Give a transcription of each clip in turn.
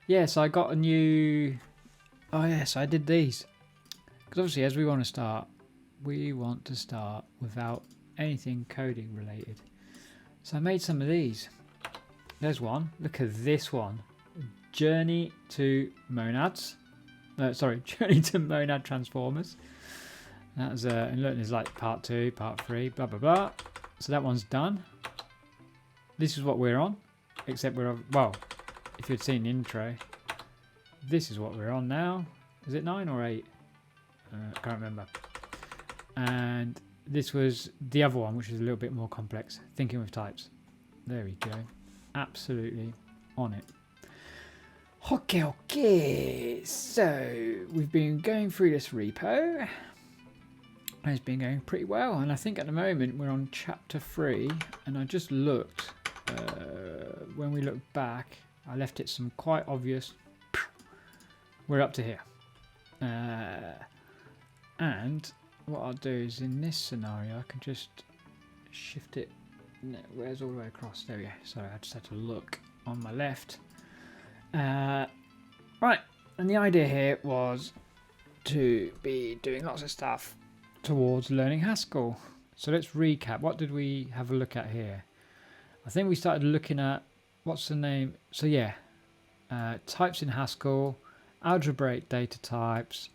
Yes, I got a new... Oh yes, I did these. Because obviously as we want to start without anything coding related. So I made some of these. There's one. Look at this one. Journey to monads. Journey to monad transformers. That was and look, there's like part 2, part 3, blah blah blah. So that one's done. This is what we're on, except we're well. If you'd seen the intro, this is what we're on now. Is it 9 or 8? I can't remember. And this was the other one, which is a little bit more complex. Thinking with types. There we go. Absolutely on it. Okay. So we've been going through this repo. And it's been going pretty well. And I think at the moment we're on chapter 3. And I just looked. When we look back, I left it some quite obvious. We're up to here. And what I'll do is in this scenario, I can just shift it. No, where's all the way across? There we go. Sorry, I just had to look on my left. Right, and the idea here was to be doing lots of stuff towards learning Haskell. So let's recap. What did we have a look at here? I think we started looking at, what's the name? So yeah, types in Haskell, algebraic data types,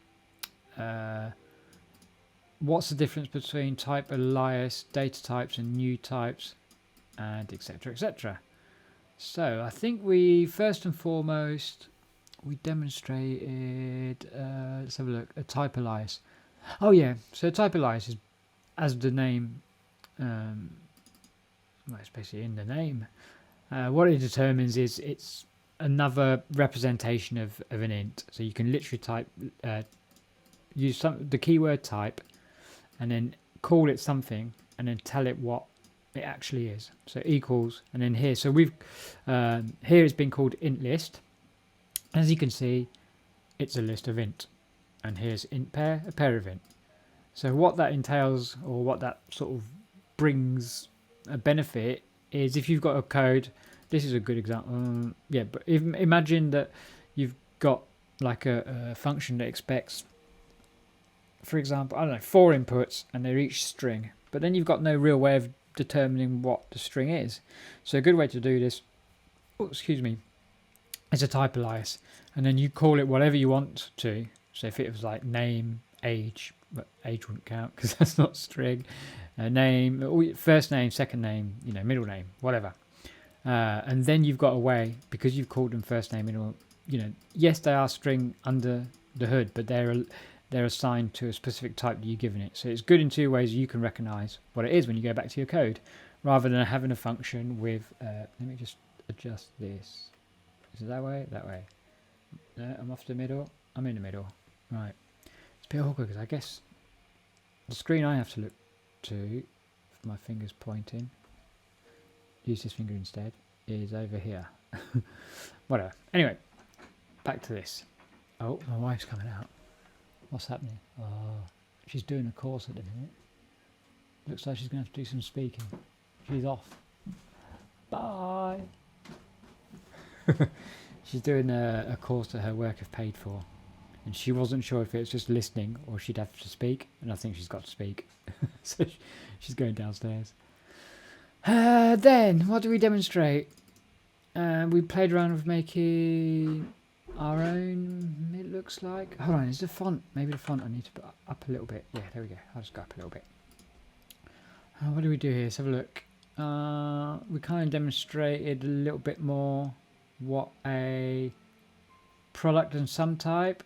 what's the difference between Hyperlyze data types and new types, and etc, etc. So I think we first and foremost we demonstrated let's have a look at Hyperlyze. Oh yeah, so Hyperlyze is, as the name well, it's basically in the name. What it determines is it's another representation of an int. So you can literally type use the keyword type and then call it something and then tell it what it actually is. So equals, and then here. So we've here it's been called int list. As you can see, it's a list of int, and here's int pair, a pair of int. So what that entails, or what that sort of brings a benefit, is if you've got a code. This is a good example. Yeah, but imagine that you've got like a function that expects, for example, I don't know, 4 inputs and they're each string. But then you've got no real way of determining what the string is. So a good way to do this, is a Hyperlyze. And then you call it whatever you want to. So if it was like name, age, but age wouldn't count because that's not string. Name, first name, second name, middle name, whatever. And then you've got a way, because you've called them first name, yes, they are string under the hood, but they're assigned to a specific type that you've given it. So it's good in 2 ways. You can recognize what it is when you go back to your code, rather than having a function with, let me just adjust this. Is it that way? That way. No, I'm off the middle. I'm in the middle. Right. It's a bit awkward because I guess the screen I have to look to, with my fingers pointing, use this finger instead, is over here. Whatever. Anyway, back to this. Oh, my wife's coming out. What's happening? Oh, she's doing a course at the minute. Looks like she's going to have to do some speaking. She's off. Bye. She's doing a course that her work have paid for. And she wasn't sure if it was just listening or she'd have to speak. And I think she's got to speak. So she's going downstairs. Then, what do we demonstrate? We played around with making our own, it looks like. Hold on, is the font, maybe the font I need to put up a little bit. Yeah, there we go. I'll just go up a little bit. What do we do here? Let's have a look. We kind of demonstrated a little bit more what a product and sum type.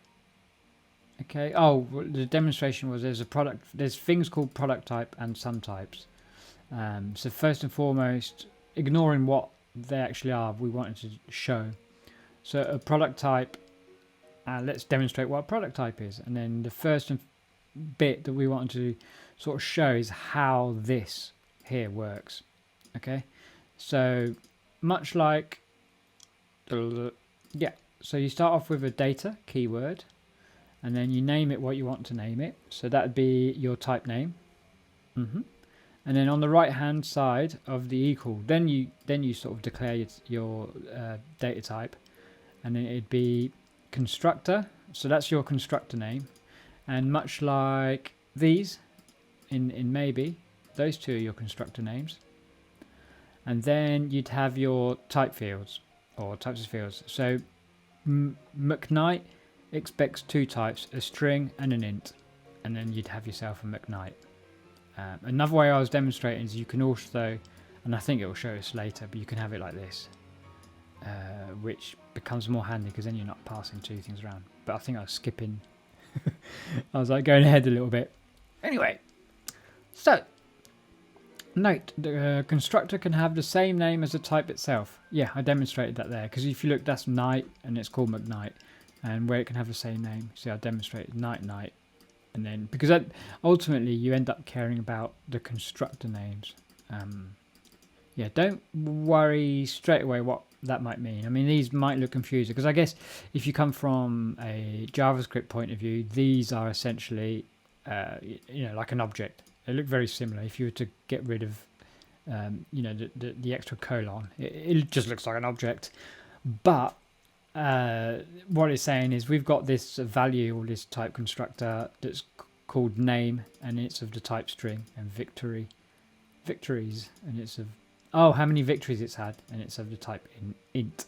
Okay. Oh, the demonstration was there's things called product type and sum types. So first and foremost, ignoring what they actually are, we wanted to show. So a product type, let's demonstrate what a product type is. And then the first bit that we wanted to sort of show is how this here works. Okay, so much like, yeah, so you start off with a data keyword, and then you name it what you want to name it. So that would be your type name. And then on the right hand side of the equal, then you sort of declare your data type, and then it'd be constructor. So that's your constructor name, and much like these in maybe, those two are your constructor names. And then you'd have your type fields or types of fields. So McKnight expects two types, a string and an int, and then you'd have yourself a McKnight. Another way I was demonstrating is you can also, and I think it will show us later, but you can have it like this, which becomes more handy because then you're not passing two things around. But I think I was skipping. I was like going ahead a little bit. Anyway, so note, the constructor can have the same name as the type itself. Yeah, I demonstrated that there, because if you look, that's Knight and it's called McKnight, and where it can have the same name. See, I demonstrated Knight, and then because ultimately you end up caring about the constructor names. Yeah, don't worry straight away what that might mean. I mean, these might look confusing because I guess if you come from a JavaScript point of view, these are essentially, like an object. They look very similar. If you were to get rid of, the extra colon, it just looks like an object. But what it's saying is we've got this value or this type constructor that's called name, and it's of the type string, and victories, and it's of how many victories it's had, and it's of the type int.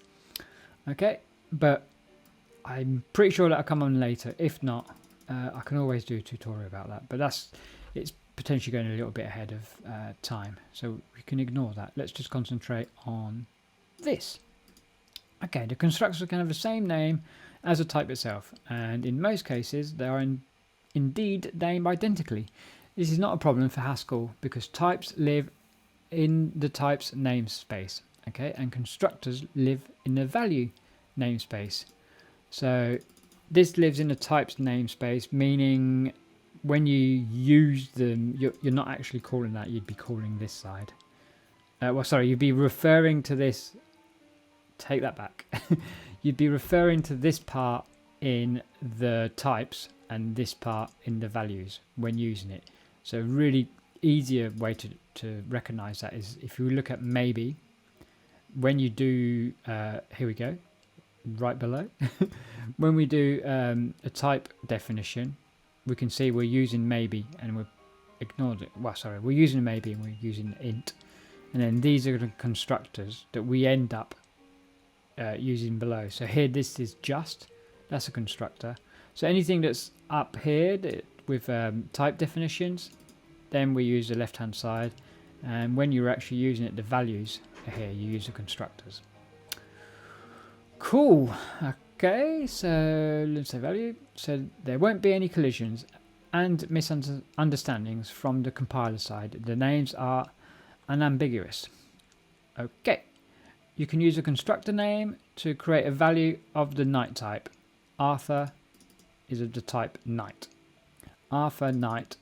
Okay, but I'm pretty sure that'll come on later. If not, I can always do a tutorial about that. But it's potentially going a little bit ahead of time, so we can ignore that. Let's just concentrate on this. Okay, the constructors can have the same name as the type itself, and in most cases they are indeed named identically. This is not a problem for Haskell because types live in the type's namespace, okay, and constructors live in the value namespace. So this lives in the type's namespace, meaning when you use them, you're not actually calling that, you'd be calling this side. You'd be referring to this, take that back. You'd be referring to this part in the types and this part in the values when using it. So really easier way to recognize that is if you look at maybe, when you do, here we go, right below, when we do a type definition, we can see we're using maybe and we're ignored it. We're using maybe and we're using int, and then these are the constructors that we end up using below. So here, this is that's a constructor. So anything that's up here with type definitions, then we use the left hand side, and when you're actually using it, the values are here, you use the constructors. Cool. Okay, so let's say value. So there won't be any collisions and misunderstandings from the compiler side. The names are unambiguous. Okay, you can use a constructor name to create a value of the Knight type. Arthur is of the type Knight. Arthur Knight,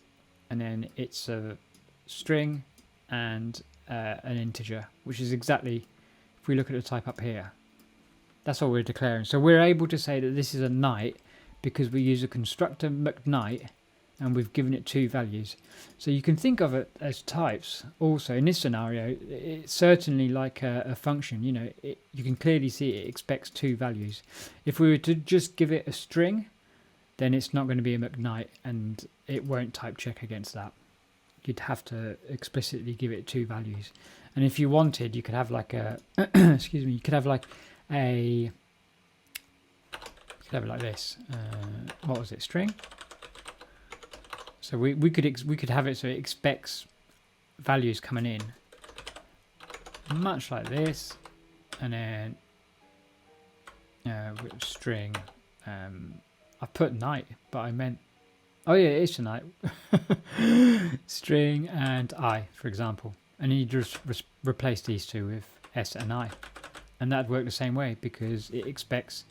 and then it's a string and an integer, which is exactly, if we look at the type up here, that's all we're declaring. So we're able to say that this is a Knight because we use a constructor McKnight and we've given it two values. So you can think of it as types also. In this scenario, it's certainly like a function. You can clearly see it expects two values. If we were to just give it a string, then it's not going to be a McKnight and it won't type check against that. You'd have to explicitly give it two values. And if you wanted, you could have like a you could have like like this. What was it? String. So we could have it so it expects values coming in, much like this, and then with string. I put Knight, but I meant, oh yeah, it is tonight. String and I, for example, and you just replace these two with S and I. And that'd work the same way because it expects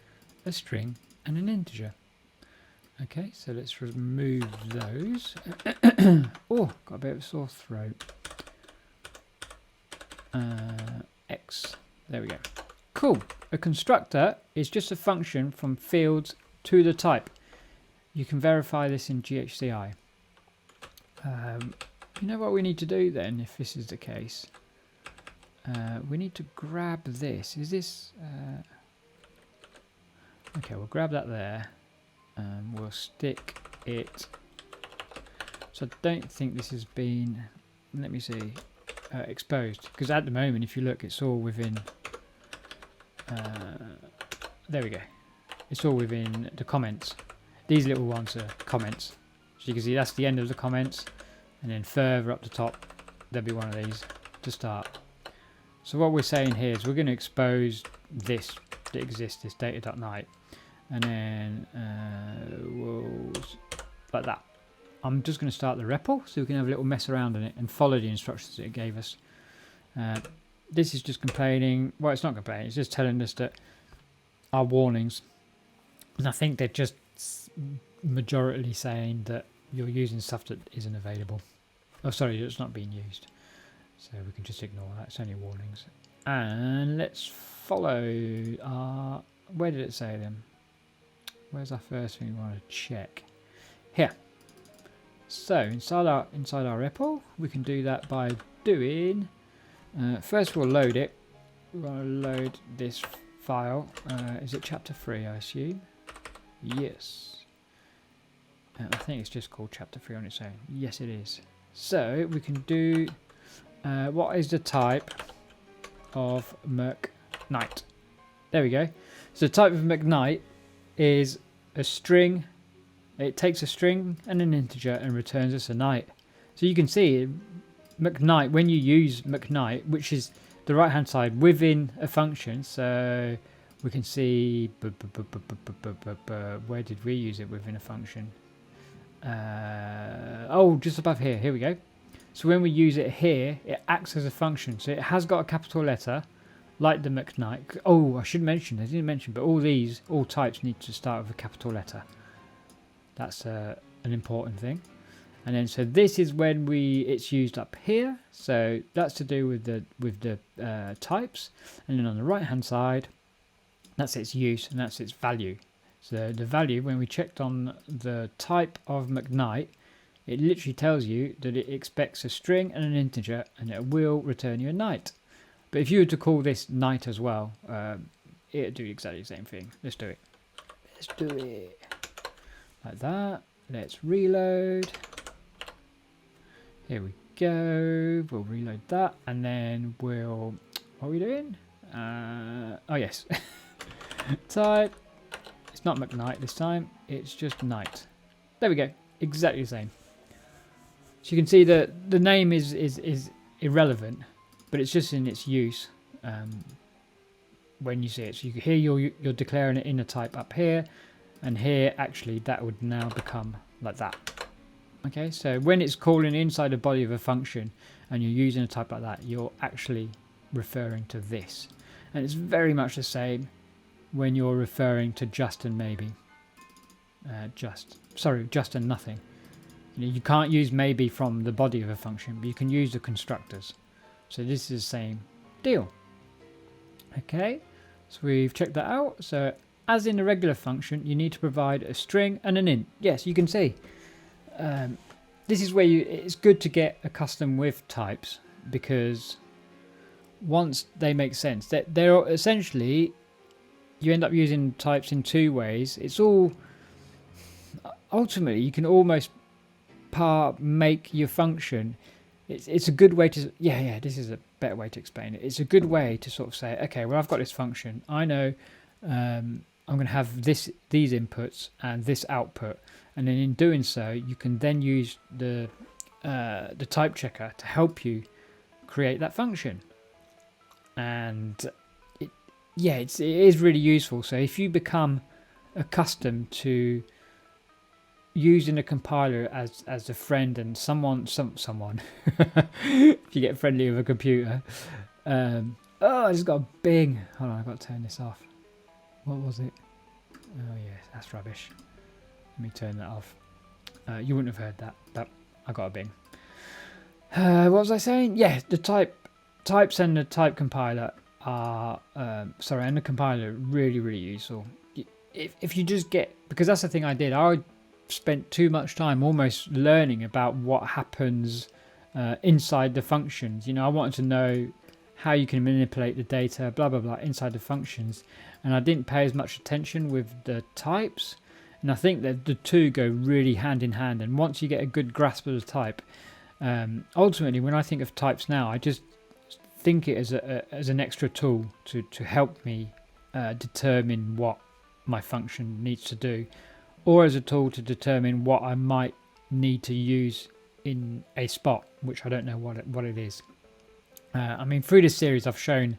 a string and an integer. Okay, so let's remove those. Oh, got a bit of a sore throat. X. There we go. Cool. A constructor is just a function from fields to the type. You can verify this in GHCI. You know what we need to do then, if this is the case? We need to grab this. Is this... Okay, we'll grab that there and we'll stick it. So I don't think this has been, let me see, exposed, because at the moment if you look it's all within, there we go, it's all within the comments. These little ones are comments, so you can see that's the end of the comments, and then further up the top there'll be one of these to start. So what we're saying here is we're going to expose this that exists, this data.night, and then we'll, like that. I'm just going to start the REPL so we can have a little mess around in it and follow the instructions that it gave us. This is just complaining, well it's not complaining, it's just telling us that our warnings, and I think they're just majority saying that you're using stuff that isn't available. Oh sorry, it's not being used. So we can just ignore that, it's only warnings. And let's follow our, where did it say them? Where's our first thing we want to check? Here. So inside our REPL, we can do that by doing, first we'll load it. We're going to load this file. Is it chapter 3, I assume? Yes. I think it's just called chapter 3 on its own. Yes, it is. So we can do, what is the type of McKnight? There we go. So the type of McKnight is a string. It takes a string and an integer and returns us a night. So you can see McKnight, when you use McKnight, which is the right hand side within a function, so we can see where did we use it within a function? Oh, just above here. Here we go. So when we use it here, it acts as a function. So it has got a capital letter, like the McKnight. Oh, I should mention, I didn't mention, but all types need to start with a capital letter. That's an important thing. And then so this is when it's used up here. So that's to do with the types. And then on the right hand side, that's its use and that's its value. So the value, when we checked on the type of McKnight, it literally tells you that it expects a string and an integer and it will return you a night. But if you were to call this night as well, it would do exactly the same thing. Let's do it. Let's do it. Like that. Let's reload. Here we go. We'll reload that and then we'll, what are we doing? Oh yes. Type. It's not McKnight this time. It's just night. There we go. Exactly the same. So you can see that the name is irrelevant, but it's just in its use when you see it. So you can hear you're declaring it in a type up here, and here actually that would now become like that. Okay, so when it's calling inside the body of a function and you're using a type like that, you're actually referring to this. And it's very much the same when you're referring to just and maybe. Just and nothing. You can't use maybe from the body of a function, but you can use the constructors. So this is the same deal. Okay, so we've checked that out. So as in a regular function, you need to provide a string and an int. Yes, you can see. This is where it's good to get accustomed with types, because once they make sense, they're essentially, you end up using types in two ways. It's all, ultimately, you can almost make your function. It's a good way to, this is a better way to explain it. It's a good way to sort of say, okay, well, I've got this function. I know I'm going to have these inputs and this output. And then in doing so, you can then use the type checker to help you create that function. And it is really useful. So if you become accustomed to using a compiler as a friend and someone if you get friendly with a computer, I just got a bing. Hold on, I've got to turn this off. What was it? Oh yeah, that's rubbish. Let me turn that off. You wouldn't have heard that, but I got a bing. What was I saying? Yeah, the types and the type compiler are and the compiler are really, really useful. If you just get, because that's the thing I did. I spent too much time almost learning about what happens inside the functions. I wanted to know how you can manipulate the data, blah blah blah, inside the functions. And I didn't pay as much attention with the types, and I think that the two go really hand in hand. And once you get a good grasp of the type, ultimately when I think of types now, I just think it as an extra tool to help me determine what my function needs to do, or as a tool to determine what I might need to use in a spot which I don't know what it is. I mean, through this series I've shown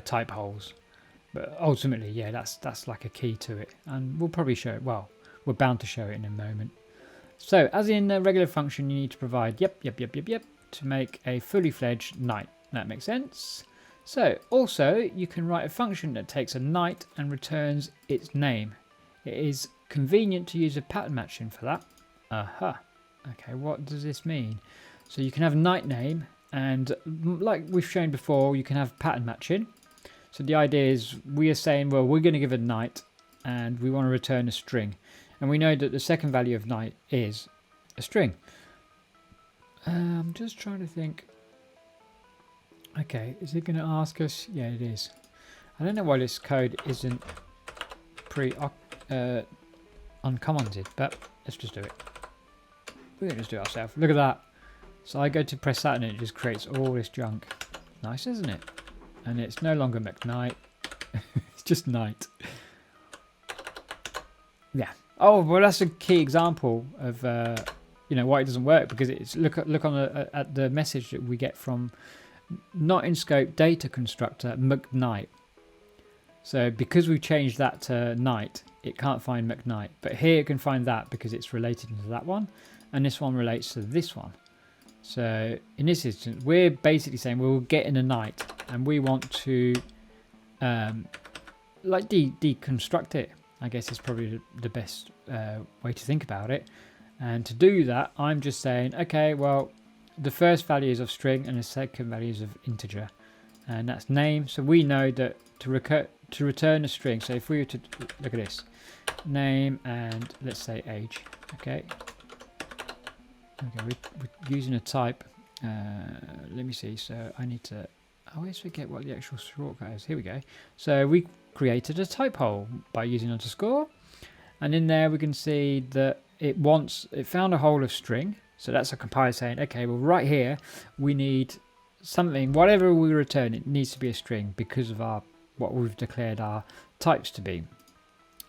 type holes, but ultimately, yeah, that's like a key to it, and we'll probably show it. Well, we're bound to show it in a moment. So as in a regular function, you need to provide yep to make a fully fledged night. That makes sense. So also you can write a function that takes a night and returns its name. It is convenient to use a pattern matching for that. Aha. Okay, what does this mean? So you can have night name, and like we've shown before, you can have pattern matching. So the idea is we are saying, well, we're going to give a night and we want to return a string. And we know that the second value of night is a string. I'm just trying to think. Okay, is it going to ask us? Yeah, it is. I don't know why this code isn't uncommented, but let's just do it. We're going to just do it ourselves. Look at that. So I go to press that and it just creates all this junk. Nice, isn't it? And it's no longer McKnight. It's just night. Yeah. Oh, well, that's a key example of why it doesn't work, because it's look on at the message that we get from not in scope data constructor McKnight. So because we've changed that to night, it can't find McKnight, but here it can find that because it's related to that one, and this one relates to this one. So in this instance, we're basically saying we'll get in a night, and we want to deconstruct it. I guess is probably the best way to think about it. And to do that, I'm just saying, okay, well, the first value is of string and the second value is of integer, and that's name. So we know that to return a string. So if we were to look at this, name and let's say age. Okay, we're using a type. Let me see. So I need to. I always forget what the actual shortcut is. Here we go. So we created a type hole by using underscore, and in there we can see that it found a hole of string. So that's a compiler saying, okay, well, right here we need something, whatever we return, it needs to be a string because of what we've declared our types to be.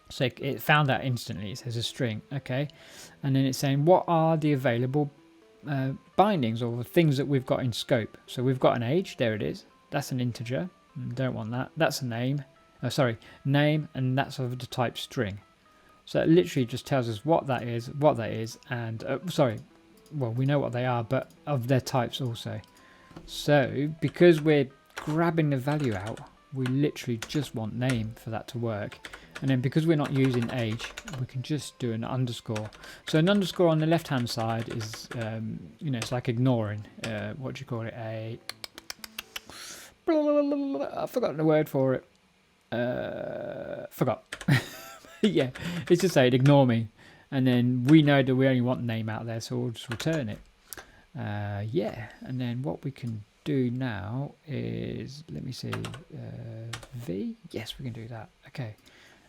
So it found that instantly. It says a string, okay, and then it's saying what are the available bindings or things that we've got in scope. So we've got an age, there it is. That's an integer. Don't want that. That's a name. Name, and that's of the type string. So it literally just tells us what that is, and well, we know what they are, but of their types also. So because we're grabbing the value out, we literally just want name for that to work. And then because we're not using age, we can just do an underscore. So an underscore on the left hand side is, it's like ignoring, what do you call it? I've forgotten the word for it. Forgot. Yeah, it's just saying ignore me. And then we know that we only want name out there, so we'll just return it. Yeah, and then what we can do now is, let me see, V? Yes, we can do that. Okay,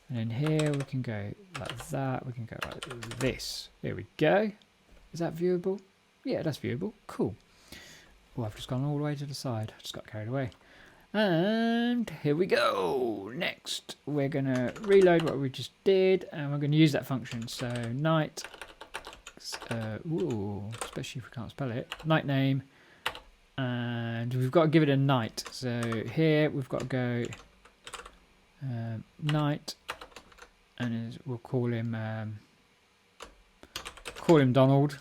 and then here we can go like that, we can go like this. There we go. Is that viewable? Yeah, that's viewable. Cool. Oh, I've just gone all the way to the side. I just got carried away. And here we go. Next, we're going to reload what we just did, and we're going to use that function. So night, especially if we can't spell it, night name, and we've got to give it a night. So here we've got to go night, and we'll call him Donald.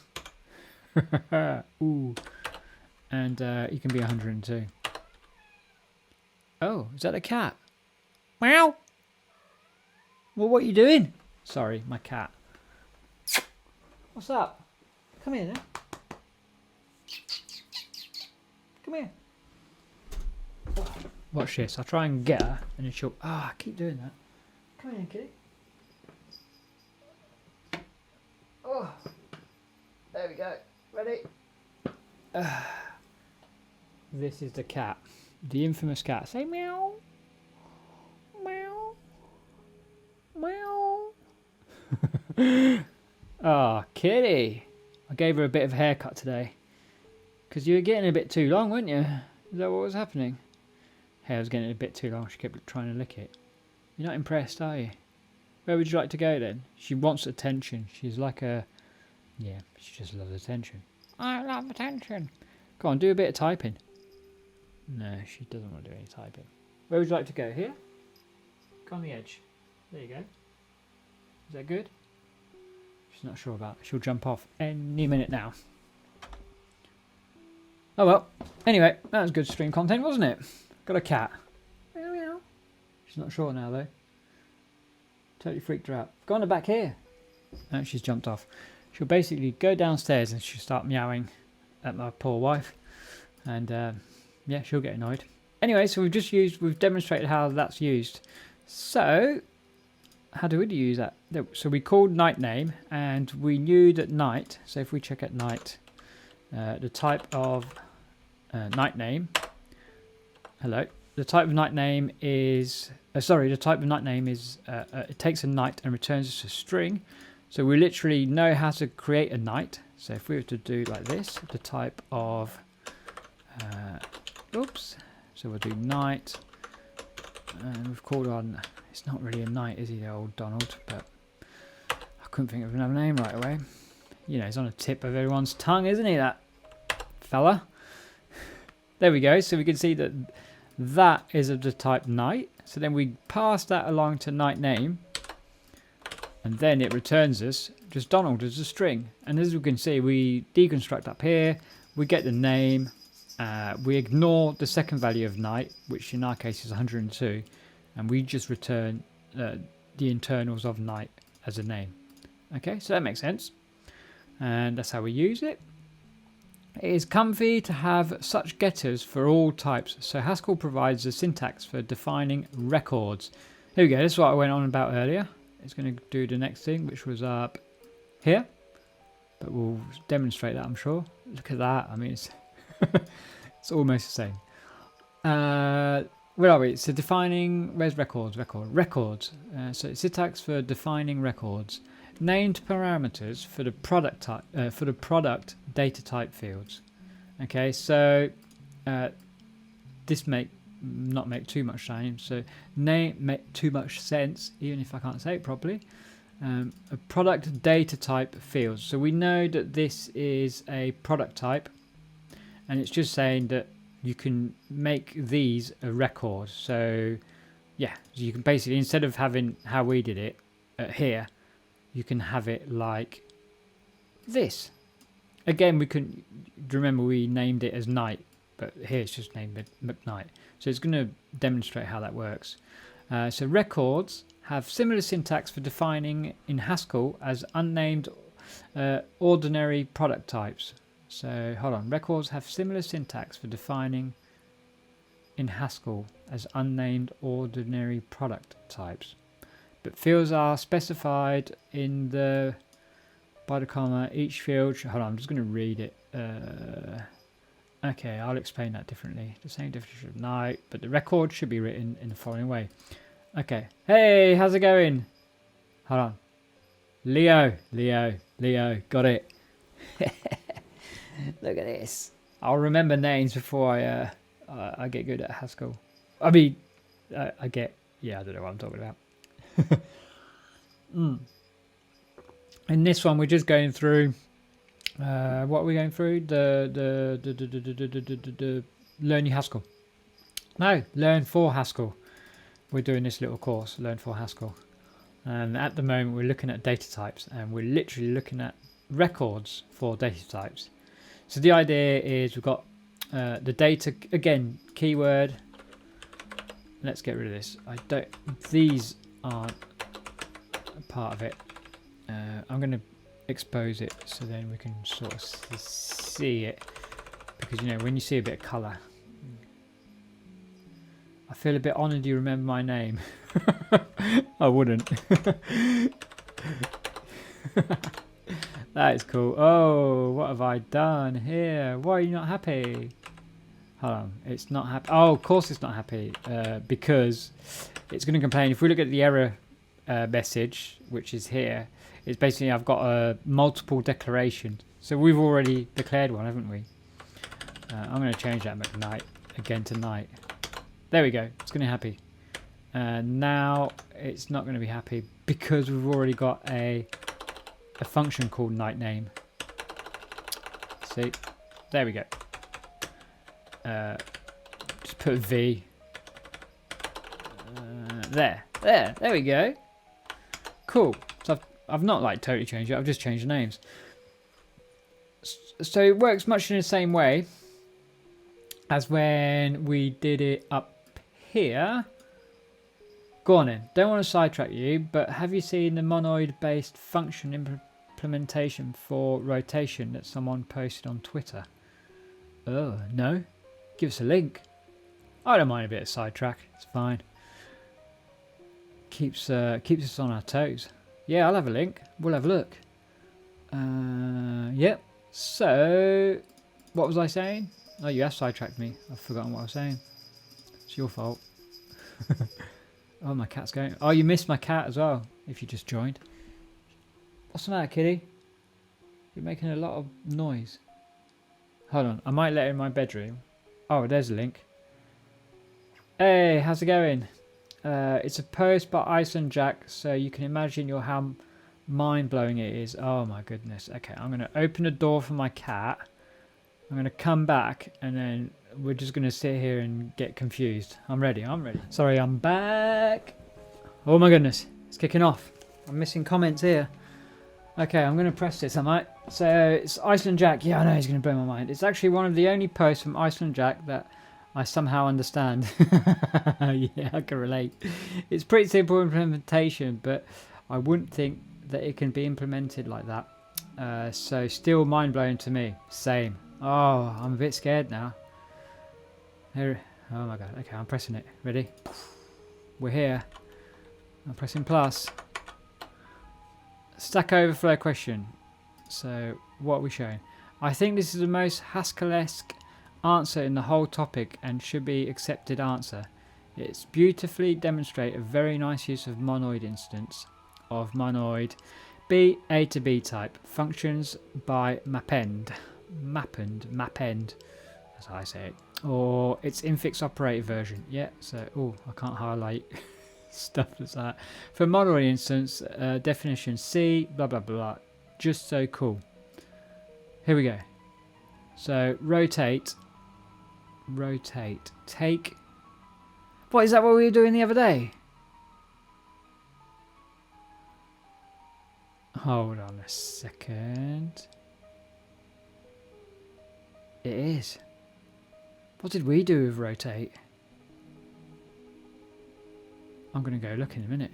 Ooh, and he can be 102. Oh, is that a cat? Meow. Well, what are you doing? Sorry, my cat. What's up? Come here now. Come here. Watch this. I'll try and get her, and then she'll. I keep doing that. Come here, kitty. Oh, there we go. Ready? This is the cat. The infamous cat. Say meow. Meow. Meow. Ah, kitty. I gave her a bit of a haircut today. Because you were getting a bit too long, weren't you? Is that what was happening? Hair was getting a bit too long. She kept trying to lick it. You're not impressed, are you? Where would you like to go then? She wants attention. She's like a... Yeah, she just loves attention. I love attention. Go on, do a bit of typing. No, she doesn't want to do any typing. Where would you like to go? Here? Go on the edge. There you go. Is that good? She's not sure about it. She'll jump off any minute now. Oh well. Anyway, that was good stream content, wasn't it? Got a cat. Meow meow. She's not sure now though. Totally freaked her out. Go on the back here. No, she's jumped off. She'll basically go downstairs and she'll start meowing at my poor wife. And yeah, she'll get annoyed. Anyway, so we've demonstrated how that's used. So, how do we use that? So we called night name and we knew that night, so if we check at night, the type of night name, hello, the type of night name is, the type of night name is, it takes a night and returns us a string. So we literally know how to create a night. So if we were to do like this, the type of, oops, so we'll do night, and we've called on, it's not really a night, is he, the old Donald, but I couldn't think of another name right away. You know, he's on the tip of everyone's tongue, isn't he, that fella? There we go, so we can see that that is of the type night. So then we pass that along to night name, and then it returns us just Donald as a string. And as we can see, we deconstruct up here, we get the name, we ignore the second value of night, which in our case is 102, and we just return the internals of night as a name. Okay, so that makes sense, and that's how we use it. It is comfy to have such getters for all types. So Haskell provides the syntax for defining records. Here we go, this is what I went on about earlier. It's going to do the next thing, which was up here, but we'll demonstrate that, I'm sure. Look at that. I mean, it's it's almost the same. Where are we? So defining, where's records? Records. So syntax for defining records. Named parameters for the product type, for the product data type fields. Okay, so this not make too much sense. So name make too much sense, even if I can't say it properly. A product data type fields. So we know that this is a product type, and it's just saying that you can make these a record. So yeah, so you can basically, instead of having how we did it here, you can have it like this. Again, we couldn't remember we named it as night, but here it's just named McKnight. So it's going to demonstrate how that works. So records have similar syntax for defining in Haskell as unnamed ordinary product types. So hold on, records have similar syntax for defining in Haskell as unnamed ordinary product types. But fields are specified in the by the comma. Each field, hold on, I'm just going to read it. Okay, I'll explain that differently. The same definition of night, but the record should be written in the following way. Okay, hey, how's it going? Hold on. Leo, got it. Look at this. I'll remember names before I get good at Haskell. I mean, I don't know what I'm talking about. In this one, we're just going through. What are we going through? The Learn4haskell. No, Learn4haskell. We're doing this little course, Learn4haskell, and at the moment we're looking at data types, and we're literally looking at records for data types. So the idea is we've got the data again, keyword. Let's get rid of this. These aren't a part of it. I'm going to expose it so then we can sort of see it, because you know when you see a bit of colour, I feel a bit honoured you remember my name. I wouldn't. That is cool. Oh, what have I done here? Why are you not happy? Hold on, it's not happy. Oh, of course it's not happy because it's going to complain. If we look at the error message, which is here, it's basically I've got a multiple declaration. So we've already declared one, haven't we? I'm going to change that McKnight again to night. There we go. It's going to be happy. Now it's not going to be happy because we've already got a function called night name. See, there we go. Just put V. There we go. Cool. So I've not like totally changed it. I've just changed the names. So it works much in the same way as when we did it up here. Go on then. Don't want to sidetrack you, but have you seen the monoid-based function implementation for rotation that someone posted on Twitter? Oh, no? Give us a link. I don't mind a bit of sidetrack. It's fine. Keeps us on our toes. Yeah, I'll have a link. We'll have a look. Yep. So, what was I saying? Oh, you have sidetracked me. I've forgotten what I was saying. It's your fault. Oh, my cat's going. Oh, you missed my cat as well, if you just joined. What's the matter, kitty? You're making a lot of noise. Hold on, I might let her in my bedroom. Oh, there's a link. Hey, how's it going? It's a post by Iceland Jack, so you can imagine how mind-blowing it is. Oh my goodness. Okay, I'm going to open the door for my cat. I'm going to come back, and then we're just going to sit here and get confused. I'm ready. Sorry, I'm back. Oh my goodness, it's kicking off. I'm missing comments here. Okay, I'm going to press this, I might. So, it's Iceland Jack. Yeah, I know he's going to blow my mind. It's actually one of the only posts from Iceland Jack that I somehow understand. Yeah, I can relate. It's pretty simple implementation, but I wouldn't think that it can be implemented like that. So, still mind-blowing to me. Same. Oh, I'm a bit scared now. Here. Oh my god. Okay, I'm pressing it. Ready? We're here. I'm pressing plus. Stack Overflow question. So, what are we showing? I think this is the most Haskell-esque answer in the whole topic and should be accepted answer. It's beautifully demonstrate a very nice use of monoid instance of monoid B A to B type functions by mapend, as I say it, or its infix operator version. Yeah. So, oh, I can't highlight stuff that's that. For monoid instance, definition C, blah blah blah. Just so cool. Here we go. So rotate, take. What is that? What we were doing the other day? Hold on a second. It is. What did we do with rotate? I'm going to go look in a minute.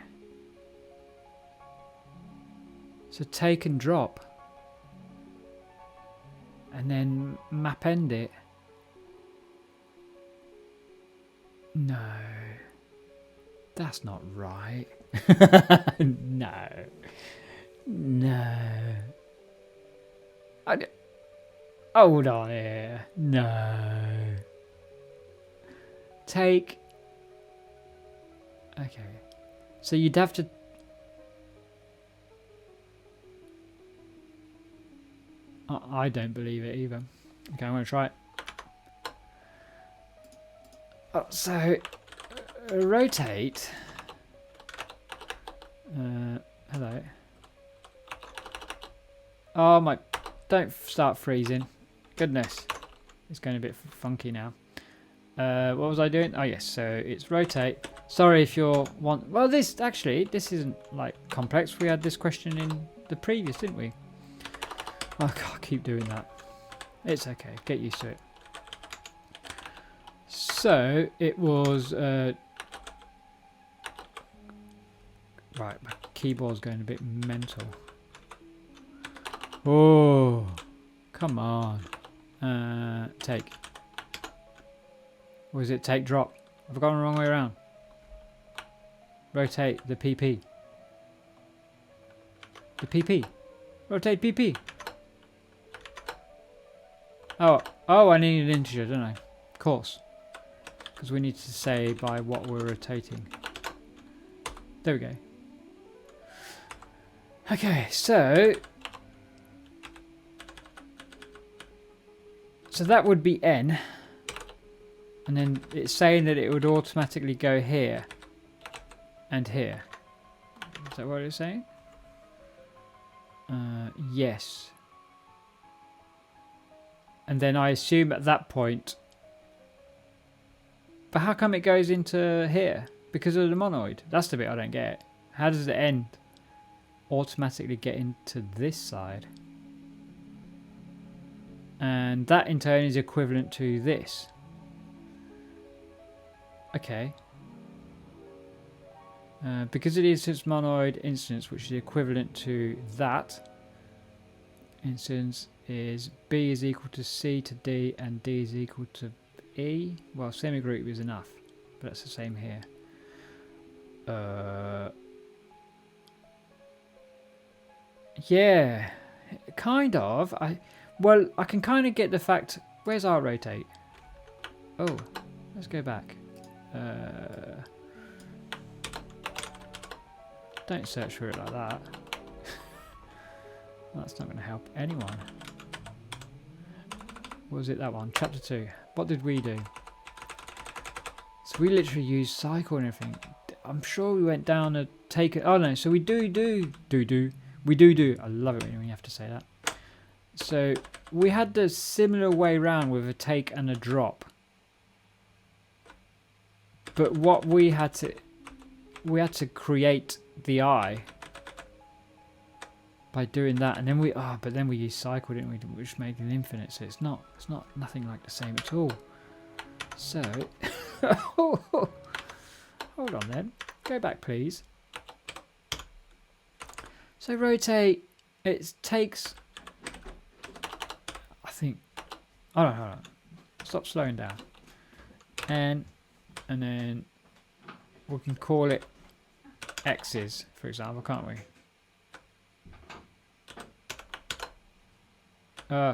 So take and drop. And then mapend it. No. That's not right. No. Hold on here. No. Take. Okay. So you'd have to. I don't believe it either. Okay, I'm going to try it. Oh, so rotate. Hello. Oh my! Don't start freezing. Goodness, it's going a bit funky now. What was I doing? Oh yes, so it's rotate. Sorry if you're one. Well, this isn't like complex. We had this question in the previous, didn't we? Oh, I can't keep doing that. It's okay. Get used to it. So it was right. My keyboard's going a bit mental. Oh, come on. Take. Or is it take drop? I've gone the wrong way around. Rotate the PP. The PP. Rotate PP. Oh, I need an integer, don't I? Of course. Because we need to say by what we're rotating. There we go. Okay, so that would be n. And then it's saying that it would automatically go here and here. Is that what it's saying? Yes. And then I assume at that point... But how come it goes into here? Because of the monoid. That's the bit I don't get. How does the end automatically get into this side? And that in turn is equivalent to this. Okay. Because it is its monoid instance, which is equivalent to that instance, is B is equal to C to D and D is equal to E. Well, semigroup is enough, but that's the same here. Yeah, kind of. I can kind of get the fact. Where's our rotate? Oh, let's go back. Don't search for it like that. That's not going to help anyone. Was it that one? Chapter 2. What did we do? So we literally used cycle and everything. I'm sure we went down a take it. Oh no, so we do. We do. I love it when you have to say that. So we had the similar way round with a take and a drop. But what we had to create the eye by doing that, and then but then we used cycle, didn't we, which made it infinite. So it's nothing like the same at all. So hold on then, go back please. So rotate, it takes, I think, hold on, stop slowing down, and then we can call it X's, for example, can't we?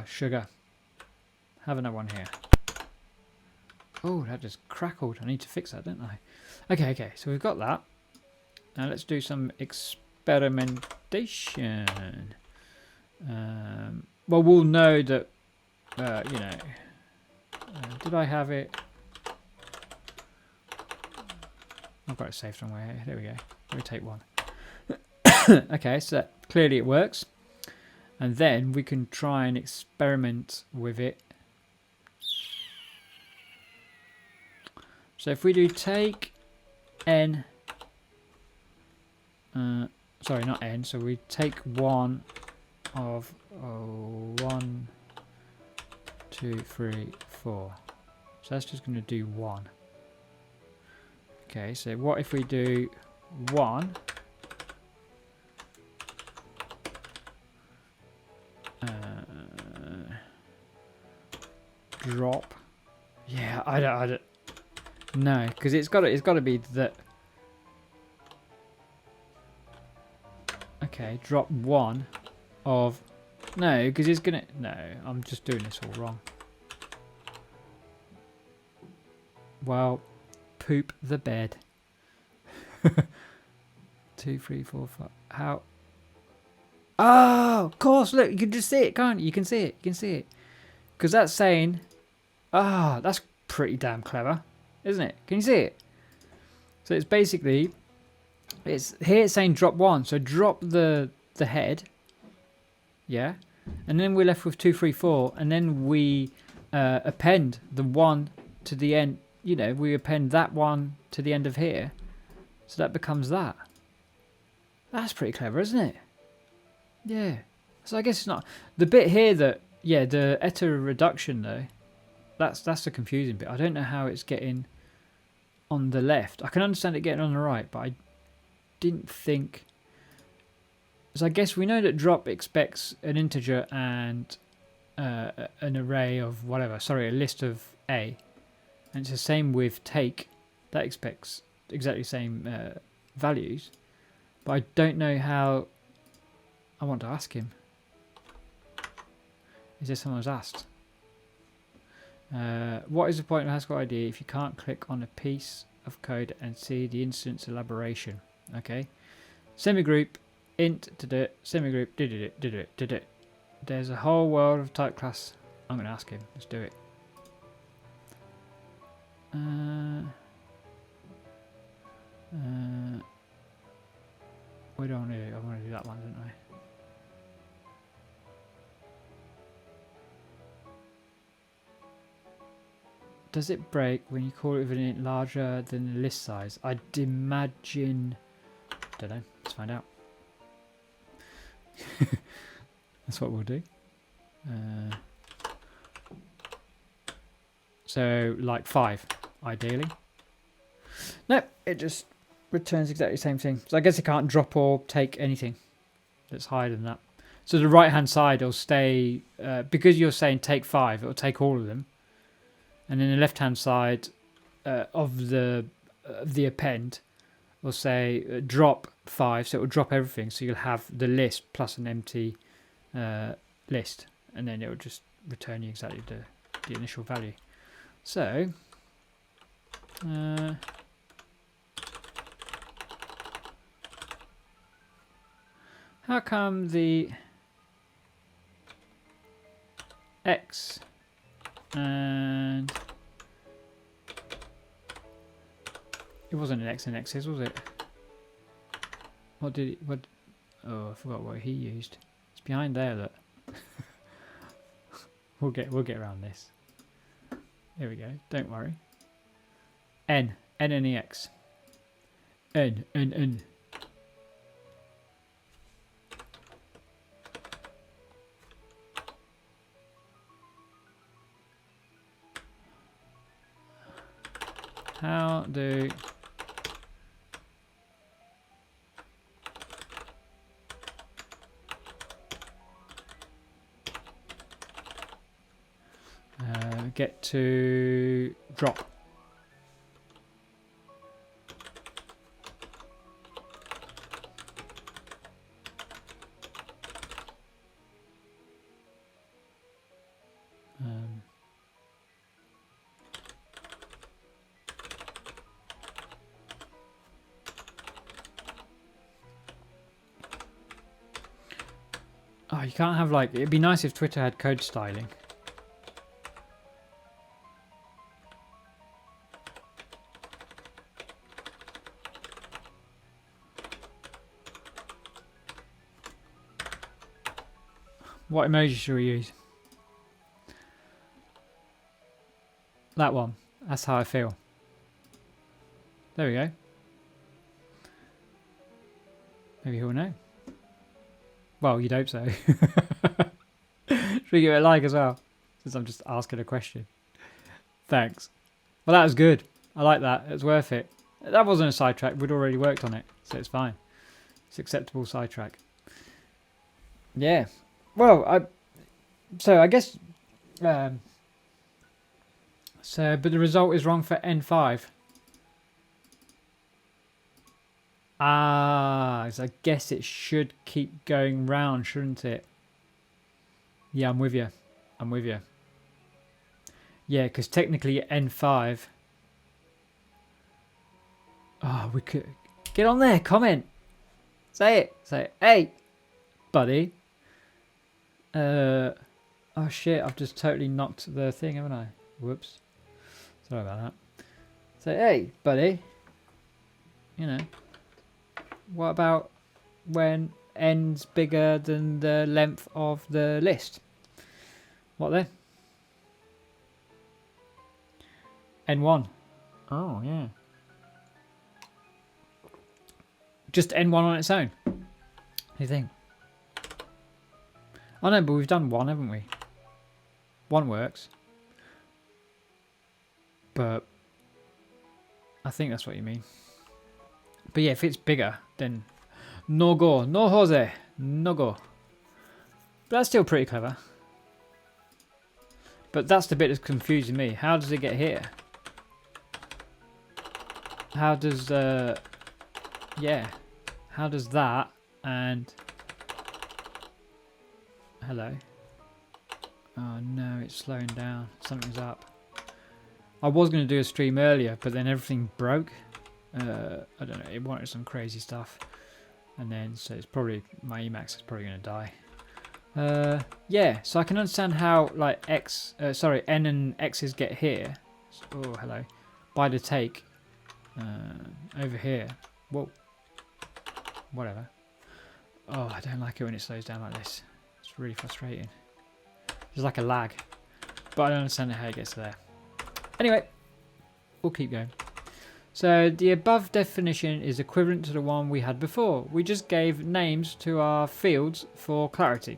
Sugar. Have another one here. Oh, that just crackled. I need to fix that, don't I? Okay, so we've got that. Now let's do some experimentation. Well, we'll know that, did I have it? I've got it saved somewhere here. There we go. Rotate 1. Okay, so clearly it works. And then we can try and experiment with it. So if we do take n, sorry, not n, so we take 1 of 1, 2, 3, 4. So that's just going to do 1. Okay, so what if we do 1 drop? Yeah, I don't no, because it's got to be that. Okay, drop 1 of, no, because it's gonna, no, I'm just doing this all wrong. Well, poop the bed. 2, 3, 4, 5. How? Oh, of course. Look, you can just see it, can't you? You can see it. You can see it. Because that's saying, that's pretty damn clever, isn't it? Can you see it? So it's basically, it's here it's saying drop 1. So drop the head. Yeah. And then we're left with 2, 3, 4. And then we append the 1 to the end. You know, we append that 1 to the end of here. So that becomes that. That's pretty clever, isn't it? Yeah. So I guess it's not the bit here that, yeah, the eta reduction though. That's the confusing bit. I don't know how it's getting on the left. I can understand it getting on the right, but I didn't think. So I guess we know that drop expects an integer and an array of whatever. Sorry, a list of A. And it's the same with take. That expects exactly the same values. But I don't know how. I want to ask him. Is there someone who's asked? What is the point of Haskell ID if you can't click on a piece of code and see the instance elaboration? Okay. Semigroup, int, did it, semigroup, did it. There's a whole world of type class. I'm going to ask him. Let's do it. We don't want to do. I want to do that one, don't I? Does it break when you call it with an int larger than the list size? I'd imagine. Don't know. Let's find out. That's what we'll do. So like 5, ideally. Nope, it just returns exactly the same thing. So I guess it can't drop or take anything that's higher than that. So the right hand side will stay, because you're saying take 5, it'll take all of them. And then the left hand side of the append will say drop 5, so it will drop everything. So you'll have the list plus an empty list, and then it will just return you exactly the initial value. So how come the X and it wasn't an X and X's, was it? What did it? What? Oh, I forgot what he used. It's behind there. Look. we'll get around this. Here we go. Don't worry. N and the X. N. How do get to drop? Oh, you can't have like, it'd be nice if Twitter had code styling. What emoji should we use? That one. That's how I feel. There we go. Maybe he'll know. Well, you'd hope so. Should we give it a like as well? Since I'm just asking a question. Thanks. Well, that was good. I like that. It was worth it. That wasn't a sidetrack. We'd already worked on it. So it's fine. It's acceptable sidetrack. Yeah. Well, I guess... but the result is wrong for N5. Ah, so I guess it should keep going round, shouldn't it? Yeah, I'm with you. Yeah, because technically N5... Oh, we could... Get on there, comment! Say it. Hey, buddy. Oh shit, I've just totally knocked the thing, haven't I? Whoops. Sorry about that. Say, hey, buddy. You know. What about when n's bigger than the length of the list? What then? N1. Oh, yeah. Just N1 on its own. What do you think? Oh no, but we've done 1, haven't we? 1 works. But I think that's what you mean. But yeah, if it's bigger, then no go. No Jose. No go. But that's still pretty clever. But that's the bit that's confusing me. How does it get here? How does yeah. How does that and hello. Oh no, it's slowing down. Something's up. I was going to do a stream earlier, but then everything broke. I don't know, it wanted some crazy stuff. And then, so it's probably, my Emacs is probably going to die. Yeah, so I can understand how, like, N and X's get here. Oh, hello. By the take. Over here. Whoa. Whatever. Oh, I don't like it when it slows down like this. It's really frustrating. There's like a lag. But I don't understand how it gets to there. Anyway, we'll keep going. So the above definition is equivalent to the one we had before. We just gave names to our fields for clarity.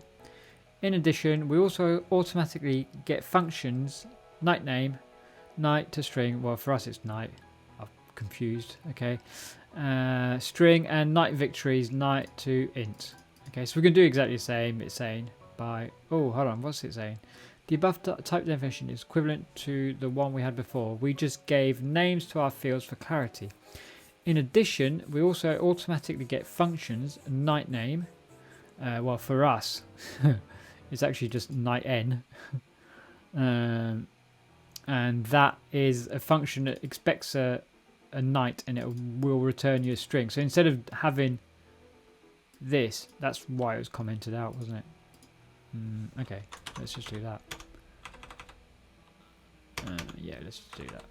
In addition, we also automatically get functions, night name, night to string. Well, for us it's night. I'm confused. Okay. String and night victories, night to int. Okay, so we're going to do exactly the same. It's saying by... Oh, hold on. What's it saying? The above type definition is equivalent to the one we had before. We just gave names to our fields for clarity. In addition, we also automatically get functions, night name. Well, for us, it's actually just night n. And that is a function that expects a night and it will return you a string. So instead of having this, that's why it was commented out, wasn't it? Okay, let's just do that. Yeah, let's just do that.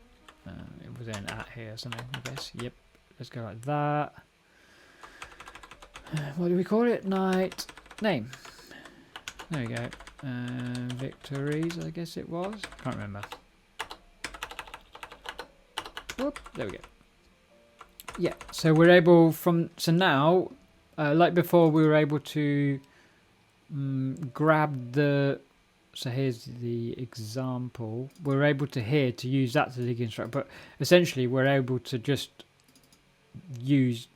It was an at here or something, I guess. Yep, let's go like that. What do we call it? Night name. There we go. Victories, I guess it was. Can't remember. Whoop, there we go. Yeah, so we're able so now, like before, we were able to grab the, so here's the example. We're able to to use that to deconstruct, but essentially we're able to just use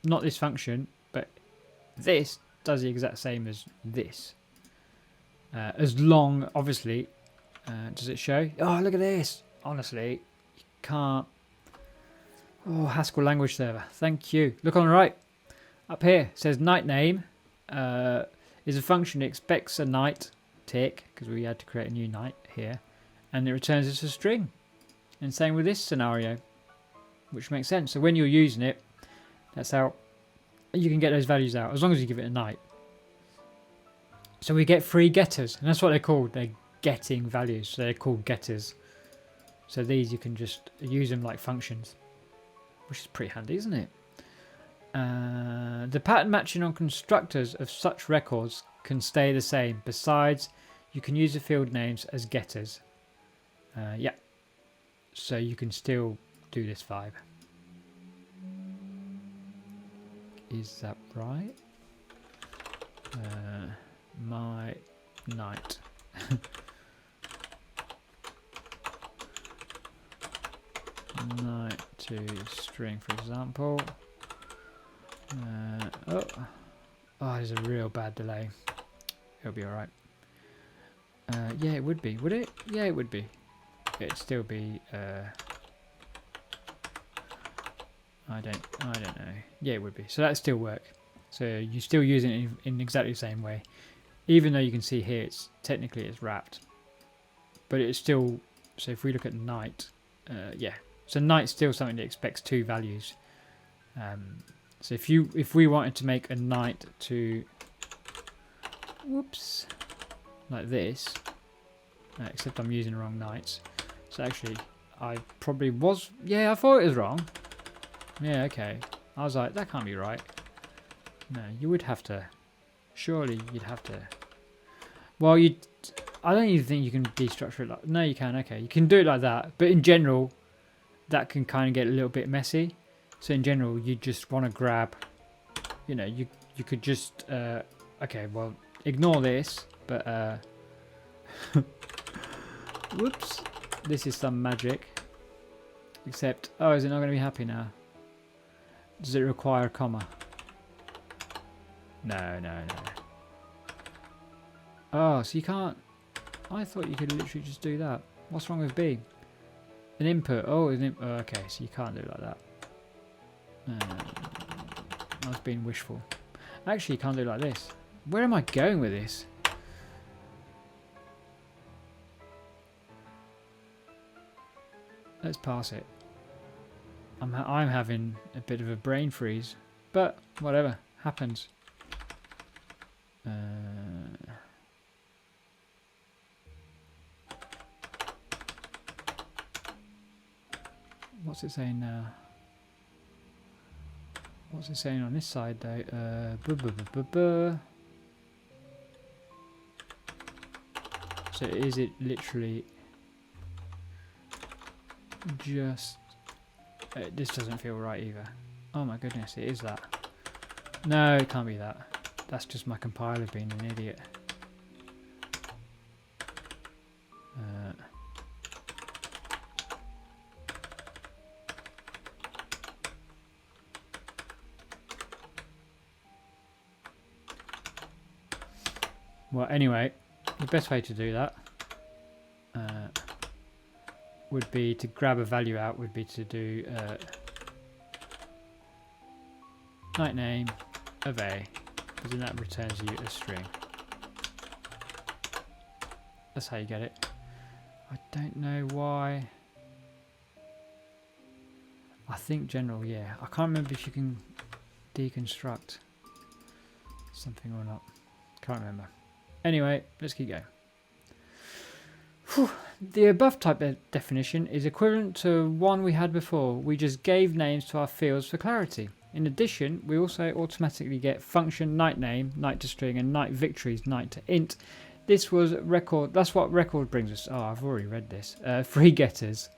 not this function, but this does the exact same as this. As long, obviously, does it show? Oh, look at this. Honestly, you can't. Oh, Haskell language server. Thank you. Look on the right. Up here it says night name is a function that expects a night tick, because we had to create a new night here, and it returns us a string. And same with this scenario, which makes sense. So when you're using it, that's how you can get those values out, as long as you give it a night. So we get free getters, and that's what they're called. They're getting values, so they're called getters. So these you can just use them like functions, which is pretty handy, isn't it? The pattern matching on constructors of such records can stay the same. Besides, you can use the field names as getters. Yeah, so you can still do this vibe. Is that right? My night. Night to string, for example. Oh, there's a real bad delay. It'll be alright. Yeah, it would be. Would it? Yeah, it would be. It'd still be. I don't know. Yeah, it would be. So that'd still work. So you're still using it in exactly the same way, even though you can see here it's technically it's wrapped, but it's still. So if we look at night, yeah. So night's still something that expects two values. So if we wanted to make a night to, whoops, like this, except I'm using the wrong nights. So actually, I probably was, yeah, I thought it was wrong. Yeah, okay. I was like, that can't be right. No, you would have to, surely you'd have to. Well, I don't even think you can destructure it like, no, you can, okay. You can do it like that, but in general, that can kind of get a little bit messy. So in general, you just want to grab, you know, you could just, okay, well, ignore this, but, whoops, this is some magic. Except, oh, is it not going to be happy now? Does it require a comma? No. Oh, so you can't, I thought you could literally just do that. What's wrong with B? An input, oh, okay, so you can't do it like that. I was being wishful. Actually, you can't do it like this. Where am I going with this? Let's pass it. I'm having a bit of a brain freeze, but whatever happens. What's it saying now? What's it saying on this side though? So is it literally just... this doesn't feel right either. Oh my goodness, it is that. No, it can't be that. That's just my compiler being an idiot. Well, anyway, the best way to do that would be to grab a value out, would be to do night name of A, because then that returns you a string. That's how you get it. I don't know why. I think general, yeah. I can't remember if you can deconstruct something or not. Can't remember. Anyway, let's keep going. Whew. The above type definition is equivalent to one we had before. We just gave names to our fields for clarity. In addition, we also automatically get function night name, night to string, and night victories, night to int. This was record. That's what record brings us. Oh, I've already read this. Free getters.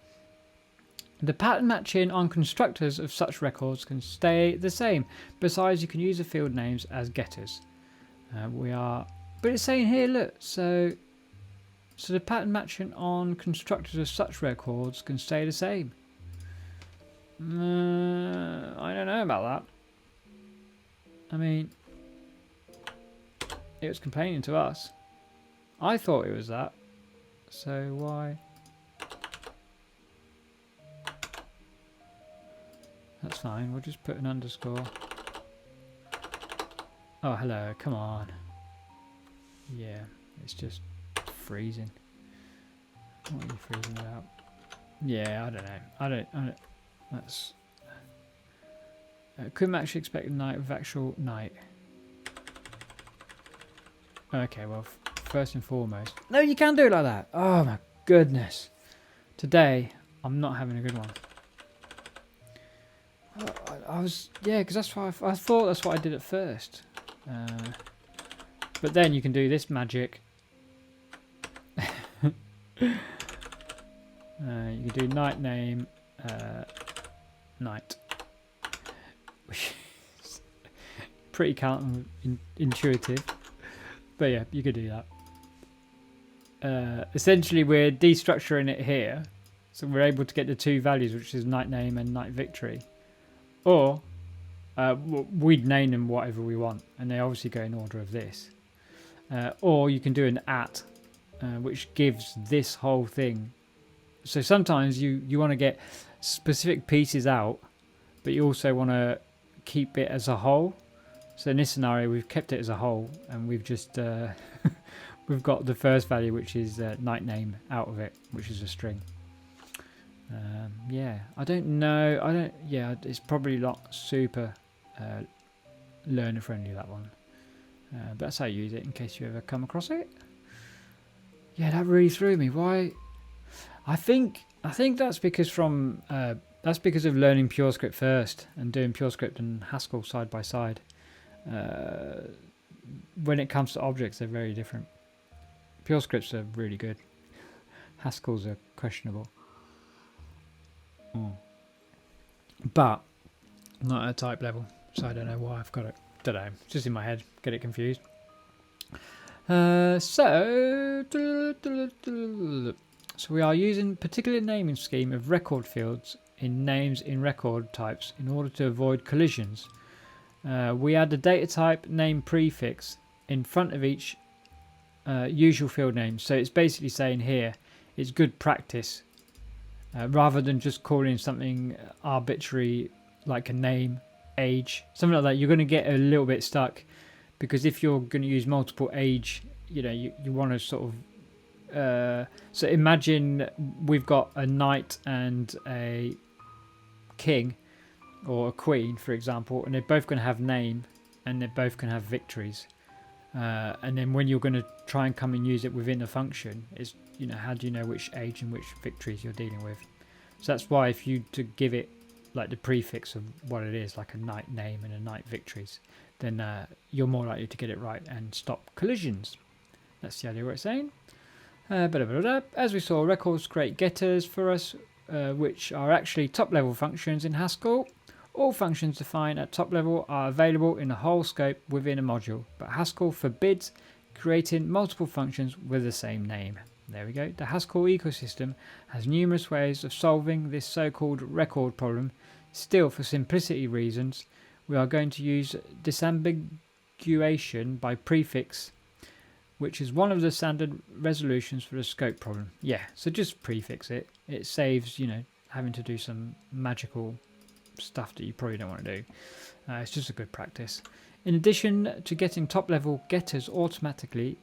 The pattern matching on constructors of such records can stay the same. Besides, you can use the field names as getters. But it's saying here, look, so the pattern matching on constructors of such records can stay the same. I don't know about that. I mean, it was complaining to us. I thought it was that. So why? That's fine. We'll just put an underscore. Oh, hello. Come on. Yeah, it's just freezing. What are you freezing about? Yeah, I don't know. I don't. That's. Couldn't actually expect a night with actual night. Okay, well, first and foremost. No, you can do it like that. Oh my goodness. Today, I'm not having a good one. I was, yeah, because that's why I thought that's what I did at first. But then you can do this magic. You can do night name, night. Which is pretty counterintuitive. But yeah, you could do that. Essentially, we're destructuring it here. So we're able to get the two values, which is night name and night victory. Or we'd name them whatever we want. And they obviously go in order of this. Or you can do an at, which gives this whole thing. So sometimes you want to get specific pieces out, but you also want to keep it as a whole. So in this scenario, we've kept it as a whole, and we've just we've got the first value, which is night name, out of it, which is a string. Yeah, I don't know. Yeah, it's probably not super learner friendly, that one. But that's how you use it in case you ever come across it. Yeah, that really threw me. Why? I think that's because that's because of learning PureScript first and doing PureScript and Haskell side by side. When it comes to objects, they're very different. PureScripts are really good. Haskells are questionable. But not at a type level, so I don't know why I've got it. Don't know. It's just in my head. Get it confused. So we are using particular naming scheme of record fields in names in record types in order to avoid collisions. We add the data type name prefix in front of each usual field name. So it's basically saying here it's good practice rather than just calling something arbitrary like a name, age, something like that. You're going to get a little bit stuck because if you're going to use multiple age, you know, you want to sort of So imagine we've got a knight and a king, or a queen, for example, and they're both going to have name, and they're both going to have victories. And then when you're going to try and come and use it within a function, it's, you know, how do you know which age and which victories you're dealing with? So that's why if you to give it like the prefix of what it is, like a knight name and a knight victories, then you're more likely to get it right and stop collisions. That's the idea what it's saying. As we saw, records create getters for us, which are actually top-level functions in Haskell. All functions defined at top level are available in the whole scope within a module, but Haskell forbids creating multiple functions with the same name. There we go. The Haskell ecosystem has numerous ways of solving this so-called record problem. Still, for simplicity reasons, we are going to use disambiguation by prefix, which is one of the standard resolutions for the scope problem. Yeah, so just prefix it. It saves, you know, having to do some magical stuff that you probably don't want to do. It's just a good practice. In addition to getting top level getters automatically,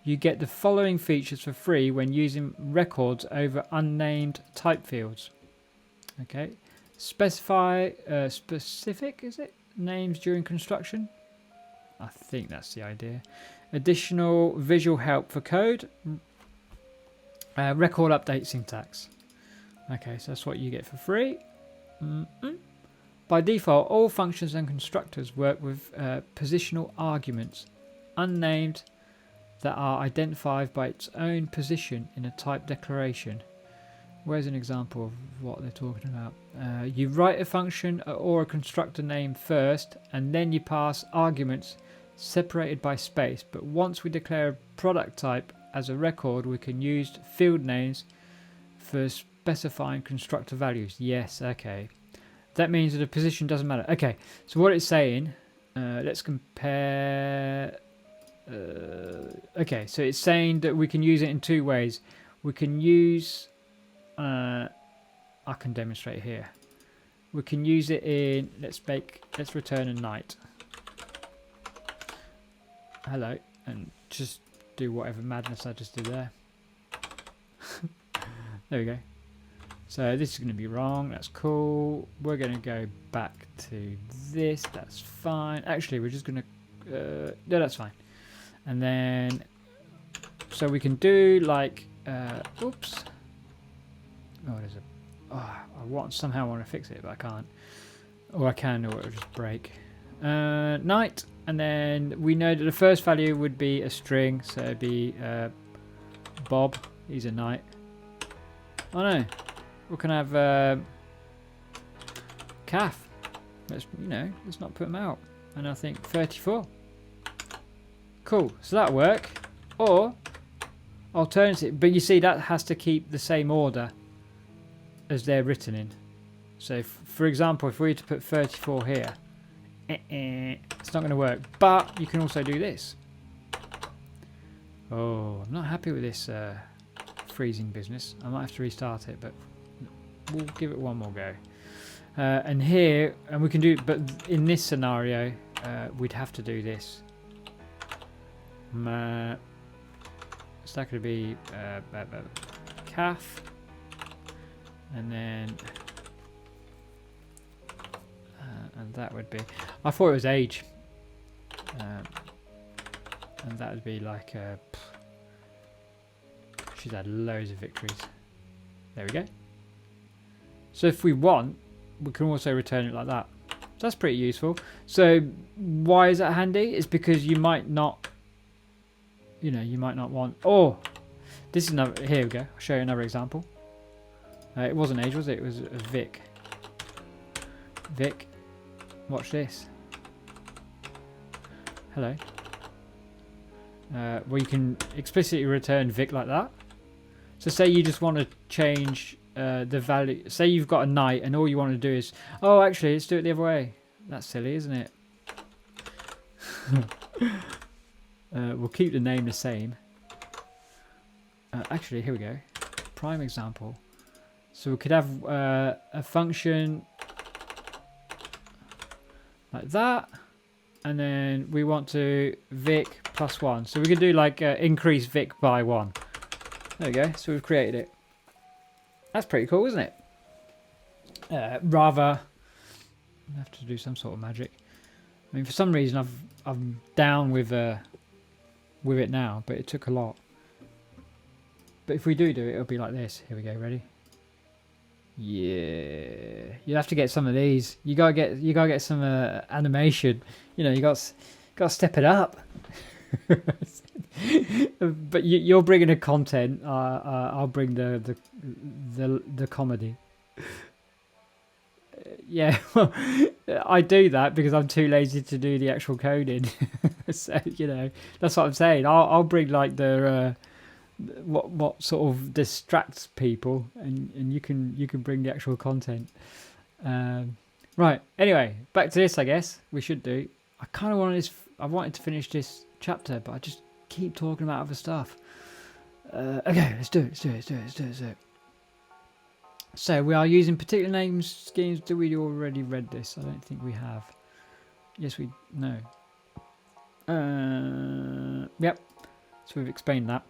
you get the following features for free when using records over unnamed type fields. Okay, specify specific, is it, names during construction? I think that's the idea. Additional visual help for code. Record update syntax. Okay, so that's what you get for free. By default, all functions and constructors work with positional arguments, unnamed, that are identified by its own position in a type declaration. Where's an example of what they're talking about? You write a function or a constructor name first, and then you pass arguments separated by space. But once we declare a product type as a record, we can use field names for specifying constructor values. Yes, okay. That means that the position doesn't matter. Okay, so what it's saying, let's compare. Okay, so it's saying that we can use it in two ways. We can use, I can demonstrate here. We can use it in, let's return a knight. Hello, and just do whatever madness I just did there. There we go. So this is going to be wrong. That's cool. We're going to go back to this. That's fine. Actually, we're just going to, no, that's fine. And then, so we can do like, oops. Oh, there's a, oh, somehow want to fix it, but I can't. Or I can, or it'll just break. Knight, and then we know that the first value would be a string, so it'd be Bob. He's a knight. Oh no, we can have calf. Let's not put them out. And I think 34. Cool, so that'll work. Or alternative, but you see that has to keep the same order as they're written in. So if, for example, if we were to put 34 here, it's not going to work. But you can also do this. Oh, I'm not happy with this freezing business. I might have to restart it, but we'll give it one more go. And here, and we can do, but in this scenario, we'd have to do this. Is that going to be calf, and then and that would be, I thought it was age, and that would be like she's had loads of victories. There we go. So if we want, we can also return it like that. So that's pretty useful. So why is that handy? It's because you might not, you might not want, oh, this is another, here we go, I'll show you another example. It wasn't age, was it? It was a Vic. Vic, watch this. Hello. Well, you can explicitly return Vic like that. So say you just want to change the value. Say you've got a knight and all you want to do is, oh, actually, let's do it the other way. That's silly, isn't it? We'll keep the name the same. Actually, here we go. Prime example. So we could have a function like that, and then we want to Vic +1. So we could do like increase Vic by 1. There we go. So we've created it. That's pretty cool, isn't it? Rather, I have to do some sort of magic. I mean, for some reason, I'm down with it now, but it took a lot. But if we do it, it'll be like this. Here we go. Ready? Yeah, you have to get some of these. You gotta get some animation. You know, you got to step it up. But you're bringing the content. I'll bring the comedy. Yeah, well, I do that because I'm too lazy to do the actual coding. So you know, that's what I'm saying. I'll bring like the what sort of distracts people, and you can bring the actual content. Right. Anyway, back to this. I guess we should do. I kind of wanted to finish this chapter, but I just keep talking about other stuff. Okay, let's do it. So we are using particular name schemes. Do we already read this? I don't think we have. Yes, no. Yep. So we've explained that.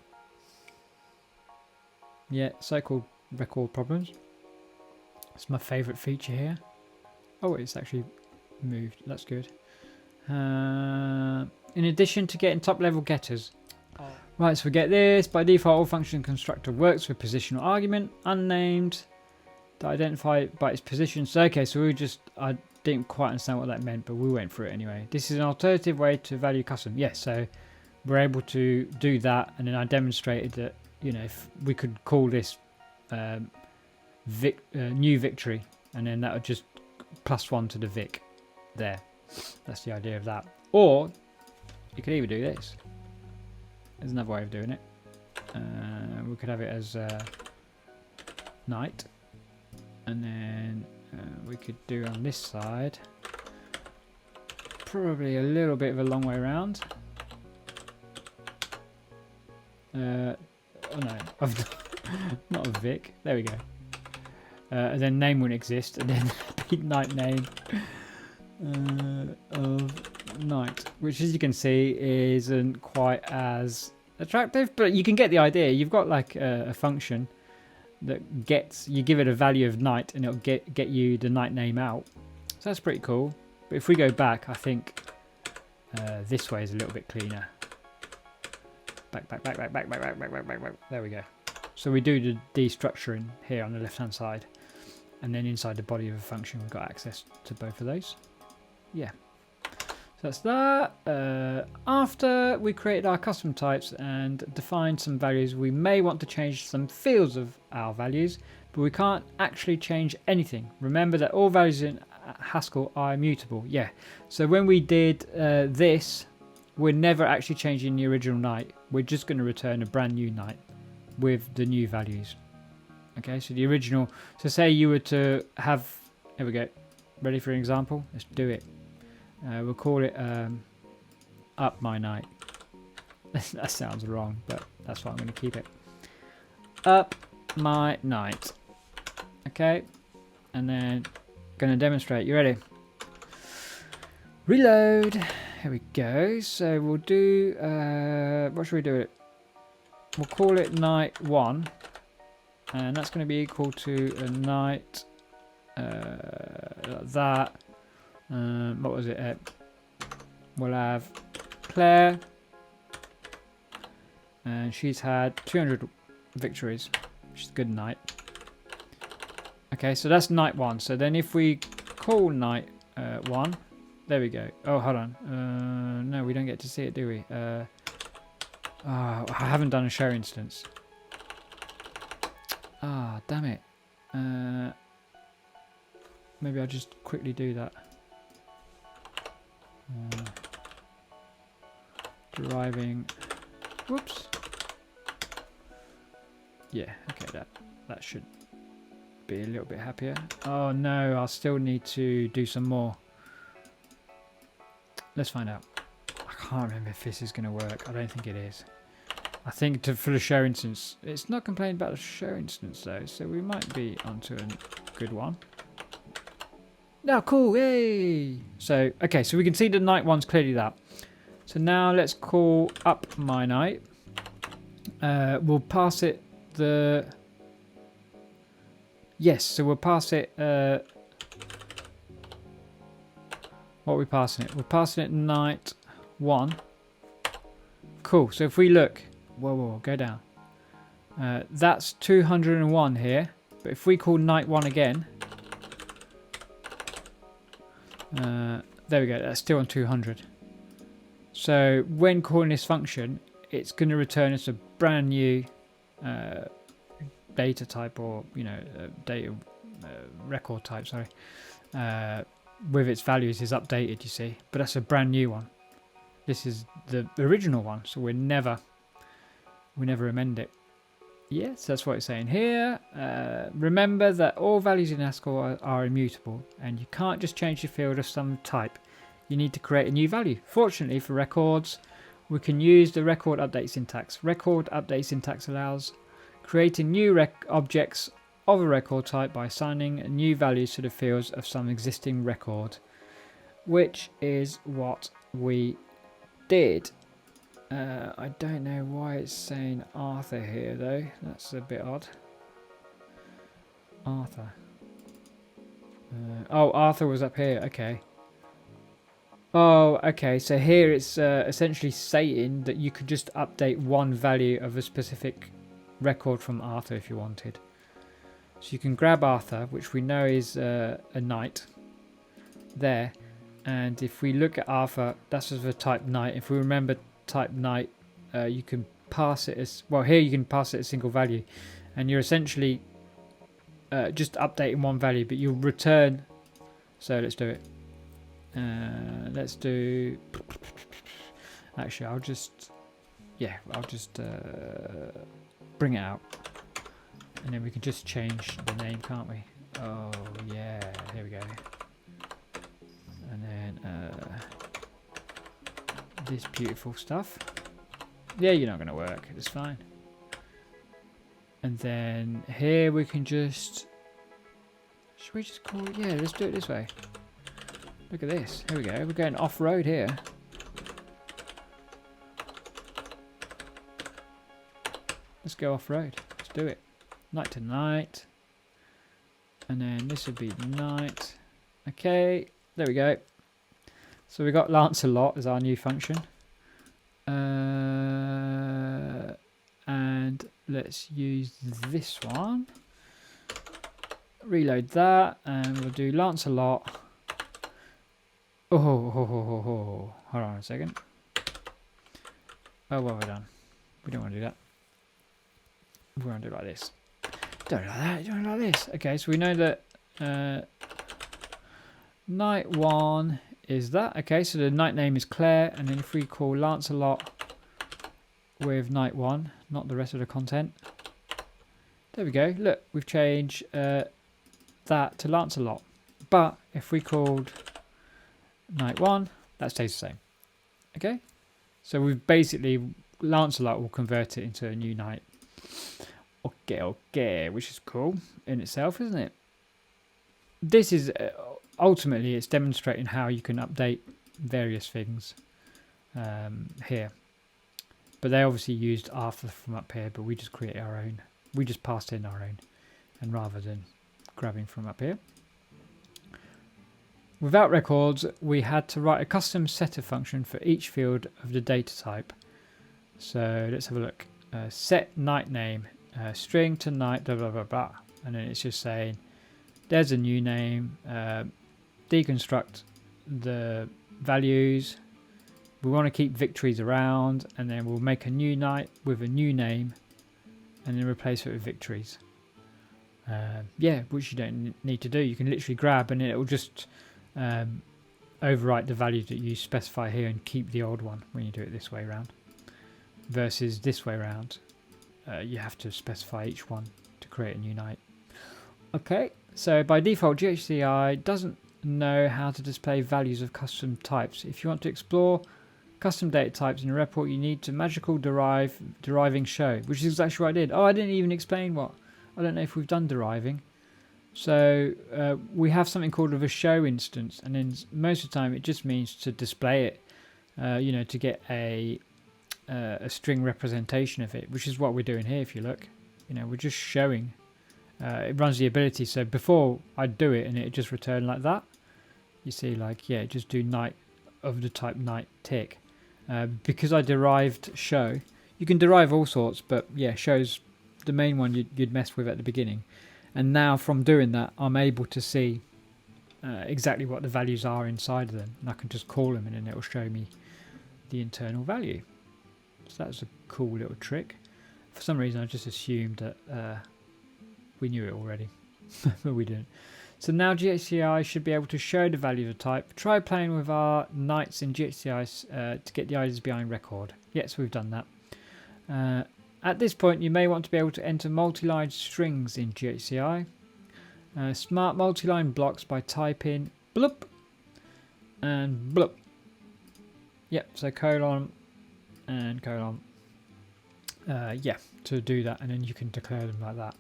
Yeah, so-called record problems. It's my favourite feature here. Oh, it's actually moved. That's good. In addition to getting top-level getters. Oh. Right, so we get this. By default, all function constructor works with positional argument, unnamed, to identify by its position. So, okay, so I didn't quite understand what that meant, but we went through it anyway. This is an alternative way to value custom. Yes, so we're able to do that, and then I demonstrated that, you know, if we could call this new victory, and then that would just +1 to the vic there. That's the idea of that. Or you could even do this. There's another way of doing it. We could have it as night, and then we could do on this side probably a little bit of a long way around. Oh no, not a vic. There we go. And then name wouldn't exist, and then night name of night, which, as you can see, isn't quite as attractive, but you can get the idea. You've got like a function that you give it a value of night, and it'll get you the night name out. So that's pretty cool. But if we go back, I think this way is a little bit cleaner. Back. There we go. So we do the destructuring here on the left-hand side, and then inside the body of a function, we've got access to both of those. Yeah. So that's that. After we created our custom types and defined some values, we may want to change some fields of our values, but we can't actually change anything. Remember that all values in Haskell are immutable. Yeah. So when we did this, we're never actually changing the original night. We're just going to return a brand new night with the new values. Okay, so the original. So say you were to have. Here we go. Ready for an example? Let's do it. We'll call it up my night. That sounds wrong, but that's why I'm going to keep it. Up my night. Okay, and then going to demonstrate. You ready? Reload. Here we go. So we'll do. What should we do it? We'll call it night 1, and that's going to be equal to a night. Like that. What was it? We'll have Claire, and she's had 200 victories, which is a good night. Okay, so that's night 1. So then if we call night 1, there we go. Oh, hold on. No, we don't get to see it, do we? I haven't done a show instance. Ah, damn it. Maybe I'll just quickly do that. Deriving. Whoops. Yeah, okay, that should be a little bit happier. Oh no, I'll still need to do some more. Let's find out. I can't remember if this is going to work. I don't think it is. I think for the show instance, it's not complaining about the show instance though, so we might be onto a good one. No, cool, yay! So, okay, so we can see the night 1's clearly that. So now let's call up my night. We'll pass it the... Yes, so we'll pass it... what are we passing it? We're passing it night 1. Cool, so if we look... Whoa, go down. That's 201 here. But if we call night 1 again... there we go, that's still on 200. So when calling this function, it's going to return us a brand new data type, or data record type, sorry, with its values is updated, you see, but that's a brand new one. This is the original one, so we never amend it. Yes, that's what it's saying here. Remember that all values in Haskell are immutable, and you can't just change the field of some type. You need to create a new value. Fortunately for records, we can use the record update syntax. Record update syntax allows creating new objects of a record type by assigning new values to the fields of some existing record, which is what we did. I don't know why it's saying Arthur here though. That's a bit odd. Arthur. Oh, Arthur was up here. Okay. Oh, okay. So here it's essentially saying that you could just update one value of a specific record from Arthur if you wanted. So you can grab Arthur, which we know is a knight there. And if we look at Arthur, that's of a type knight. If we remember type knight, you can pass it as well. Here you can pass it a single value, and you're essentially just updating one value, but you'll return. So let's do it. Let's do. Actually, I'll just bring it out, and then we can just change the name, can't we? Oh yeah, here we go. And then this beautiful stuff. Yeah, you're not going to work. It's fine. And then here we can just... Should we just call it? Yeah, let's do it this way. Look at this. Here we go. We're going off-road here. Let's go off-road. Let's do it. Night to night. And then this would be night. Okay. There we go. So we got Lancelot as our new function. And let's use this one. Reload that, and we'll do Lancelot. Hold on a second. Oh, what have I done? We don't want to do that. We want to do it like this. Don't like that. Don't like this. Okay, so we know that night 1 is that. Okay, so the night name is Claire, and then if we call Lancelot with night 1, not the rest of the content. There we go. Look, we've changed that to Lancelot. But if we called night 1, that stays the same. Okay, so we've basically, Lancelot will convert it into a new night. Okay, which is cool in itself, isn't it? This is ultimately, it's demonstrating how you can update various things here. But they obviously used Arthur from up here, but we just create our own. We just passed in our own, and rather than grabbing from up here. Without records, we had to write a custom setter function for each field of the data type. So let's have a look. Set night name, string to night, blah, blah, blah, blah. And then it's just saying, there's a new name, deconstruct the values. We want to keep victories around, and then we'll make a new night with a new name, and then replace it with victories. Yeah, which you don't need to do. You can literally grab, and it will just overwrite the value that you specify here and keep the old one when you do it this way around. Versus this way around, you have to specify each one to create a new night. Okay, so by default, GHCI doesn't know how to display values of custom types. If you want to explore custom data types in a report, you need to magical deriving show, which is exactly what I did. Oh, I didn't even explain what. I don't know if we've done deriving. So we have something called a show instance, and then most of the time it just means to display it, to get a string representation of it, which is what we're doing here. If you look, You know, we're just showing. It runs the ability. So before I'd do it and it just return like that. You see, like, yeah, just do night of the type night tick. Because I derived show, you can derive all sorts, but yeah, show's the main one you'd mess with at the beginning. And now from doing that, I'm able to see exactly what the values are inside of them. And I can just call them and then it will show me the internal value. So that's a cool little trick. For some reason, I just assumed that we knew it already, but we didn't. So now GHCI should be able to show the value of the type. Try playing with our nights in GHCI to get the IDs behind record. Yes, we've done that. At this point, you may want to be able to enter multi-line strings in GHCI. Smart multi-line blocks by typing bloop and bloop. Yep, so colon and colon. Yeah, to do that, and then you can declare them like that.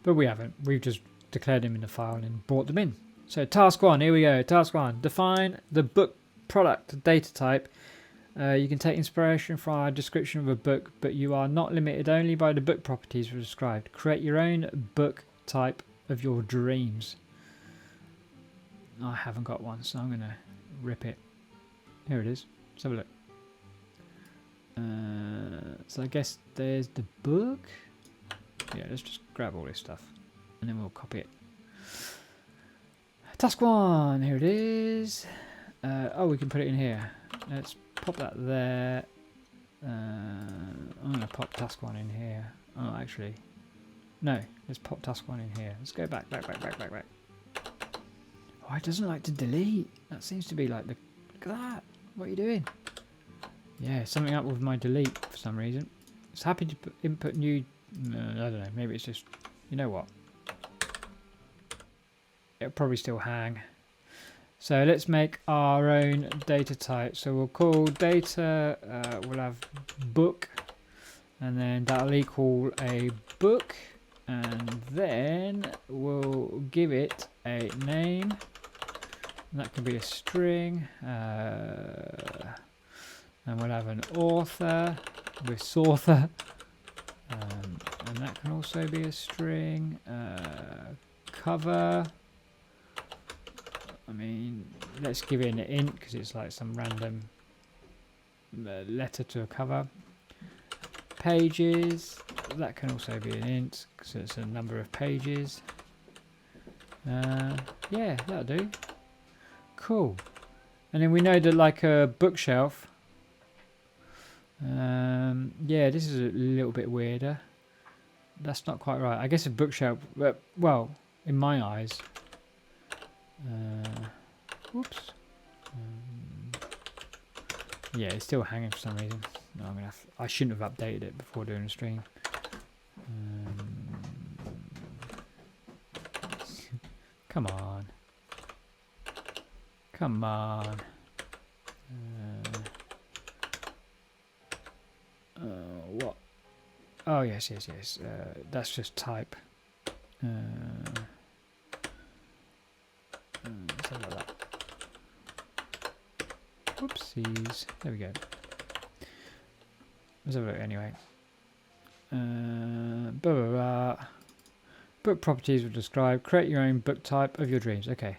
But we haven't. We've just declared them in the file and brought them in. So task 1, here we go. Task 1, define the book product data type. You can take inspiration from our description of a book, but you are not limited only by the book properties we described. Create your own book type of your dreams. I haven't got one, so I'm going to rip it. Here it is. Let's have a look. So I guess there's the book. Yeah, let's just grab all this stuff and then we'll copy it. Task 1, here it is. Oh, we can put it in here. Let's pop that there. I'm going to pop task 1 in here. Oh, actually, no, let's pop task 1 in here. Let's go back. Oh, it doesn't like to delete. That seems to be like the... Look at that. What are you doing? Yeah, something up with my delete for some reason. It's happy to input new... I don't know, maybe it's just... You know what? It'll probably still hang. So let's make our own data type. So we'll call data, we'll have book, and then that'll equal a book, and then we'll give it a name. And that can be a string, and we'll have an author with author, and that can also be a string. Cover, I mean, let's give it an int because it's like some random letter to a cover. Pages, that can also be an int because it's a number of pages. Yeah, that'll do. Cool. And then we know that like a bookshelf. Yeah, this is a little bit weirder. That's not quite right. I guess a bookshelf, well, in my eyes. Whoops. Yeah, it's still hanging for some reason. No, I shouldn't have updated it before doing a stream. Come on. Come on. What? Oh, yes. That's just type. Something like that. Whoopsies. There we go. Let's have a look anyway. Blah, blah, blah. Book properties will describe. Create your own book type of your dreams. Okay.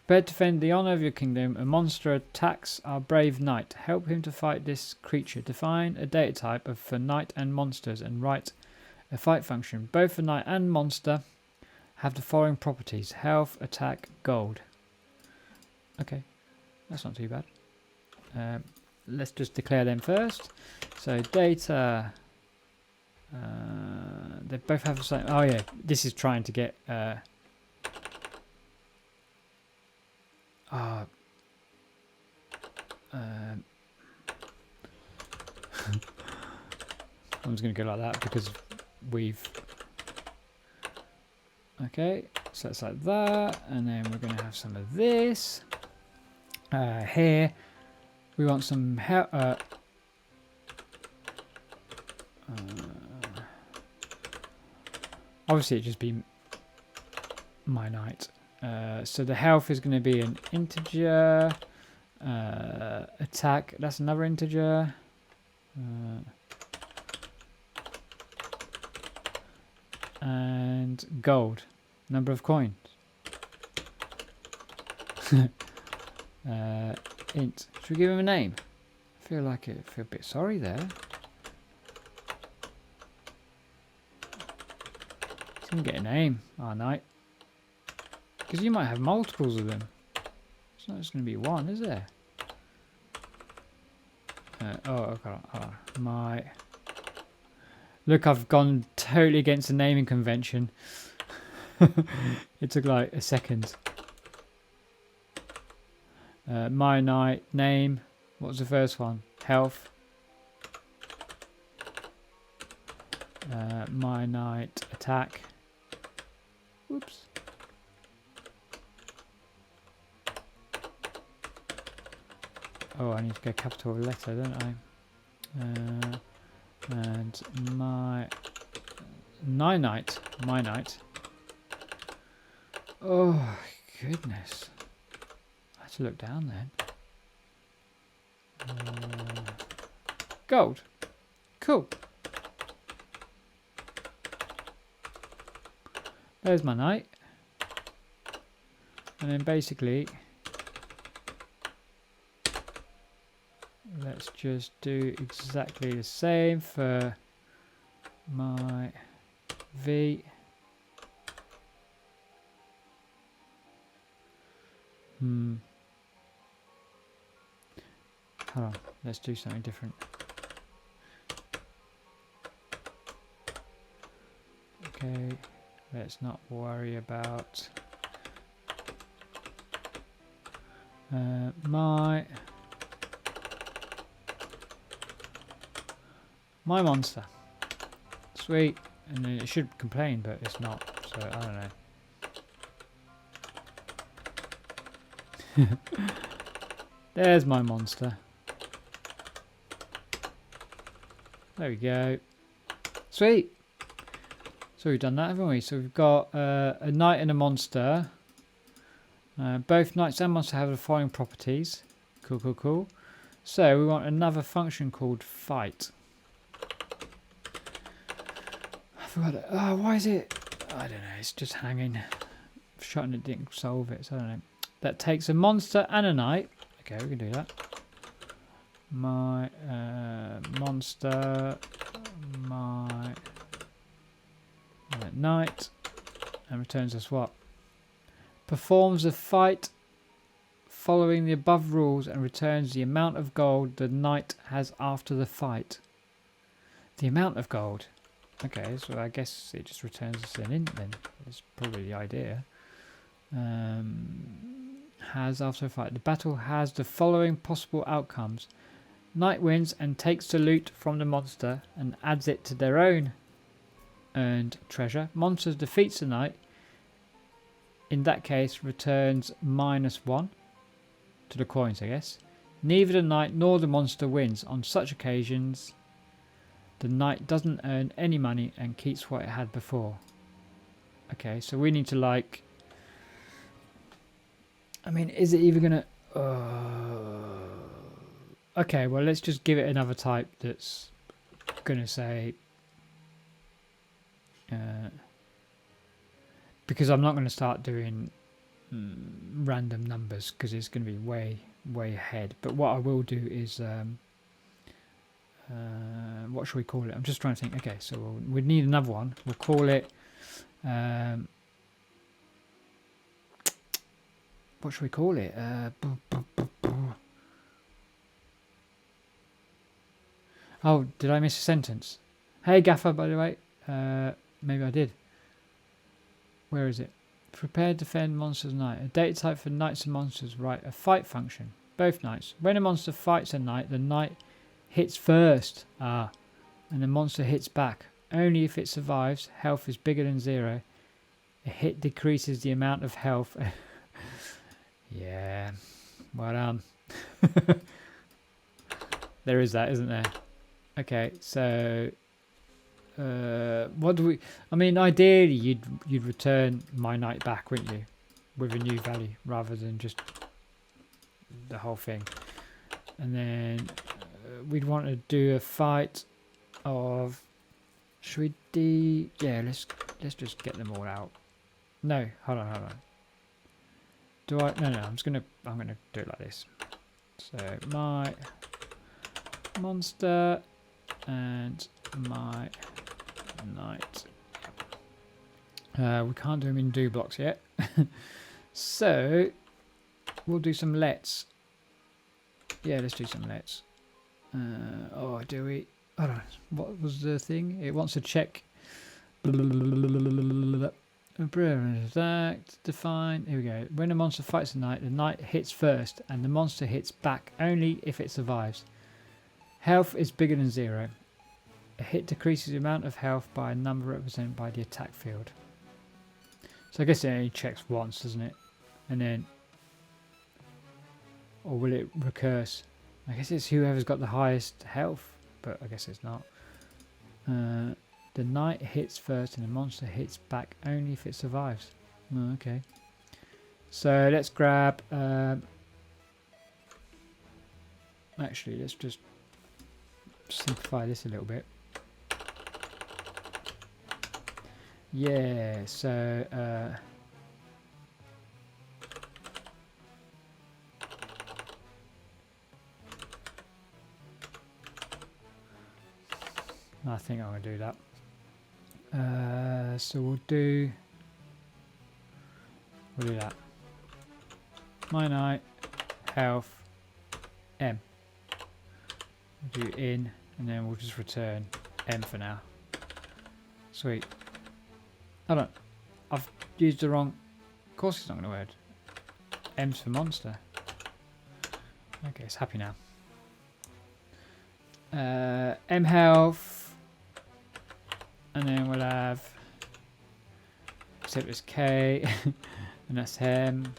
Prepare to defend the honor of your kingdom. A monster attacks our brave knight. Help him to fight this creature. Define a data type for knight and monsters and write a fight function. Both for knight and monster have the following properties: health, attack, gold. Okay, that's not too bad. Let's just declare them first. So data, they both have the same. Oh yeah, this is trying to get I'm just going to go like that because we've... Okay, so it's like that, and then we're going to have some of this. Here, we want some help. Obviously, it'd just be my knight. So the health is going to be an integer. Attack, that's another integer. gold. Number of coins. Int. Should we give him a name? I feel like it. I feel a bit sorry there. He's gonna get a name, our knight. Because you might have multiples of them. It's not just gonna be one, is there? My. Look, I've gone totally against the naming convention. It took like a second. My knight, name. What was the first one? Health. My knight, attack. Whoops. Oh, I need to go capital letter, don't I? And my knight. Oh, goodness. I had to look down then. Gold. Cool. There's my knight. And then basically, let's just do exactly the same for my V. Hold on, let's do something different. Okay, let's not worry about my monster. Sweet. And then it should complain, but it's not, so I don't know. There's my monster. There we go. Sweet. So we've done that, haven't we? So we've got a knight and a monster. Both knights and monster have the following properties. Cool, cool, cool. So we want another function called fight. I forgot it. Oh, why is it? I don't know. It's just hanging. Shutting it didn't solve it, so I don't know. That takes a monster and a knight. Okay, we can do that. My monster, my knight, and returns us what? Performs a fight following the above rules and returns the amount of gold the knight has after the fight. The amount of gold. Okay, so I guess it just returns us an int then. That's probably the idea. Has after a fight. The battle has the following possible outcomes. Knight wins and takes the loot from the monster and adds it to their own earned treasure. Monster defeats the knight. In that case, returns -1 to the coins, I guess. Neither the knight nor the monster wins. On such occasions, the knight doesn't earn any money and keeps what it had before. Okay, so we need to like... I mean, is it even going to... Okay, well, let's just give it another type that's going to say... because I'm not going to start doing random numbers because it's going to be way ahead. But what I will do is... what should we call it? I'm just trying to think. Okay, so we need another one. We'll call it... what should we call it? Oh, did I miss a sentence? Hey, Gaffer, by the way. Maybe I did. Where is it? Prepare, defend, monsters, knight. A data type for knights and monsters. Right, a fight function. Both knights. When a monster fights a knight, the knight hits first. And the monster hits back. Only if it survives, health is bigger than 0. A hit decreases the amount of health. Yeah, well done. There is that, isn't there? Okay, so what do we... I mean, ideally, you'd return my knight back, wouldn't you? With a new value, rather than just the whole thing. And then we'd want to do a fight of Should we yeah, let's just get them all out. No, hold on. Do I? No, I'm gonna do it like this. So my monster and my knight. We can't do them in do blocks yet. So we'll do some lets. Yeah, let's do some lets. Oh, do we? Hold on. What was the thing? It wants to check. That define. Here we go. When a monster fights the knight hits first, and the monster hits back only if it survives. Health is bigger than 0. A hit decreases the amount of health by a number represented by the attack field. So I guess it only checks once, doesn't it? And then, or will it recurse? I guess it's whoever's got the highest health, but I guess it's not. The knight hits first and the monster hits back only if it survives. Oh, okay. So let's grab... actually, let's just simplify this a little bit. Yeah, so... I think I'm going to do that. So we'll do that. My knight, health, M. We'll do in, and then we'll just return M for now. Sweet. Hold on. I've used the wrong... Of course it's not going to work. M's for monster. Okay, it's happy now. M health. And then we'll have, except it's K, and that's M.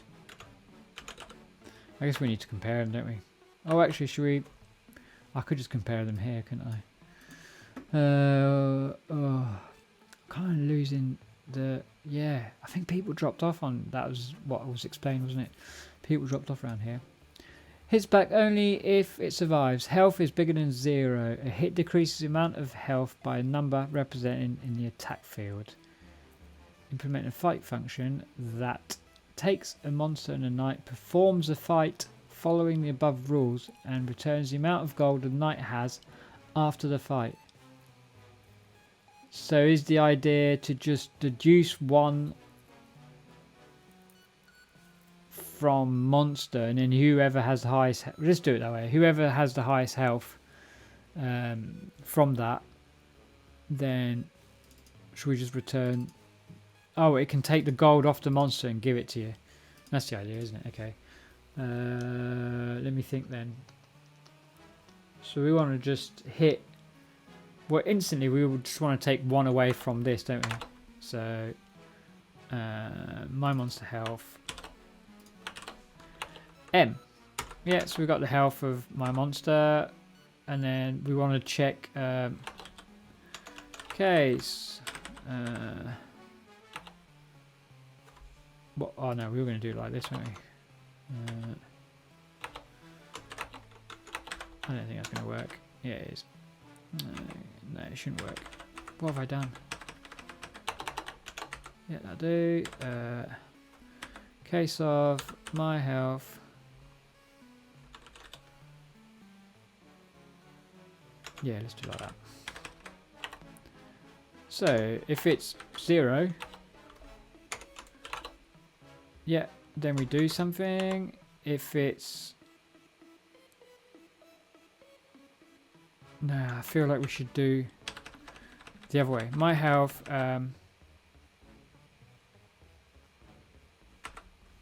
I guess we need to compare them, don't we? Oh, actually, should we? I could just compare them here, couldn't I? Oh, kind of losing the. Yeah, I think people dropped off on that. Was what was explained, wasn't it? People dropped off around here. Hits back only if it survives. Health is bigger than 0. A hit decreases the amount of health by a number represented in the attack field. Implement a fight function that takes a monster and a knight, performs a fight following the above rules, and returns the amount of gold the knight has after the fight. So is the idea to just deduce one from monster, and then whoever has the highest, let's do it that way, whoever has the highest health from that, then should we just return? Oh, it can take the gold off the monster and give it to you. That's the idea, isn't it? Okay. Let me think then. So we want to just hit, well, instantly we would just want to take one away from this, don't we? So my monster health M. Yeah, so we've got the health of my monster, and then we want to check case. What? Oh no, we were going to do it like this, weren't we? I don't think that's going to work. Yeah, it is. No, it shouldn't work. What have I done? Yeah, that'll do. Case of my health. Yeah, let's do it like that. So, if it's 0, yeah, then we do something. If it's... Nah, I feel like we should do the other way. My health... oh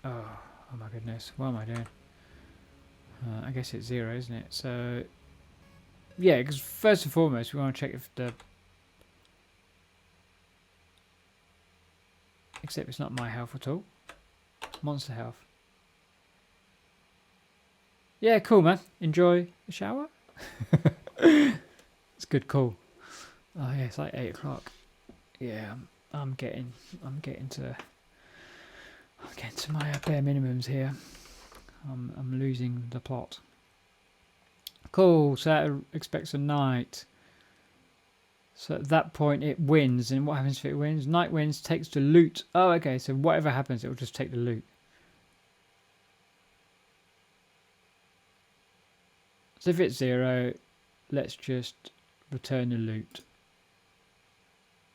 my goodness, what am I doing? I guess it's 0, isn't it? So... Yeah, because first and foremost, we want to check if the... Except it's not my health at all. Monster health. Yeah, cool, man. Enjoy the shower. It's good, cool. Oh yeah, it's like 8 o'clock. Yeah, I'm getting to my bare minimums here. I'm losing the plot. Cool, so that expects a knight. So at that point it wins, and what happens if it wins? Knight wins, takes the loot. Oh, okay, so whatever happens, it will just take the loot. So if it's 0, let's just return the loot.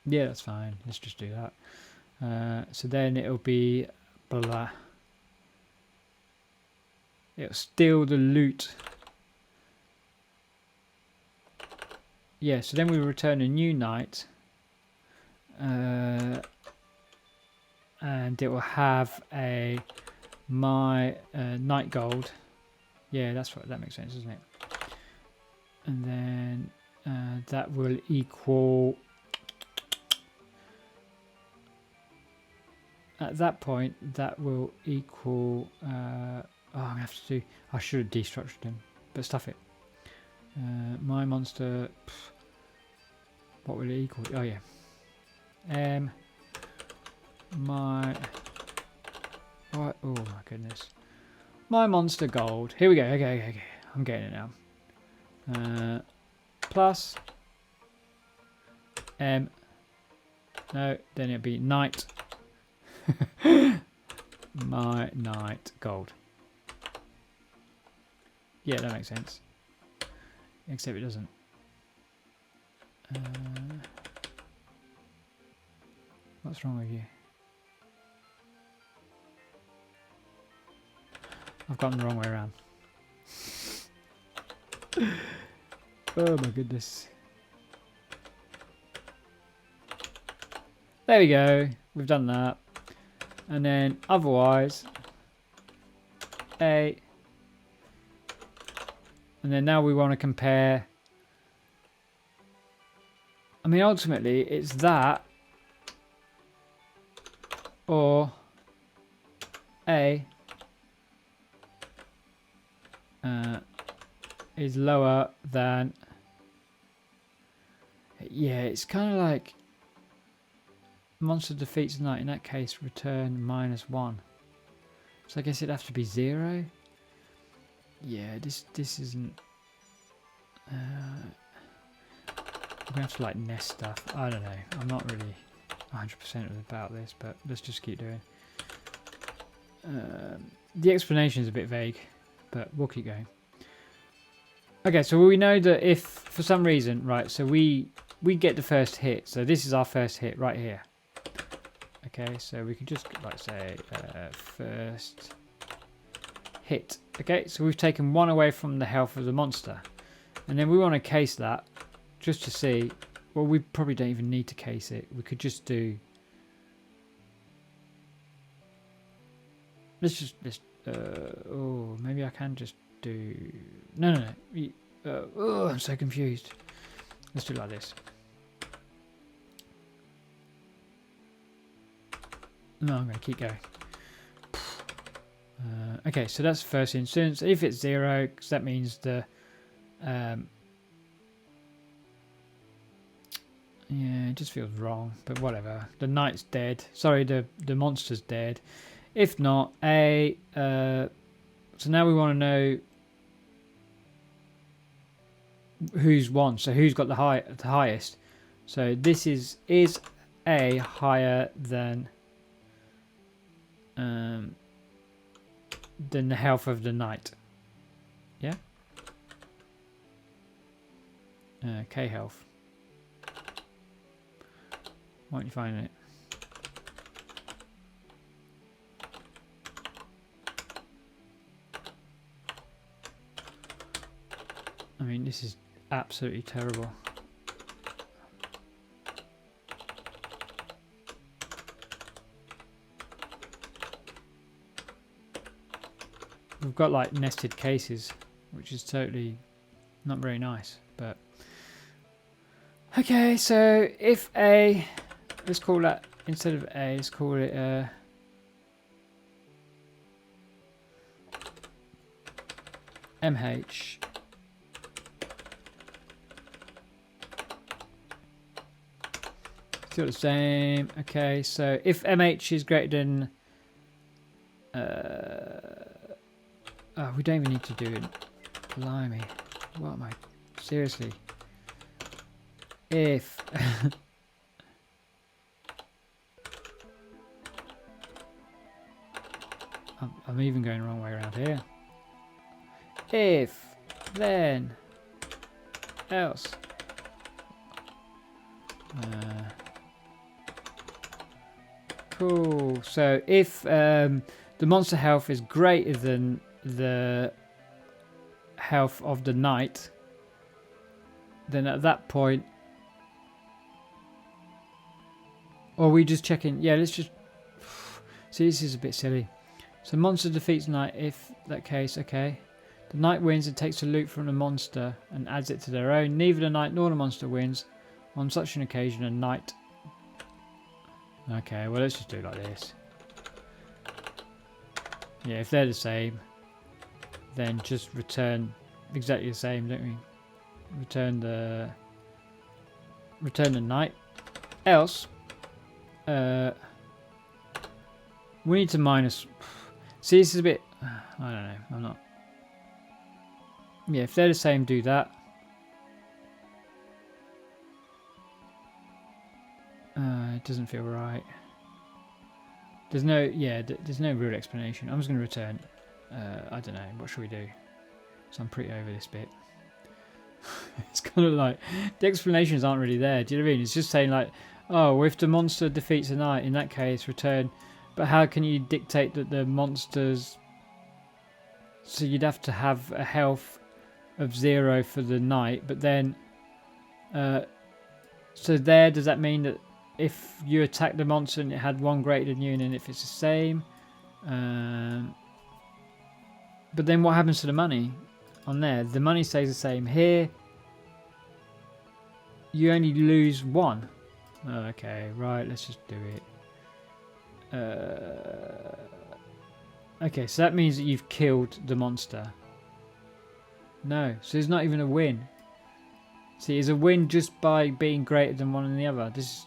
Yeah, that's fine. Let's just do that. So then it'll be blah. It'll steal the loot. Yeah, so then we return a new knight. And it will have a my knight gold. Yeah, that's right. That makes sense, doesn't it? And then that will equal. At that point, that will equal. Oh, I'm gonna have to do. I should have destructured him, but stuff it. My monster. What will it equal? Oh yeah. My. What? Oh my goodness. My monster gold. Here we go. Okay. I'm getting it now. Plus. No, then it'll be knight. My knight gold. Yeah, that makes sense. Except it doesn't. What's wrong with you? I've gotten the wrong way around. Oh my goodness. There we go. We've done that. And then otherwise, A. And then now we want to compare. I mean, ultimately, it's that or A is lower than. Yeah, it's kind of like monster defeats knight. In that case, return -1. So I guess it'd have to be 0. Yeah, this isn't. We have to like nest stuff. I don't know. I'm not really 100% about this, but let's just keep doing. The explanation is a bit vague, but we'll keep going. Okay, so we know that if for some reason, right, so we get the first hit. So this is our first hit right here. Okay, so we can just like say first hit. Okay, so we've taken 1 away from the health of the monster, and then we want to case that just to see. Well, we probably don't even need to case it. We could just do. Let's oh, maybe I can just do. No. Oh, I'm so confused. Let's do it like this. No, I'm going to keep going. Okay, so that's the first instance. If it's 0, because that means the yeah, it just feels wrong, but whatever. The knight's dead. Sorry, the monster's dead. If not, A. So now we want to know who's won. So who's got the highest? So this is A higher than the health of the knight. Yeah. K health. Why don't you find it? I mean, this is absolutely terrible. We've got like nested cases, which is totally not very nice, but okay. So if A, let's call that, instead of A, let's call it MH. Still the same. Okay, so if MH is greater than oh, we don't even need to do it. Blimey. What am I? Seriously. if I'm even going the wrong way around here. If, then, else. Cool. So if the monster health is greater than the health of the knight, then at that point, or we just checking? Yeah, let's just see. This is a bit silly. So monster defeats knight. If that case, okay. The knight wins and takes the loot from the monster and adds it to their own. Neither the knight nor the monster wins. On such an occasion, a knight. Okay, well let's just do it like this. Yeah, if they're the same, then just return exactly the same, don't we? Return the knight. Else, we need to minus. See, this is a bit. I don't know. I'm not. Yeah, if they're the same, do that. It doesn't feel right. There's no, there's no real explanation. I'm just going to return. I don't know. What should we do? So I'm pretty over this bit. It's kind of like the explanations aren't really there. Do you know what I mean? It's just saying like, oh, if the monster defeats a knight, in that case, return. But how can you dictate that the monsters? So you'd have to have a health of 0 for the knight, but then, so there, does that mean that if you attack the monster and it had 1 greater than you, and then if it's the same, but then what happens to the money on there? The money stays the same. Here, you only lose 1. Okay, right, let's just do it. Okay, so that means that you've killed the monster. No, so it's not even a win. See, it's a win just by being greater than one and the other. This is...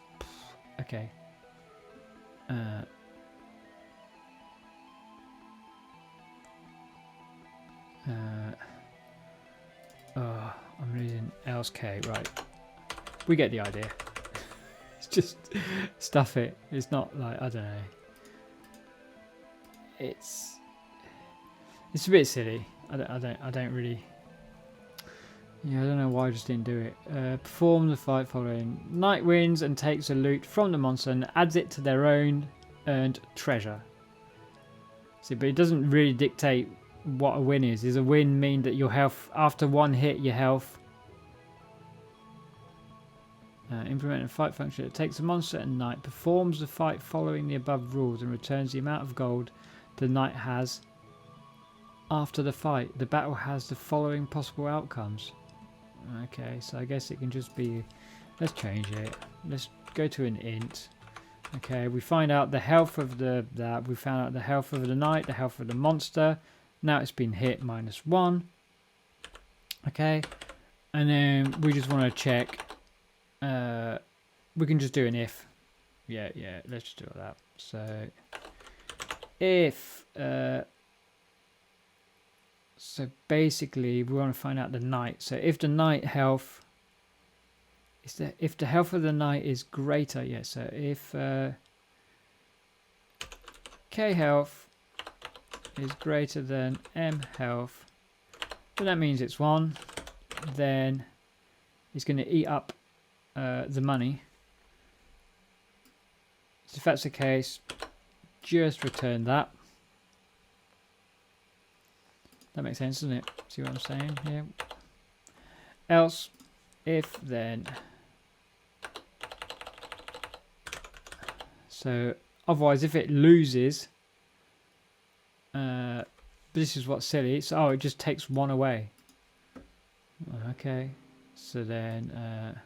Okay. Oh, I'm losing else K. Right. We get the idea. It's just stuff it. It's not like, I don't know. It's a bit silly. I don't really. Yeah, I don't know why I just didn't do it. Perform the fight following. Knight wins and takes a loot from the monster and adds it to their own earned treasure. See, but it doesn't really dictate what a win is. Does a win mean that your health, after 1 hit, your health... implement a fight function that takes a monster and knight, performs the fight following the above rules, and returns the amount of gold the knight has after the fight. The battle has the following possible outcomes. Okay, so I guess it can just be... Let's change it. Let's go to an int. Okay, we find out the health of we found out the health of the knight, the health of the monster. Now it's been hit -1. Okay, and then we just want to check. We can just do an if. Yeah, let's just do that. So if so basically we want to find out the knight. So if the knight health is if the health of the knight is greater, yeah. So if K health is greater than M health, then that means it's 1. Then it's going to eat up the money. So if that's the case, just return that. That makes sense, doesn't it? See what I'm saying here? Else, if then. So otherwise, if it loses, but this is what's silly. So it just takes 1 away. Okay, so then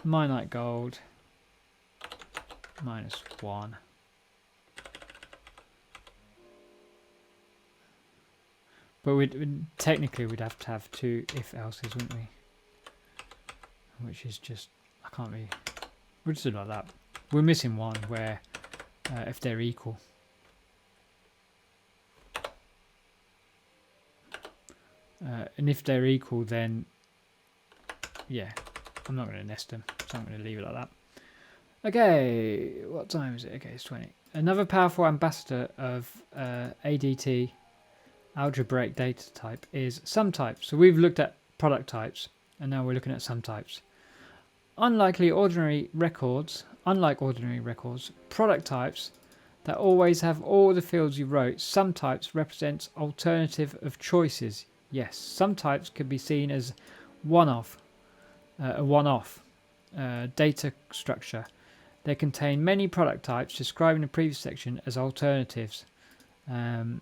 my knight gold -1. But technically we'd have to have 2 if else's, wouldn't we? Which is just, I can't really. We'll just do it like that. We're missing 1 where if they're equal. And if they're equal, then yeah, I'm not going to nest them, so I'm going to leave it like that. Okay, what time is it? Okay, it's 20. Another powerful ambassador of ADT, algebraic data type, is sum types. So we've looked at product types, and now we're looking at sum types. Unlike ordinary records, product types that always have all the fields you wrote, sum types represents alternative of choices. Yes, sum types can be seen as a one-off data structure. They contain many product types described in the previous section as alternatives. To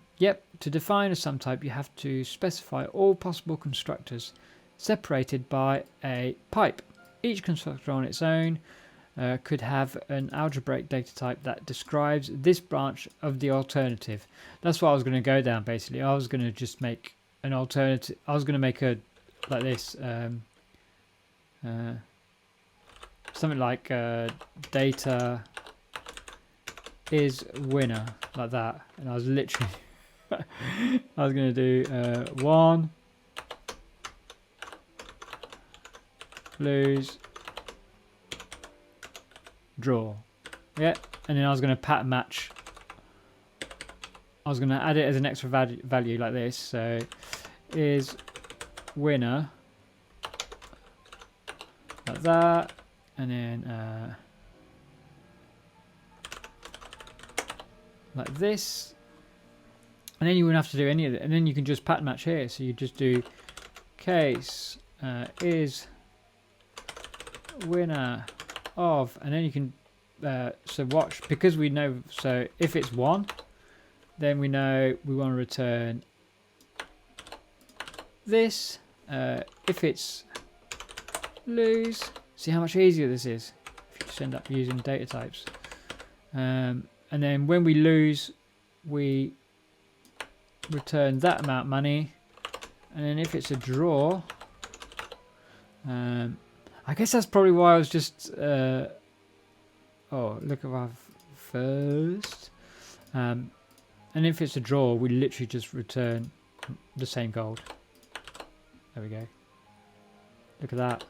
define a sum type, you have to specify all possible constructors separated by a pipe. Each constructor on its own could have an algebraic data type that describes this branch of the alternative. That's what I was going to go down, basically. I was going to just make an alternative. I was going to make a, like this, something like data is winner, like that. And I was literally, I was going to do 1, lose, draw. Yeah, and then I was going to pattern match. I was going to add it as an extra value like this. So is winner, like that, and then like this, and then you wouldn't have to do any of it, and then you can just pattern match here. So you just do case is winner of, and then you can so watch, because we know, so if it's 1, then we know we want to return this. If it's lose, see how much easier this is if you just end up using data types. And then when we lose, we return that amount of money. And then if it's a draw, I guess that's probably why I was just oh, look at our first. And if it's a draw, we literally just return the same gold. There we go. Look at that.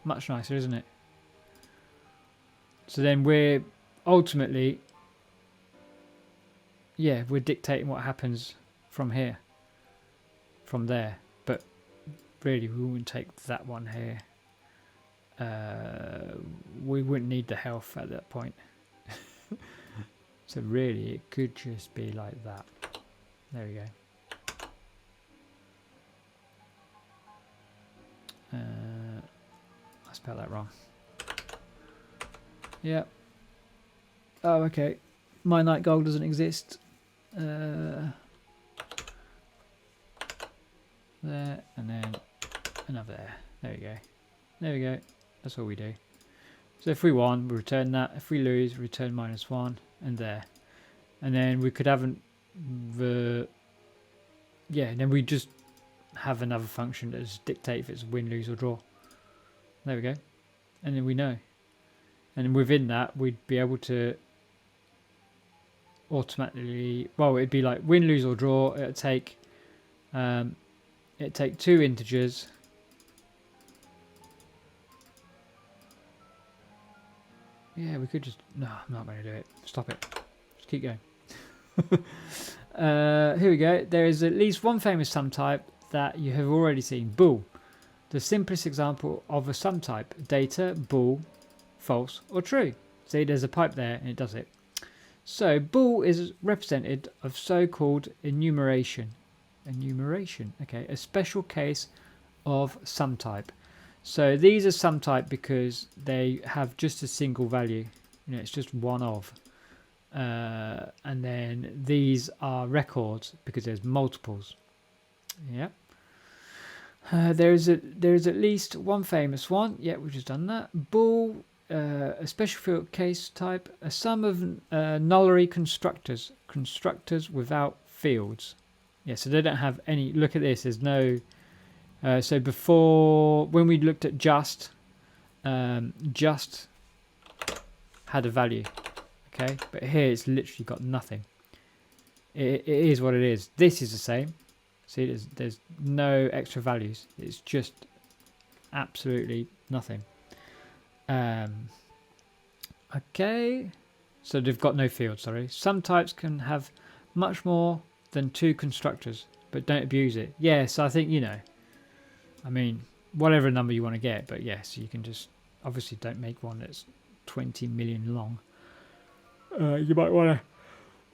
Much nicer, isn't it? So then we're ultimately, yeah, we're dictating what happens from here, from there. But really, we wouldn't take that one here. We wouldn't need the health at that point. So really, it could just be like that. There we go. I spelled that wrong. Yeah. Oh, okay. My night goal doesn't exist. There, and then another there. There we go. There we go. That's all we do. So if we won, we return that. If we lose, we return -1, and there. And then we could have and then we just have another function that just dictate if it's win, lose, or draw. There we go. And then we know. And within that, we'd be able to automatically, well, it'd be like win, lose, or draw. It'd take 2 integers. Yeah, we could just, no, I'm not going to do it. Stop it. Just keep going. Here we go. There is at least one famous sum type that you have already seen. Bool. The simplest example of a sum type. Data, bool, false, or true. See, there's a pipe there and it does it. So bool is represented of so-called enumeration. Enumeration, okay, a special case of sum type. So these are sum type because they have just a single value. You know, it's just one of. And then these are records because there's multiples. Yeah. There is at least one famous one. Yeah, we've just done that. Bool, a special field case type, a sum of nullary constructors without fields. Yeah, so they don't have any. Look at this. There's no. So before, when we looked at just had a value. Okay, but here it's literally got nothing. It is what it is. This is the same. See, there's no extra values. It's just absolutely nothing. Okay, so they've got no fields, sorry. Some types can have much more than 2 constructors, but don't abuse it. Yes, I think, you know, I mean, whatever number you want to get, but yes, you can just, obviously don't make one that's 20 million long. You might want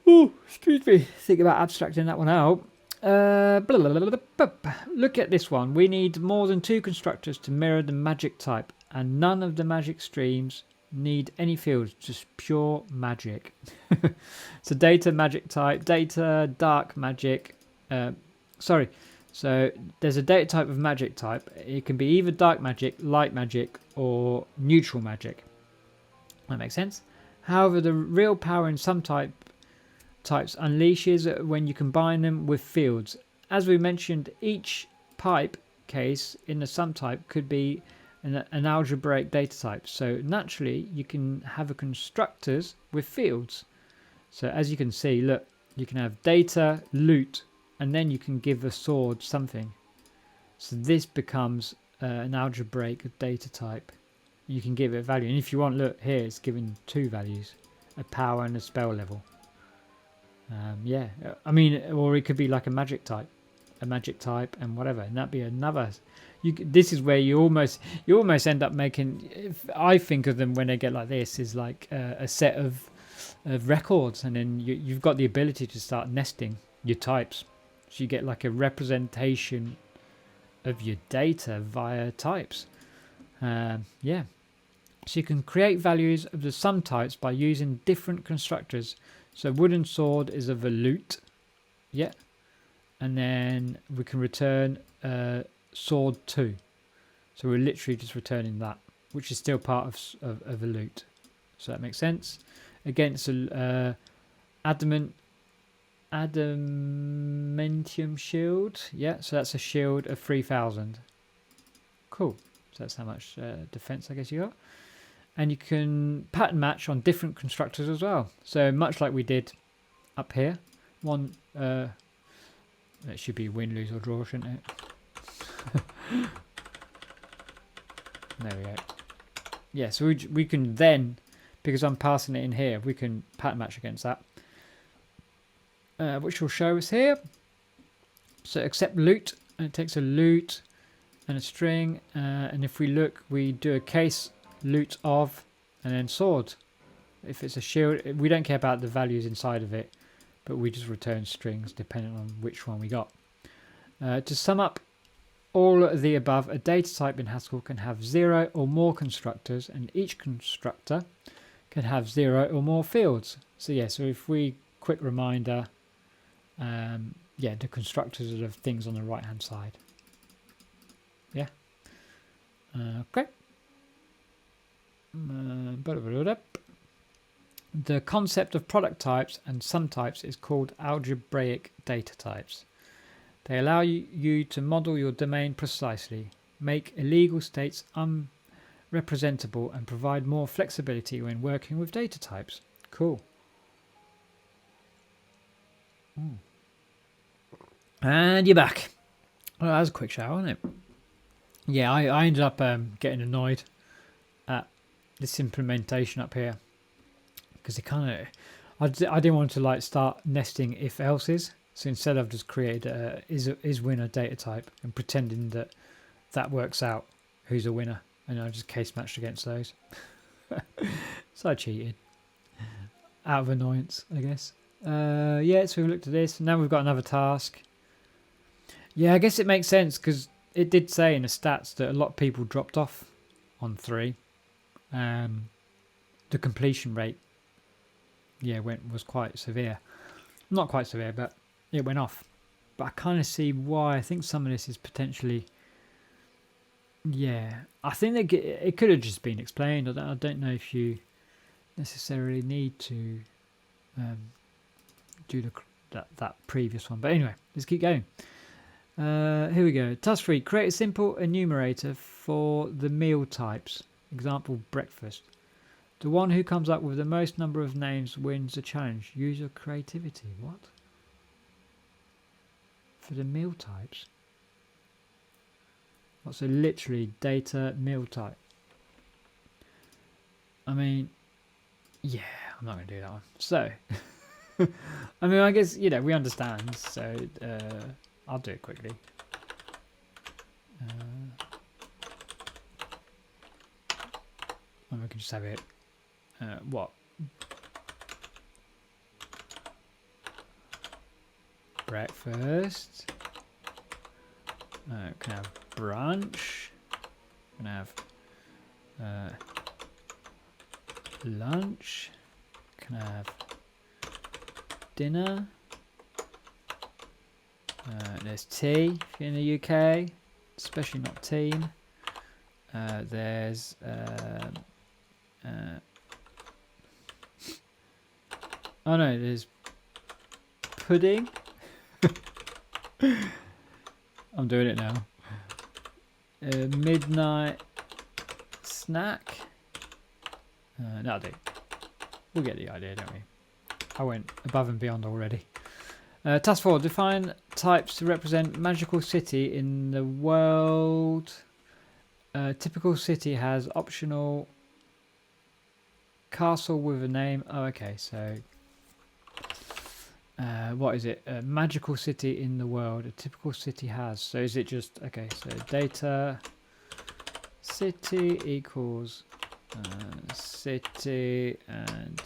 to, excuse me, think about abstracting that one out. Look at this one. We need more than 2 constructors to mirror the magic type, and none of the magic streams need any fields, just pure magic. So data magic type, data dark magic. So there's a data type of magic type. It can be either dark magic, light magic, or neutral magic. That makes sense. However, the real power in some types unleashes when you combine them with fields. As we mentioned, each pipe case in the sum type could be an algebraic data type. So naturally, you can have a constructors with fields. So as you can see, look, you can have data, loot, and then you can give a sword something. So this becomes an algebraic data type. You can give it a value. And if you want, look, here it's given 2 values, a power and a spell level. Yeah, I mean, or it could be like a magic type and whatever, and that'd be another. This is where you almost end up making. I think of them when they get like this is like a set of records, and then you've got the ability to start nesting your types, so you get like a representation of your data via types. Yeah, so you can create values of the sum types by using different constructors. So wooden sword is of a loot, yeah, and then we can return sword 2. So we're literally just returning that, which is still part of a loot. So that makes sense. Against a adamantium shield, yeah. So that's a shield of 3,000. Cool. So that's how much defense I guess you got. And you can pattern match on different constructors as well. So much like we did up here. One, it should be win, lose or draw, shouldn't it? There we go. Yeah, so we can then, because I'm passing it in here, we can pattern match against that. Which will show us here. So accept loot, and it takes a loot and a string. And if we look, we do a case loot of, and then sword. If it's a shield, we don't care about the values inside of it, but we just return strings depending on which one we got. To sum up all of the above, a data type in Haskell can have 0 or more constructors, and each constructor can have 0 or more fields. So yeah, so if we quick reminder, yeah, the constructors are the things on the right hand side. Yeah. Okay. The concept of product types and sum types is called algebraic data types. They allow you to model your domain precisely, make illegal states unrepresentable, and provide more flexibility when working with data types. Cool. And you're back. Well, that was a quick shower, wasn't it? Yeah, I ended up getting annoyed at this implementation up here, because it kind of, I didn't want to like start nesting if else's, so instead I've just created a is winner data type and pretending that works out who's a winner, and I just case matched against those. So I cheated out of annoyance, I guess. Yeah, so we looked at this, and now we've got another task. Yeah, I guess it makes sense because it did say in the stats that a lot of people dropped off on 3. The completion rate, yeah, was quite severe. Not quite severe, but it went off. But I kind of see why. I think some of this is potentially, yeah. I think it could have just been explained. I don't know if you necessarily need to do that previous one. But anyway, let's keep going. Here we go. Task 3. Create a simple enumerator for the meal types. Example, breakfast. The one who comes up with the most number of names wins the challenge. Use your creativity. What? for the meal types. What's so literally data meal type? I mean, yeah, I'm not going to do that one. So, I mean, I guess, you know, we understand. So, I'll do it quickly. And we can just have it, what? Breakfast. Can have brunch. Can have lunch. Can have dinner. There's tea if you're in the UK, especially not teen. There's oh no, there's pudding. I'm doing it now. Midnight snack. That'll do. We'll get the idea, don't we? I went above and beyond already. Task 4. Define types to represent magical city in the world. Typical city has optional castle with a name. Oh, okay. So, what is it? A magical city in the world. A typical city has. So is it just, okay, so data city equals city, and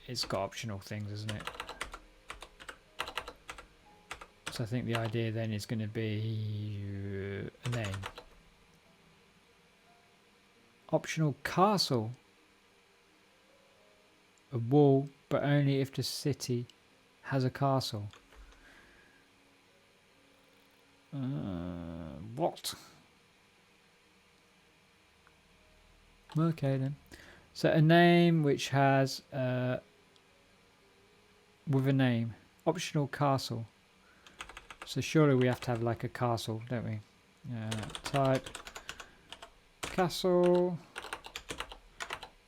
it's got optional things, isn't it? So I think the idea then is going to be a name. Optional castle. A wall, but only if the city has a castle. What? Okay then. So a name which has with a name. Optional castle. So surely we have to have like a castle, don't we? Type castle,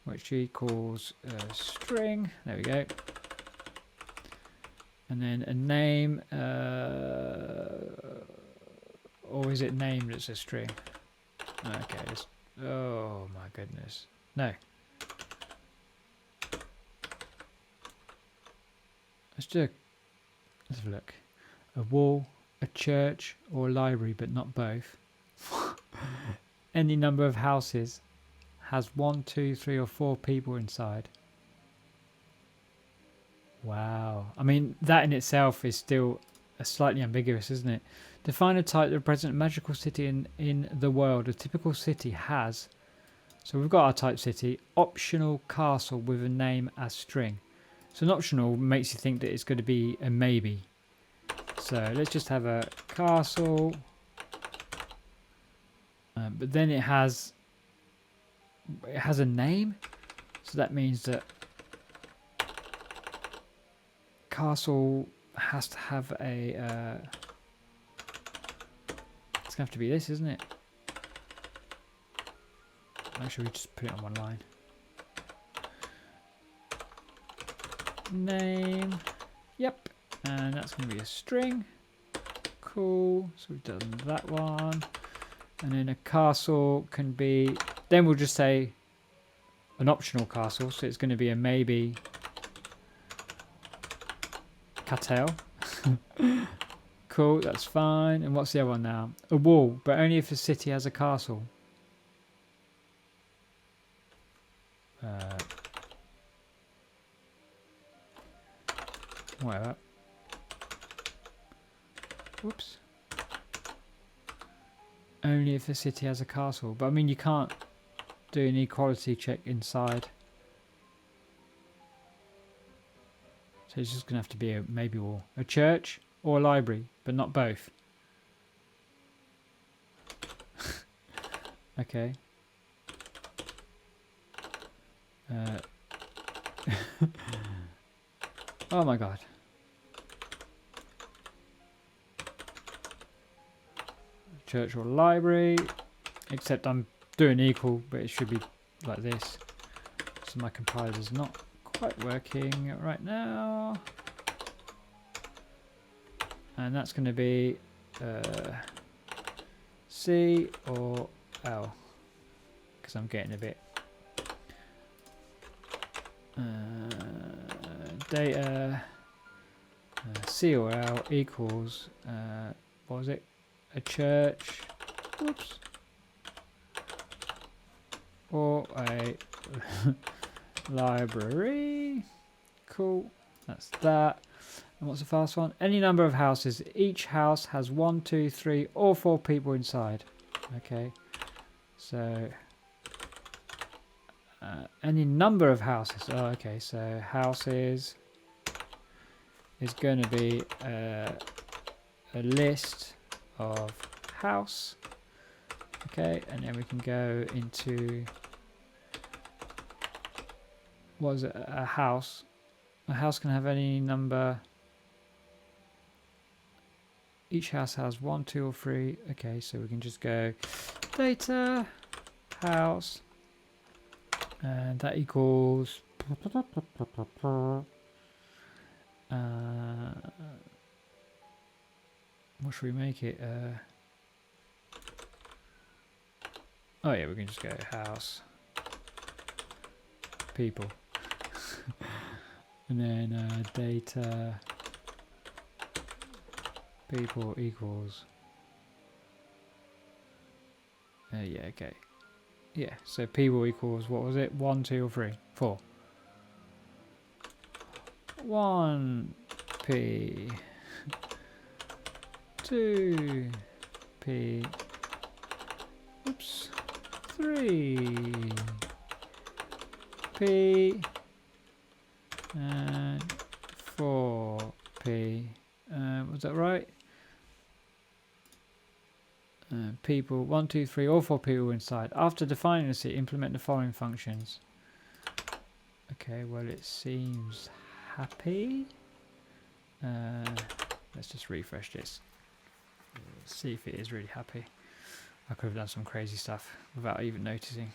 which equals string. There we go. And then a name, or is it name that's a string? Okay. Oh my goodness. No. Let's have a look. A wall, a church, or a library, but not both. Any number of houses has 1, 2, 3, or 4 people inside. Wow. I mean, that in itself is still slightly ambiguous, isn't it? Define a type that represents a magical city in the world. A typical city has. So we've got our type city. Optional castle with a name as string. So an optional makes you think that it's going to be a maybe. So let's just have a castle. But then it has a name. So that means that castle has to have a it's gonna have to be this, isn't it? Actually, we just put it on one line. Name. Yep. And that's going to be a string. Cool. So we've done that one. And then a castle can be, then we'll just say an optional castle. So it's going to be a maybe Cattell. Cool, that's fine. And what's the other one now? A wall, but only if the city has a castle. Whatever. Whoops. Only if the city has a castle. But I mean, you can't do an equality check inside. So it's just going to have to be a maybe wall. A church or a library, but not both. Okay. Oh my god. Church or library. Except I'm doing equal, but it should be like this. So my compiler is not quite working right now. and that's going to be C or L, because I'm getting a bit data C or L equals what was it, a church, whoops, or a library. Cool, that's that. And what's the fast one? Any number of houses. Each house has 1, 2, 3 or 4 people inside. Okay, so any number of houses. Oh, okay, so houses is going to be a list of house. Okay, and then we can go into, what is it, a house. A house can have any number. Each house has 1, 2 or 3. Okay, so we can just go data house, and that equals what should we make it? Oh yeah, we can just go house people and then data people equals yeah, okay, yeah, so people equals, what was it, 1, 2 or 3, 4. 1 P 2 P, oops, 3 P and 4 P. Was that right? People 1, 2, 3 or 4 people inside. After defining the city, implement the following functions. Okay, well it seems happy. Let's just refresh this. See if it is really happy. I could have done some crazy stuff without even noticing.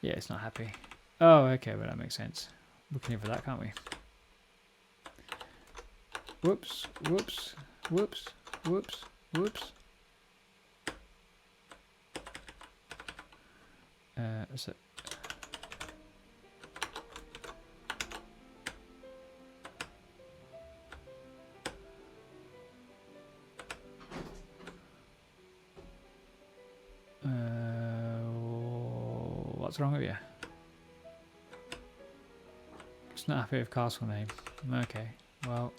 Yeah, it's not happy. Oh, okay, well that makes sense. We can live with that, can't we? Whoops, whoops, whoops, whoops, whoops. So what's wrong with you? It's not happy with castle name. Okay, well,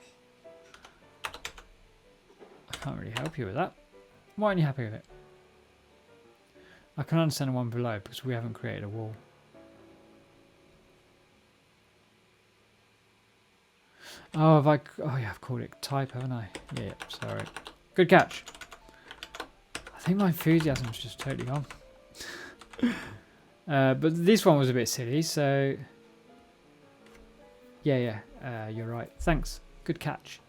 I can't really help you with that. Why aren't you happy with it? I can understand the one below because we haven't created a wall. Oh, have I? Oh yeah, I've called it type, haven't I? Yeah, sorry. Good catch. I think my enthusiasm's just totally gone. But this one was a bit silly, so yeah, you're right. Thanks. Good catch.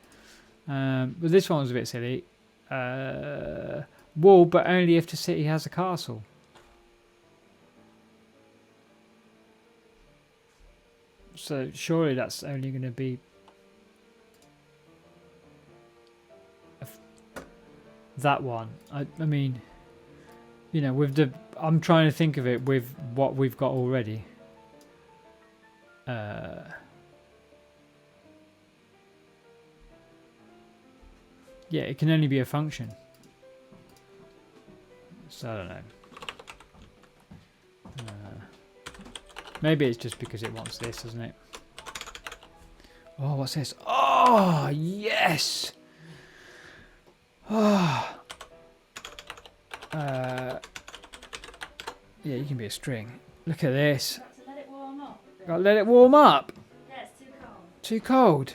But this one was a bit silly. Wall, but only if the city has a castle. So surely that's only going to be that one. I mean, you know, with the, I'm trying to think of it with what we've got already. Yeah, it can only be a function. So I don't know. Maybe it's just because it wants this, doesn't it? Oh, what's this? Oh, yes! Oh. Yeah, you can be a string. Look at this. Let it warm up. Gotta let it warm up. Yeah, it's too cold. Too cold.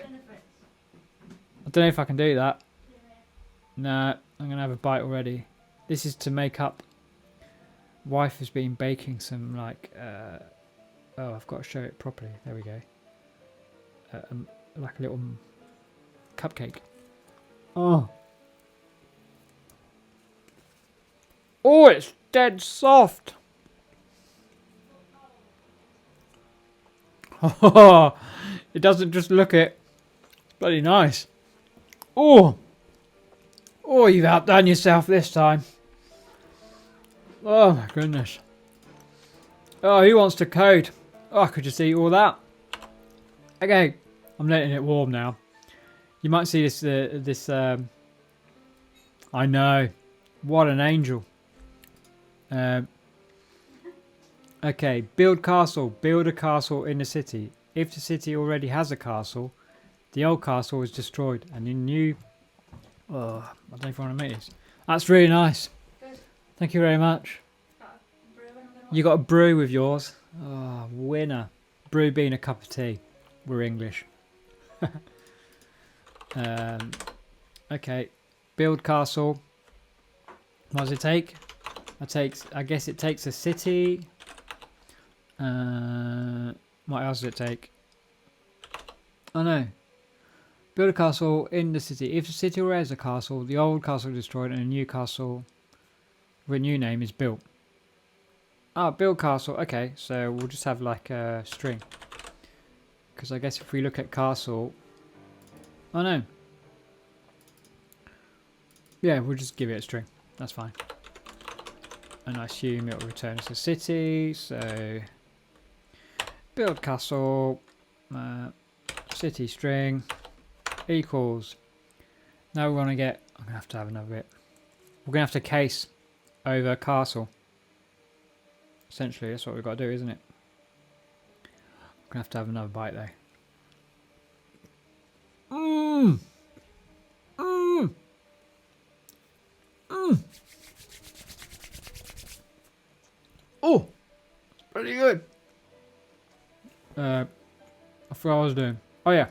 I don't know if I can do that. No, I'm gonna have a bite already. This is to make up. Wife has been baking some like. Oh, I've got to show it properly. There we go. Like a little cupcake. Oh. Oh, it's dead soft. Oh, it doesn't just look it. It's bloody nice. Oh! Oh, you've outdone yourself this time. Oh my goodness. Oh, who wants to code? Oh, I could just eat all that. Okay, I'm letting it warm now. You might see this, I know. What an angel. Okay, build castle. Build a castle in the city. If the city already has a castle, the old castle is destroyed and the new... Oh, I don't know if you want to make this. That's really nice. Good. Thank you very much. You got a brew with yours. Oh, winner. Brew being a cup of tea. We're English. Okay, build castle. What does it take? I guess it takes a city. What else does it take? Oh no. Build a castle in the city. If the city already has a castle, the old castle is destroyed and a new castle with a new name is built. Ah, build castle. Okay, so we'll just have like a string. Because I guess if we look at castle... Oh no. Yeah, we'll just give it a string. That's fine. And I assume it will return us a city, so... Build castle, city string, equals. Now we want to get... I'm going to have another bit. We're going to have to case over castle. Essentially, that's what we've got to do, isn't it? I'm going to have another bite though. Mmm! Mmm! Mmm! Oh! It's pretty good! I forgot what I was doing. Oh yeah.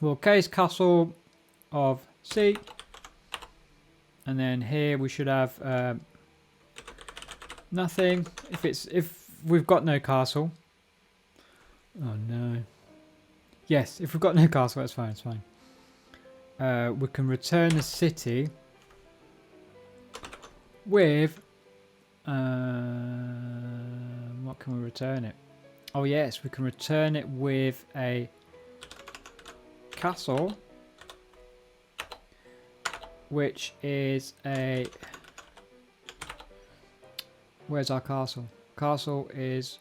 Well, case castle of C. And then here we should have nothing. If we've got no castle. Oh no. Yes, if we've got no castle, that's fine. It's fine. We can return the city with what can we return it? Oh yes, we can return it with a castle, which is a... Where's our castle? Castle is...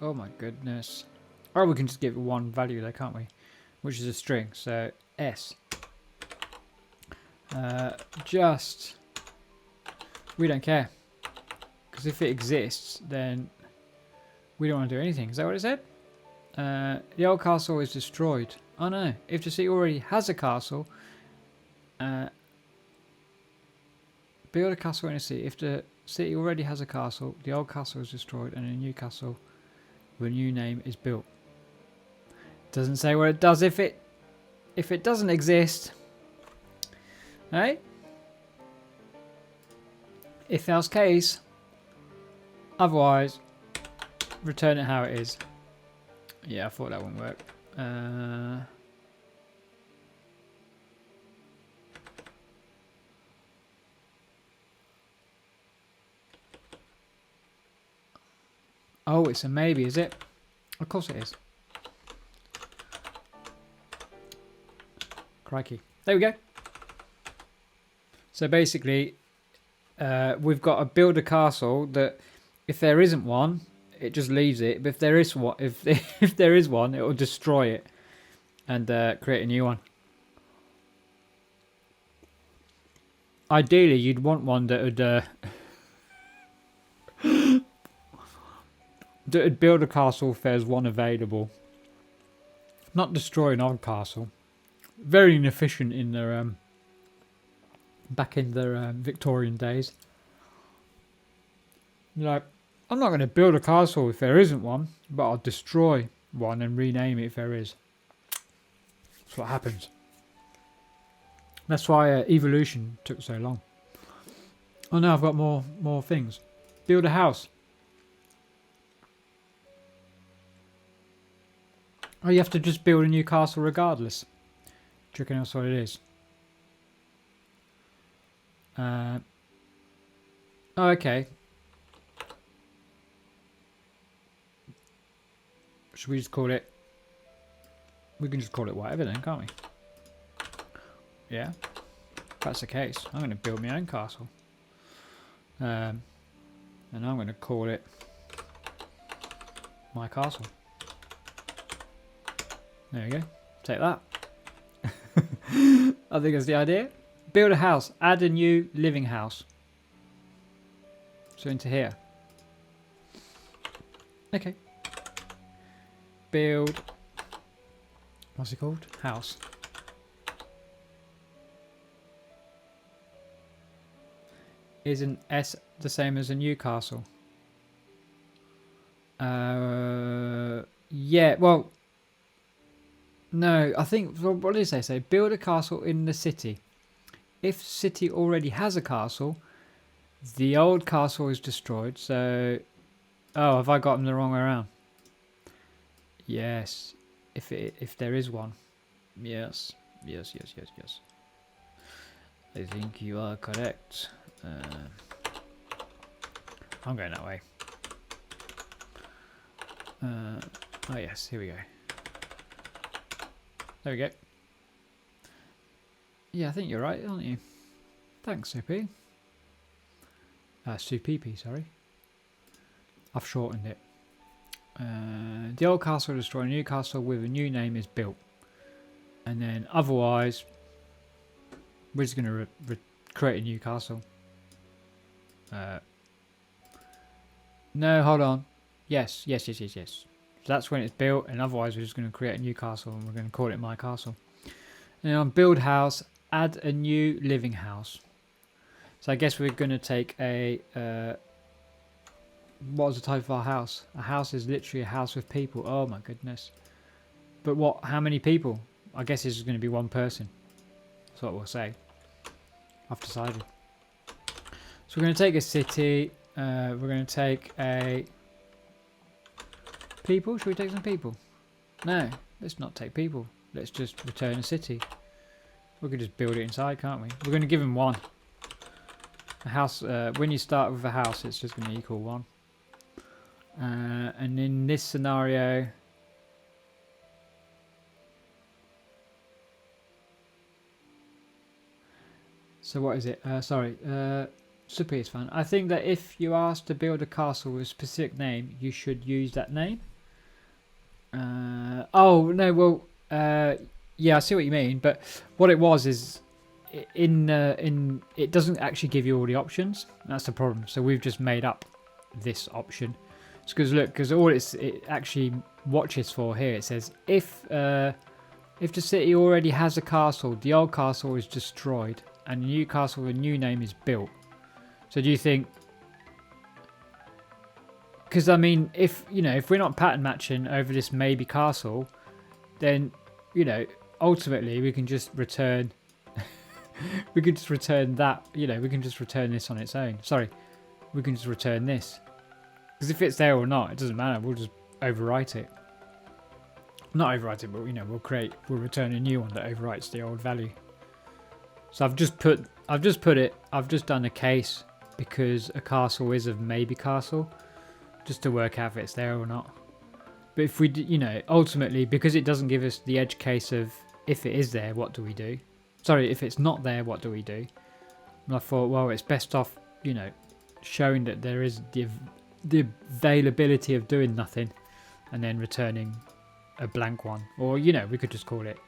Oh my goodness. Or we can just give it one value there, can't we? Which is a string, so S. Just... We don't care. Because if it exists, then we don't want to do anything. Is that what it said? The old castle is destroyed. Oh no. If the city already has a castle, build a castle in a city. If the city already has a castle, the old castle is destroyed and a new castle with a new name is built. Doesn't say what it does if it doesn't exist. Right? If else case. Otherwise, return it how it is. Yeah, I thought that wouldn't work. Oh, it's a maybe, is it? Of course it is. Crikey. There we go. So basically, we've got to build a castle that, if there isn't one, it just leaves it. But if there is one, if there is one, it will destroy it and create a new one. Ideally, you'd want one that would build a castle if there's one available. Not destroy an old castle. Very inefficient in their back in their Victorian days. Like, I'm not going to build a castle if there isn't one, but I'll destroy one and rename it if there is. That's what happens. That's why evolution took so long. Oh no, I've got more things. Build a house. Oh, you have to just build a new castle regardless. Do you reckon that's what it is? Oh, okay. Should we just call it? We can just call it whatever then, can't we? Yeah. If that's the case, I'm going to build my own castle. And I'm going to call it my castle. There we go. Take that. I think that's the idea. Build a house. Add a new living house. So into here. Okay. Build. What's it called? House. Isn't S the same as a new castle? Yeah, well, no, I think, what did they say? Build a castle in the city. If city already has a castle, the old castle is destroyed. So, oh, have I got them the wrong way around? Yes, if there is one. Yes. I think you are correct. I'm going that way. Oh yes, here we go. There we go. Yeah, I think you're right, aren't you? Thanks, Soupy. Soupipi, sorry. I've shortened it. The old castle destroyed, a new castle with a new name is built. And then otherwise, we're just going to create a new castle. No, hold on. Yes. So that's when it's built, and otherwise we're just going to create a new castle and we're going to call it my castle. And then on build house, add a new living house. So I guess we're going to take a what was the type of our house? A house is literally a house with people. Oh my goodness. But what, how many people? I guess it's going to be one person. That's what we'll say. I've decided. So we're going to take a city. We're going to take a people. Should we take some people? No, let's not take people. Let's just return a city. We could just build it inside, can't we? We're going to give them one. A house. When you start with a house, it's just going to equal one. And in this scenario, so what is it? Super is fun. I think that if you ask to build a castle with a specific name, you should use that name. Oh no, well, yeah, I see what you mean. But what it was is, in it doesn't actually give you all the options. That's the problem. So we've just made up this option. It's because look, because all it actually watches for here. It says if the city already has a castle, the old castle is destroyed, and the new castle with a new name is built. So do you think? Because I mean, if we're not pattern matching over this maybe castle, then ultimately we can just return. We could just return that. We can just return this on its own. Sorry, we can just return this. Because if it's there or not, it doesn't matter. We'll just overwrite it. Not overwrite it, but we'll return a new one that overwrites the old value. So I've just done a case because a castle is a maybe castle, just to work out if it's there or not. But if we, ultimately, because it doesn't give us the edge case of if it is there, what do we do? Sorry, if it's not there, what do we do? And I thought, well, it's best off, showing that there is the availability of doing nothing, and then returning a blank one. Or we could just call it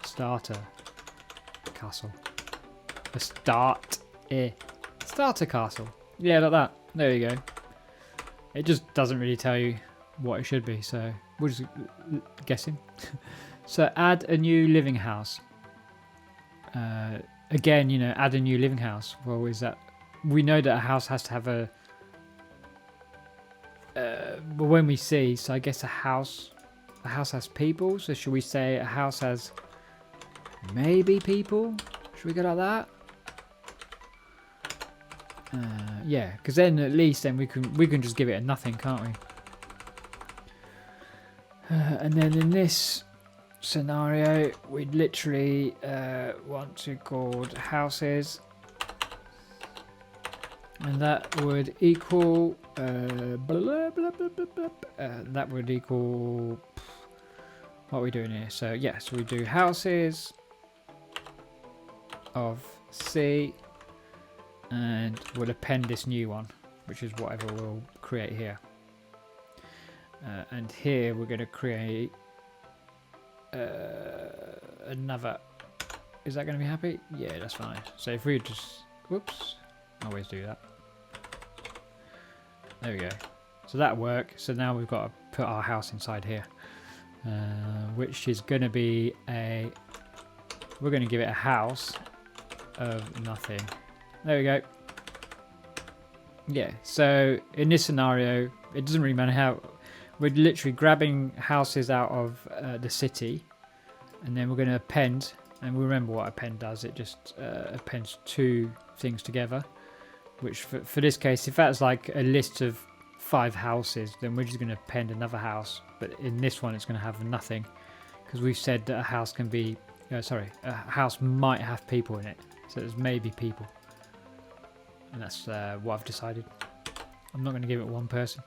starter castle. A starter castle. Yeah, like that. There you go. It just doesn't really tell you what it should be, so we're just guessing. So add a new living house. Again, add a new living house. Well, is that, we know that a house has to have a but when we see, so I guess a house has people. So should we say a house has maybe people? Should we go like that? Yeah, because then at least we can just give it a nothing, can't we? And then in this scenario, we'd literally want to call houses. And that would equal that would equal what are we doing here? So yeah, so we do houses of C, and we'll append this new one, which is whatever we'll create here. And here we're going to create another. Is that going to be happy? Yeah, that's fine. So if we just, whoops, always do that. There we go. So that'll work. So now we've got to put our house inside here, which is going to be a. We're going to give it a house of nothing. There we go. Yeah. So in this scenario, it doesn't really matter how. We're literally grabbing houses out of the city, and then we're going to append. And we remember what append does. It just appends two things together. Which for this case, if that's like a list of 5 houses, then we're just going to append another house. But in this one, it's going to have nothing, because we've said that a house can be. A house might have people in it. So there's maybe people, and that's what I've decided. I'm not going to give it one person.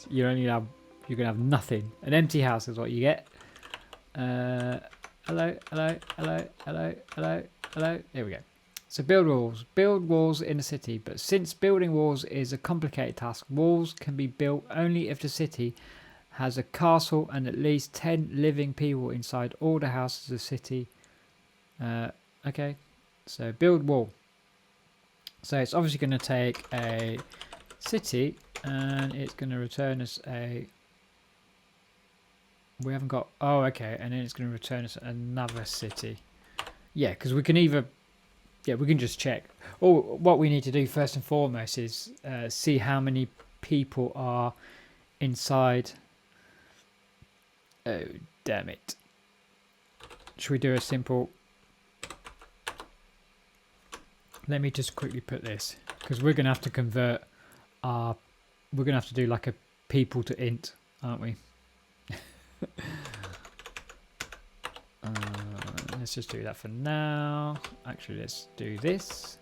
You're going to have nothing. An empty house is what you get. Hello, hello, hello, hello, hello, hello. There we go. So build walls. Build walls in a city. But since building walls is a complicated task, walls can be built only if the city has a castle and at least 10 living people inside all the houses of the city. Okay. So build wall. So it's obviously going to take a city, and it's going to return us a. We haven't got. Oh, okay. And then it's going to return us another city. Yeah, because we can either. Yeah, we can just check. Or what we need to do first and foremost is see how many people are inside. Oh, damn it. Should we do a simple. Let me just quickly put this, because we're going to have to convert our. We're going to have to do like a people to int, aren't we? Let's just do that for now. Actually, let's do this.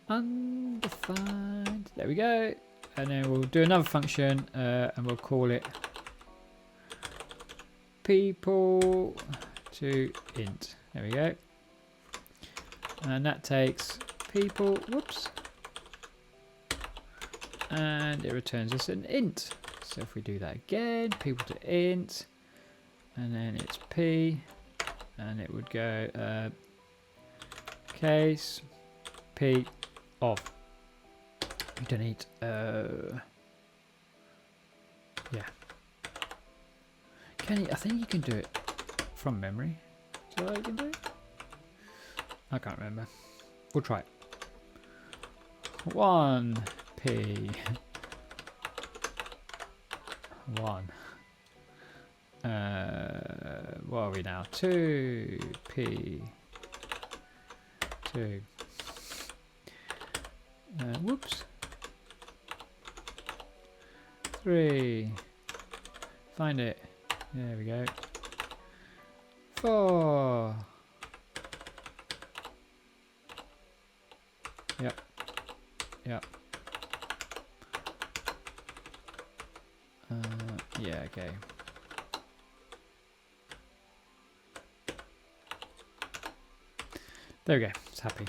Undefined. There we go. And then we'll do another function, and we'll call it people to int. There we go. And that takes people. Whoops. And it returns us an int. So if we do that again, people to int, and then it's p, and it would go case p of. We don't need yeah. Can you? I think you can do it from memory. Is that how you can do it? I can't remember. We'll try it. 1p 1. What are we now? 2p 2. Whoops. 3. Find it. There we go. 4. Yep. Yep. Yeah, okay. There we go. It's happy.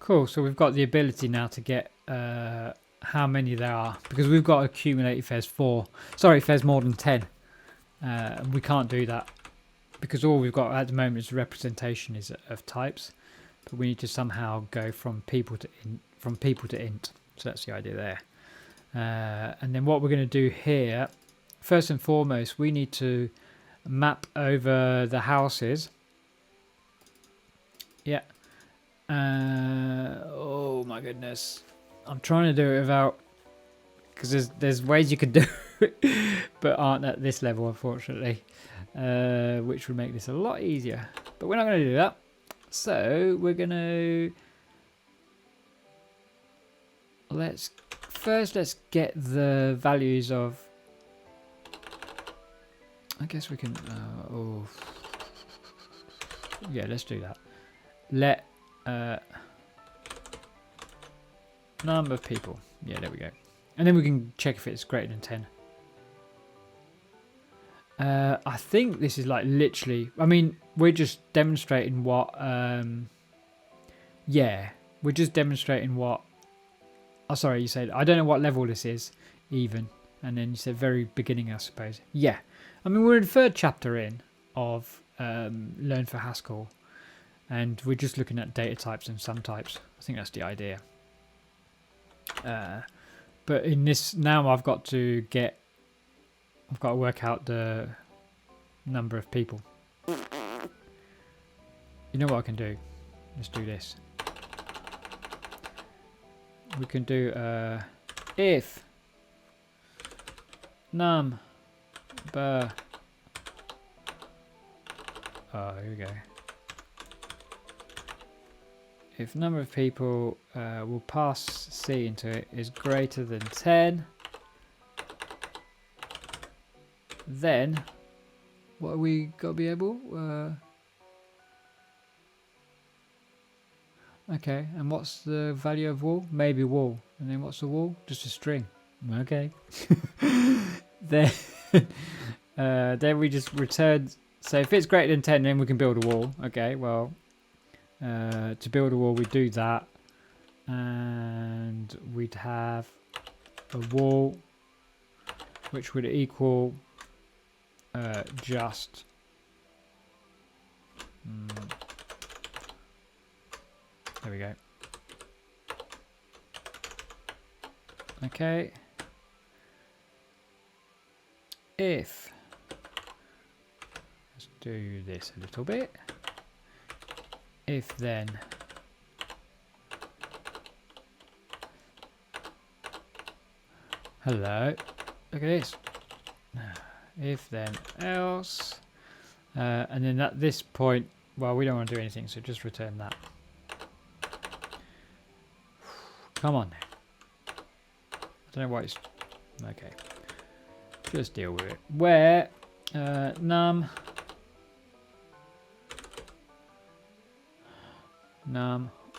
Cool. So we've got the ability now to get how many there are, because we've got to accumulate if there's 4. Sorry, if there's more than 10. We can't do that, because all we've got at the moment is representation of types, but we need to somehow go from people to int. So that's the idea there. And then what we're going to do here, first and foremost, we need to map over the houses. Yeah. Oh my goodness, I'm trying to do it without, because there's ways you could do it, but aren't at this level, unfortunately. Which would make this a lot easier, but we're not going to do that. So we're going to let's get the values of I guess we can. Oh, yeah. Let's do that. Let number of people. Yeah, there we go. And then we can check if it's greater than 10. I think this is like literally. I mean, we're just demonstrating what. Yeah, we're just demonstrating what. Oh, sorry, you said I don't know what level this is, even. And then you said very beginning, I suppose. Yeah, I mean we're in the third chapter in of Learn for Haskell, and we're just looking at data types and sum types. I think that's the idea. But in this now, I've got to work out the number of people. You know what I can do? Let's do this. We can do if num ber. Oh, here we go. If number of people will pass C into it is greater than 10, then what are we got to be able? Okay, and what's the value of wall? Maybe wall. And then what's the wall? Just a string. Okay. then we just return. So if it's greater than 10, then we can build a wall. Okay, well, to build a wall, we do that. And we'd have a wall which would equal just... There we go. Okay. If, let's do this a little bit. If then hello, look at this. If then else, and then at this point, well, we don't want to do anything, so just return that. Come on now. I don't know why it's okay. Just deal with it. Where num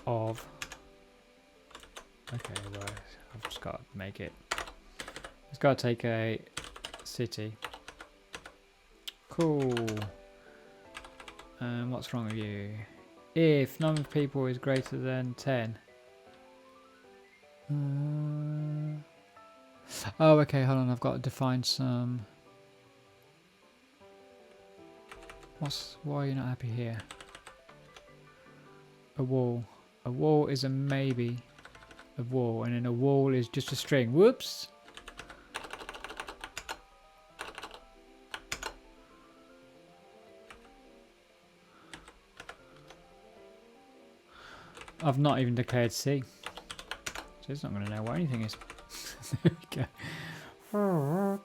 of. Okay, well, I've just got to make it. It's got to take a city. Cool. What's wrong with you? If number of people is greater than 10. Oh, okay, hold on. I've got to define some. Why are you not happy here? A wall. A wall is a maybe. A wall, and then a wall is just a string. Whoops. I've not even declared C. So it's not going to know what anything is. There we go.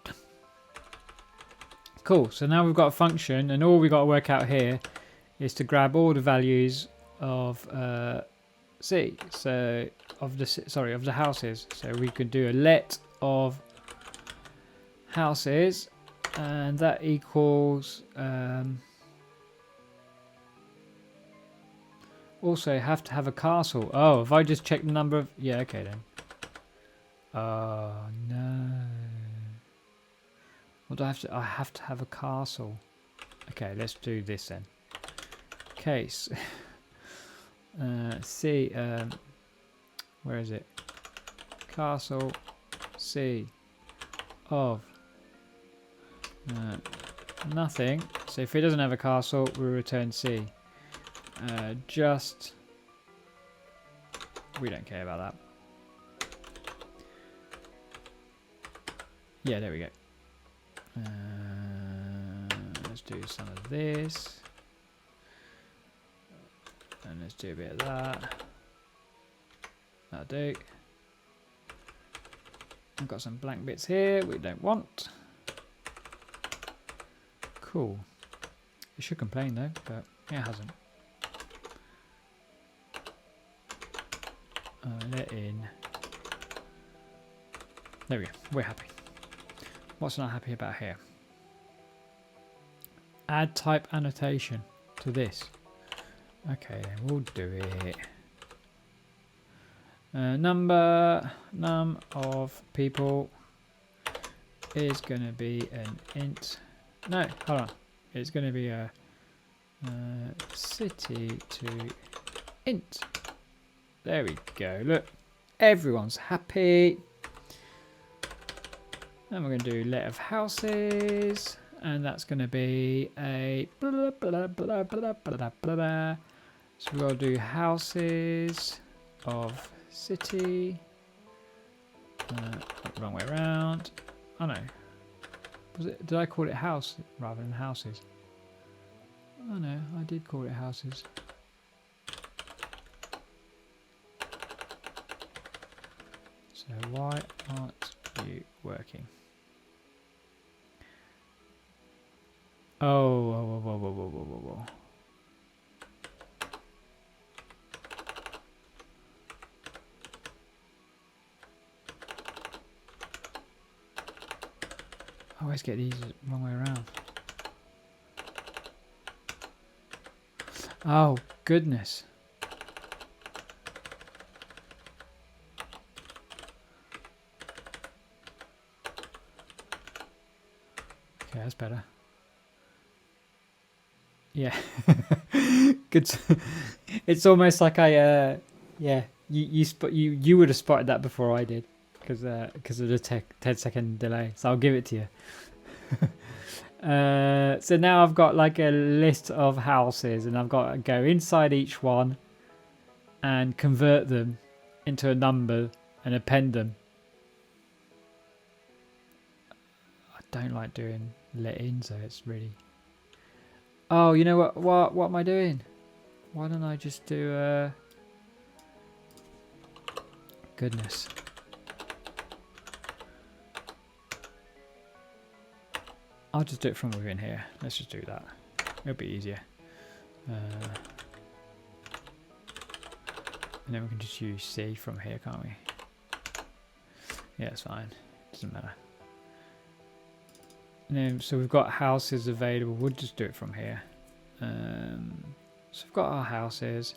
Cool. So now we've got a function, and all we've got to work out here is to grab all the values of C. So of the houses. So we could do a let of houses, and that equals also have to have a castle. Oh, if I just check the number of... Yeah, okay then. Oh, no. What do I have to... I have to have a castle. Okay, let's do this then. Case. C. Where is it? Castle. C. Of. Nothing. So if it doesn't have a castle, we return C. Just... We don't care about that. Yeah, there we go. Let's do some of this. And let's do a bit of that. That'll do. I've got some blank bits here we don't want. Cool. It should complain though, but it hasn't. Let in. There we go. We're happy. What's not happy about here? Add type annotation to this. Okay, then we'll do it. Num of people is going to be an int. No, hold on. It's going to be a city to int. There we go. Look, everyone's happy. And we're going to do let of houses, and that's going to be a blah, blah, blah, blah, blah, blah. So we'll do houses of city. Wrong way around. Oh no. Was it? Did I call it house rather than houses? Oh no, I did call it houses. So why aren't you working? Oh, whoa, whoa, whoa, whoa, whoa, whoa, whoa. I always get these the wrong way around. Oh, goodness. Okay, that's better. Yeah. Good. It's almost like I yeah, you would have spotted that before I did because of the 10-second delay. So I'll give it to you. So now I've got like a list of houses and I've got to go inside each one and convert them into a number and append them. I don't like doing let-in, so it's really... Oh, you know what am I doing? Why don't I just do goodness. I'll just do it from within here. Let's just do that. It'll be easier. And then we can just use C from here, can't we? Yeah, it's fine. Doesn't matter. And then, so we've got houses available. We'll just do it from here. So we've got our houses.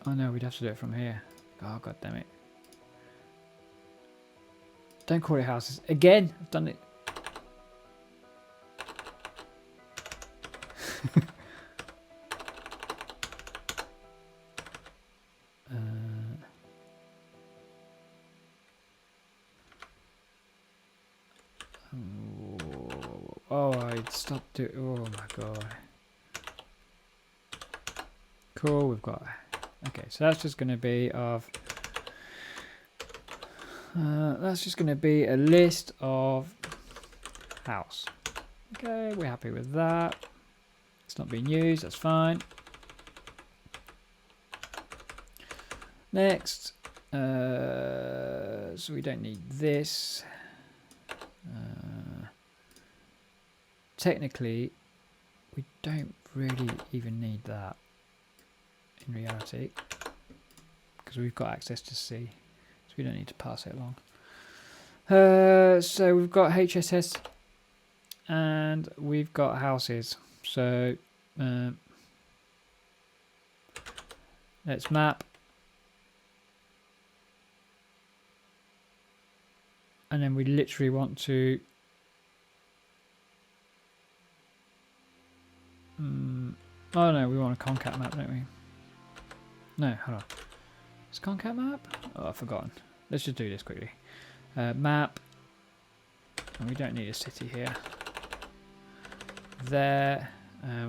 Oh no, we'd have to do it from here. Oh, god damn it. Don't call it houses. Again, I've done it. Oh, I stopped it. Oh my god. Cool, we've got... Okay, so that's just going to be of... that's just going to be a list of house. Okay, we're happy with that. It's not being used, that's fine. Next. So we don't need this. Technically, we don't really even need that in reality, because we've got access to C, so we don't need to pass it along. So we've got HSS and we've got houses. So let's map. And then we literally want to oh no, we want a concat map, don't we? No, hold on. Is concat map? Oh, I've forgotten. Let's just do this quickly. Map. And we don't need a city here. There.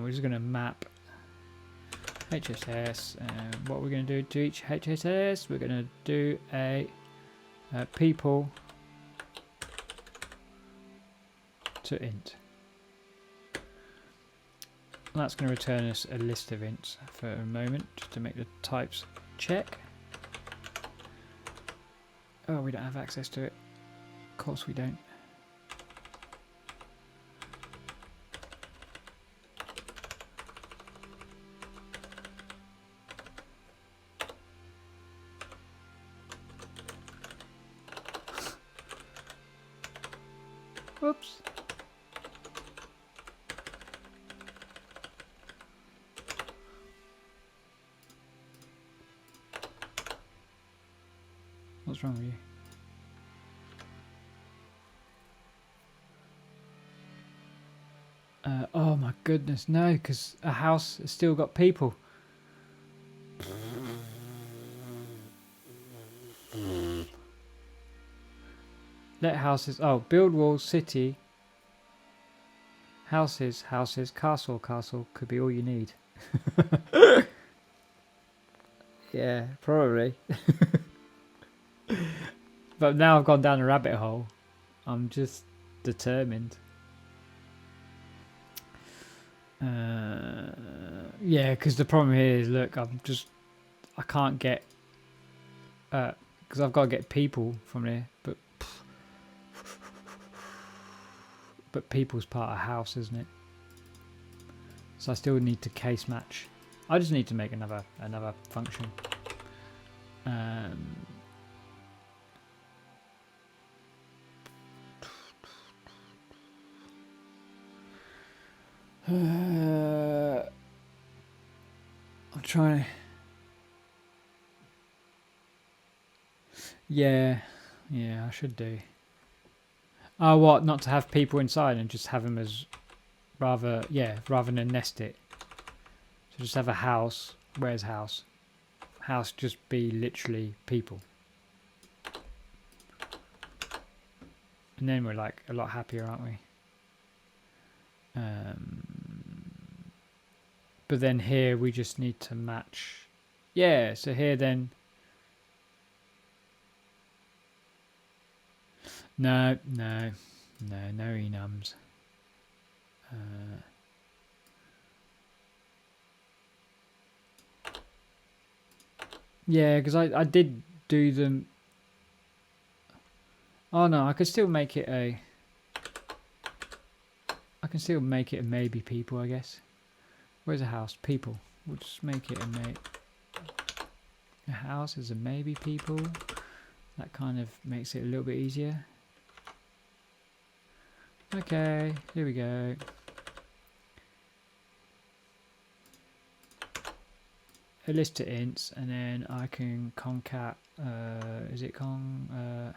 We're just going to map HSS. And what we're going to do to each HSS, we're going to do a people to int. And that's going to return us a list of ints for a moment, just to make the types check. Oh, we don't have access to it. Of course we don't. Whoops. What's wrong with you? Oh my goodness, no, because a house has still got people. Let houses. Oh, build walls, city. Houses, houses, castle, castle could be all you need. Yeah, probably. But now I've gone down a rabbit hole. I'm just determined. Yeah, because the problem here is, look, I can't get, because I've got to get people from here, but people's part of house, isn't it? So I still need to case match. I just need to make another function. I'm trying. Yeah, I should do. Oh, what? Not to have people inside and just have them as rather than nest it. So just have a house. Where's house? House just be literally people. And then we're like a lot happier, aren't we? But then here we just need to match. Yeah, so here then. No enums. Yeah, because I did do them. Oh no, I could still make it a. I can still make it a maybe people, I guess. Where's a house? People. We'll just make it a house is a maybe people. That kind of makes it a little bit easier. Okay, here we go. A list of ints, and then I can concat. Is it con?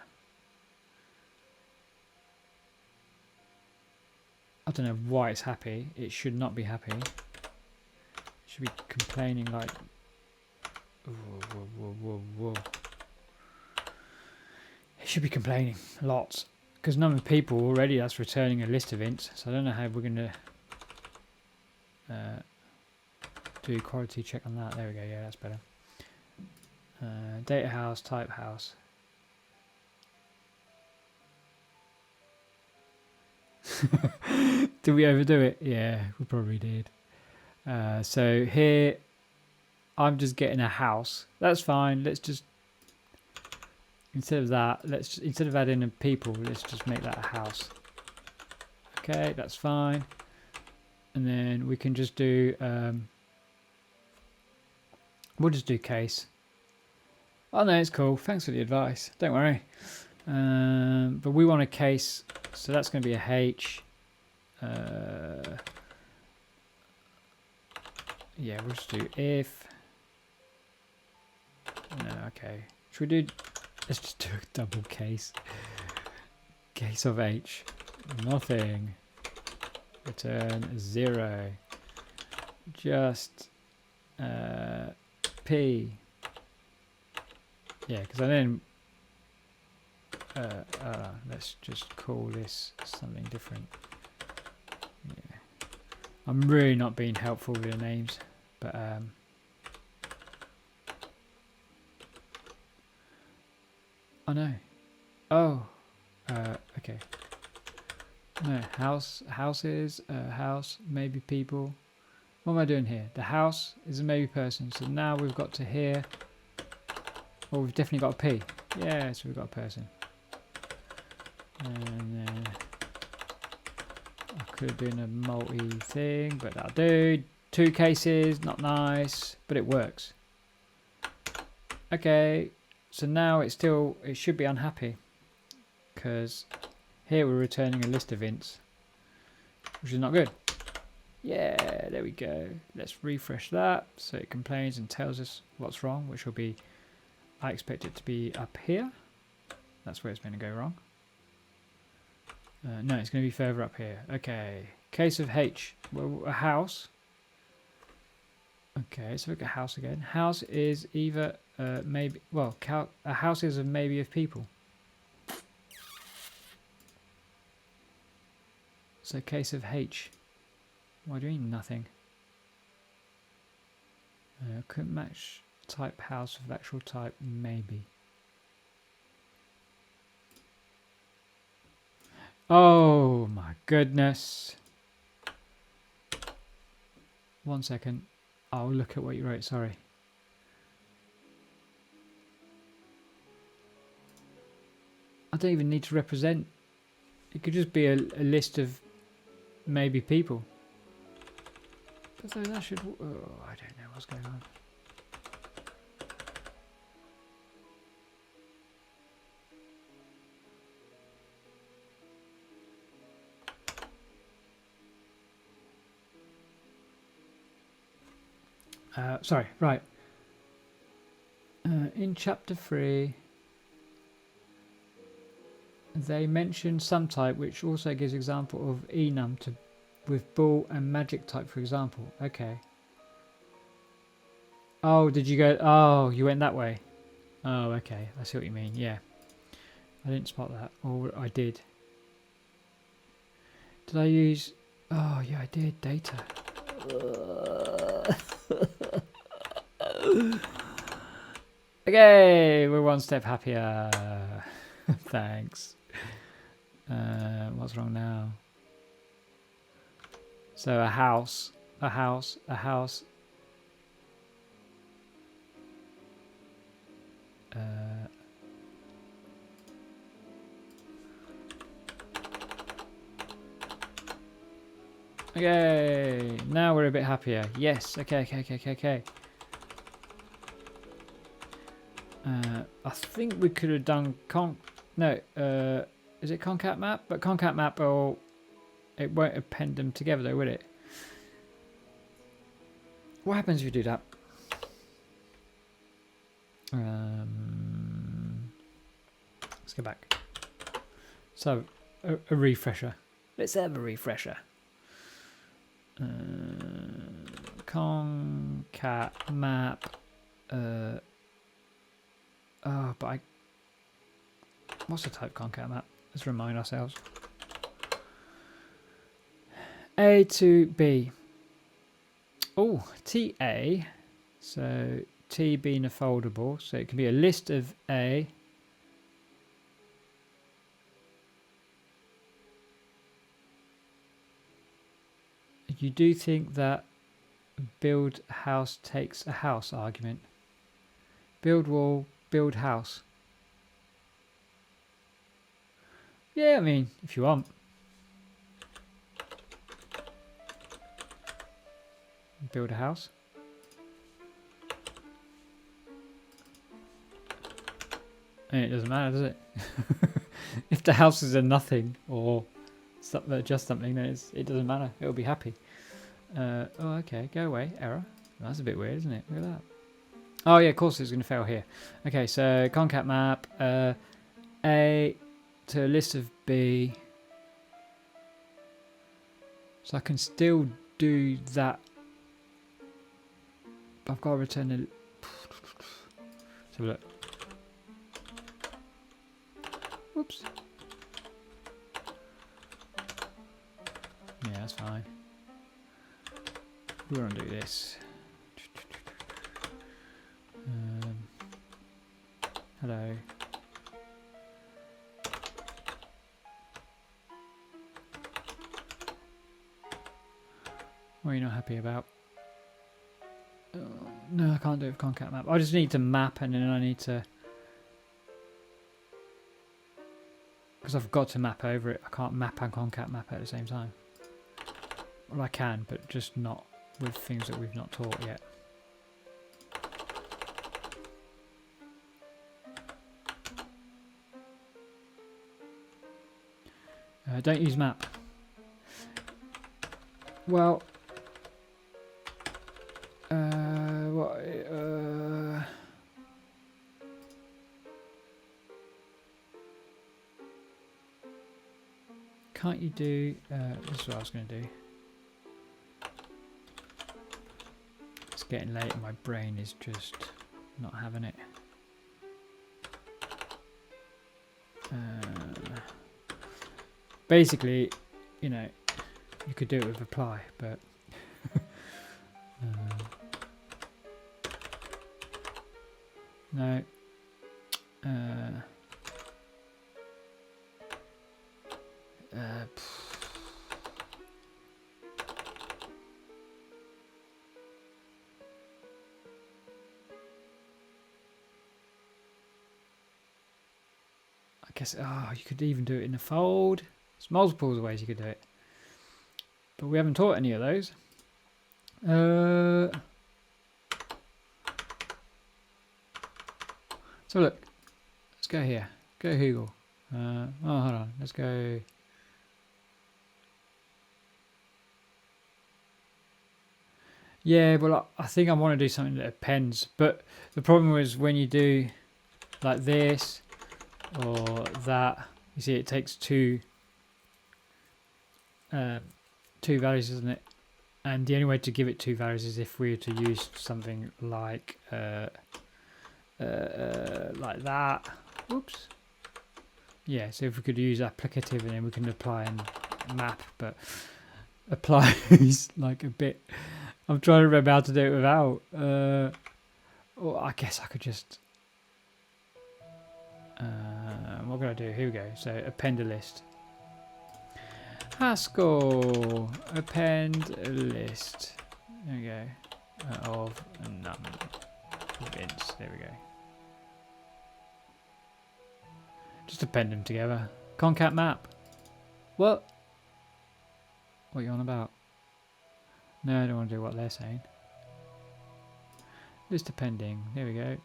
I don't know why it's happy. It should not be happy. It should be complaining like. Whoa. It should be complaining lots. Because number of people already, that's returning a list of ints. So I don't know how we're going to do quality check on that. There we go. Yeah, that's better. Data house, type house. Did we overdo it? Yeah, we probably did. So here, I'm just getting a house. That's fine. Let's just instead of that, instead of adding in people, let's just make that a house. Okay, that's fine. And then we can just do. We'll just do case. Oh no, it's cool. Thanks for the advice. Don't worry. But we want a case, so that's going to be a H. Yeah, we'll just do if. No, okay. Should we do? Let's just do a double case. Case of H. Nothing. Return 0. Just P. Yeah, because I then. Let's just call this something different. Yeah. I'm really not being helpful with the names, but oh no. Oh, okay. No, houses, house, maybe people. What am I doing here? The house is a maybe person. So now we've got to here. Oh, we've definitely got a P. Yeah, so we've got a person. And then I could have been a multi thing, but that'll do. 2 cases, not nice, but it works. Okay, so now it should be unhappy because here we're returning a list of ints, which is not good. Yeah, there we go. Let's refresh that so it complains and tells us what's wrong, which will be I expect it to be up here. That's where it's going to go wrong. No, it's going to be further up here. Okay. Case of H. Well, a house. Okay, so look at house again. House is either maybe... Well, a house is a maybe of people. So case of H. Why do you mean nothing? Couldn't match type house with actual type maybe. Oh my goodness. 1 second. I'll look at what you wrote, sorry. I don't even need to represent. It could just be a list of maybe people. But so that should... Oh, I don't know what's going on. Sorry, right. In chapter 3, they mention some type which also gives example of enum with bool and magic type, for example. Okay. Oh, did you go? Oh, you went that way. Oh, okay. I see what you mean. Yeah. I didn't spot that. Or I did. Did I use... Oh, yeah, I did. Data. Okay, we're one step happier. Thanks. What's wrong now? So a house. Okay, now we're a bit happier. Yes, okay. I think we could have done is it concat map? But concat map, it won't append them together though, will it? What happens if you do that? Let's go back. So, a refresher. Let's have a refresher. Concat map. But what's the type concat map? Let's remind ourselves. A to B. Oh, TA. So T being a foldable, so it can be a list of A. You do think that build house takes a house argument? Build wall, build house. Yeah, I mean, if you want. Build a house. And it doesn't matter, does it? If the house is a nothing or just something, then it doesn't matter. It'll be happy. Oh, okay. Go away. Error. That's a bit weird, isn't it? Look at that. Oh, yeah, of course it's going to fail here. Okay, so concat map. A to a list of B. So I can still do that. I've got to return a... Let's have a look. Whoops. Yeah, that's fine. We're going to do this. Hello. What are you not happy about? No, I can't do it with concat map. I just need to map, and then I need to... Because I've got to map over it. I can't map and concat map at the same time. Well, I can, but just not with things that we've not taught yet. Don't use map. Well... Can't you do... this is what I was going to do. It's getting late and my brain is just not having it. Basically, you know, you could do it with apply, but no. I guess, you could even do it in a fold. There's multiple ways you could do it. But we haven't taught any of those. So look, let's go here. Go Google. Hold on. Let's go. Yeah, well, I think I want to do something that appends. But the problem is when you do like this or that, you see it takes two values, doesn't it? And the only way to give it two values is if we were to use something like that. Whoops. Yeah, so if we could use applicative and then we can apply and map, but apply is like a bit... I'm trying to remember how to do it without. Or I guess I could just... what can I do? Here we go. So append a list. Haskell append a list. There we go. Of num events. There we go. Just append them together. Concat map. What? What are you on about? No, I don't want to do what they're saying. List appending. There we go.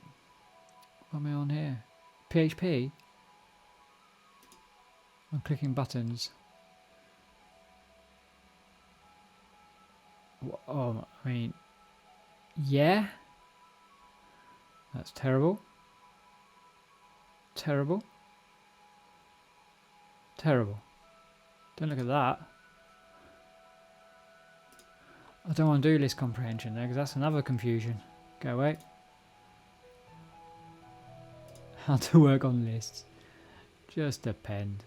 What am I on here? PHP. I'm clicking buttons. Oh, I mean, yeah. That's terrible. Terrible. Terrible. Don't look at that. I don't want to do list comprehension there because that's another confusion. Go away. How to work on lists. Just append.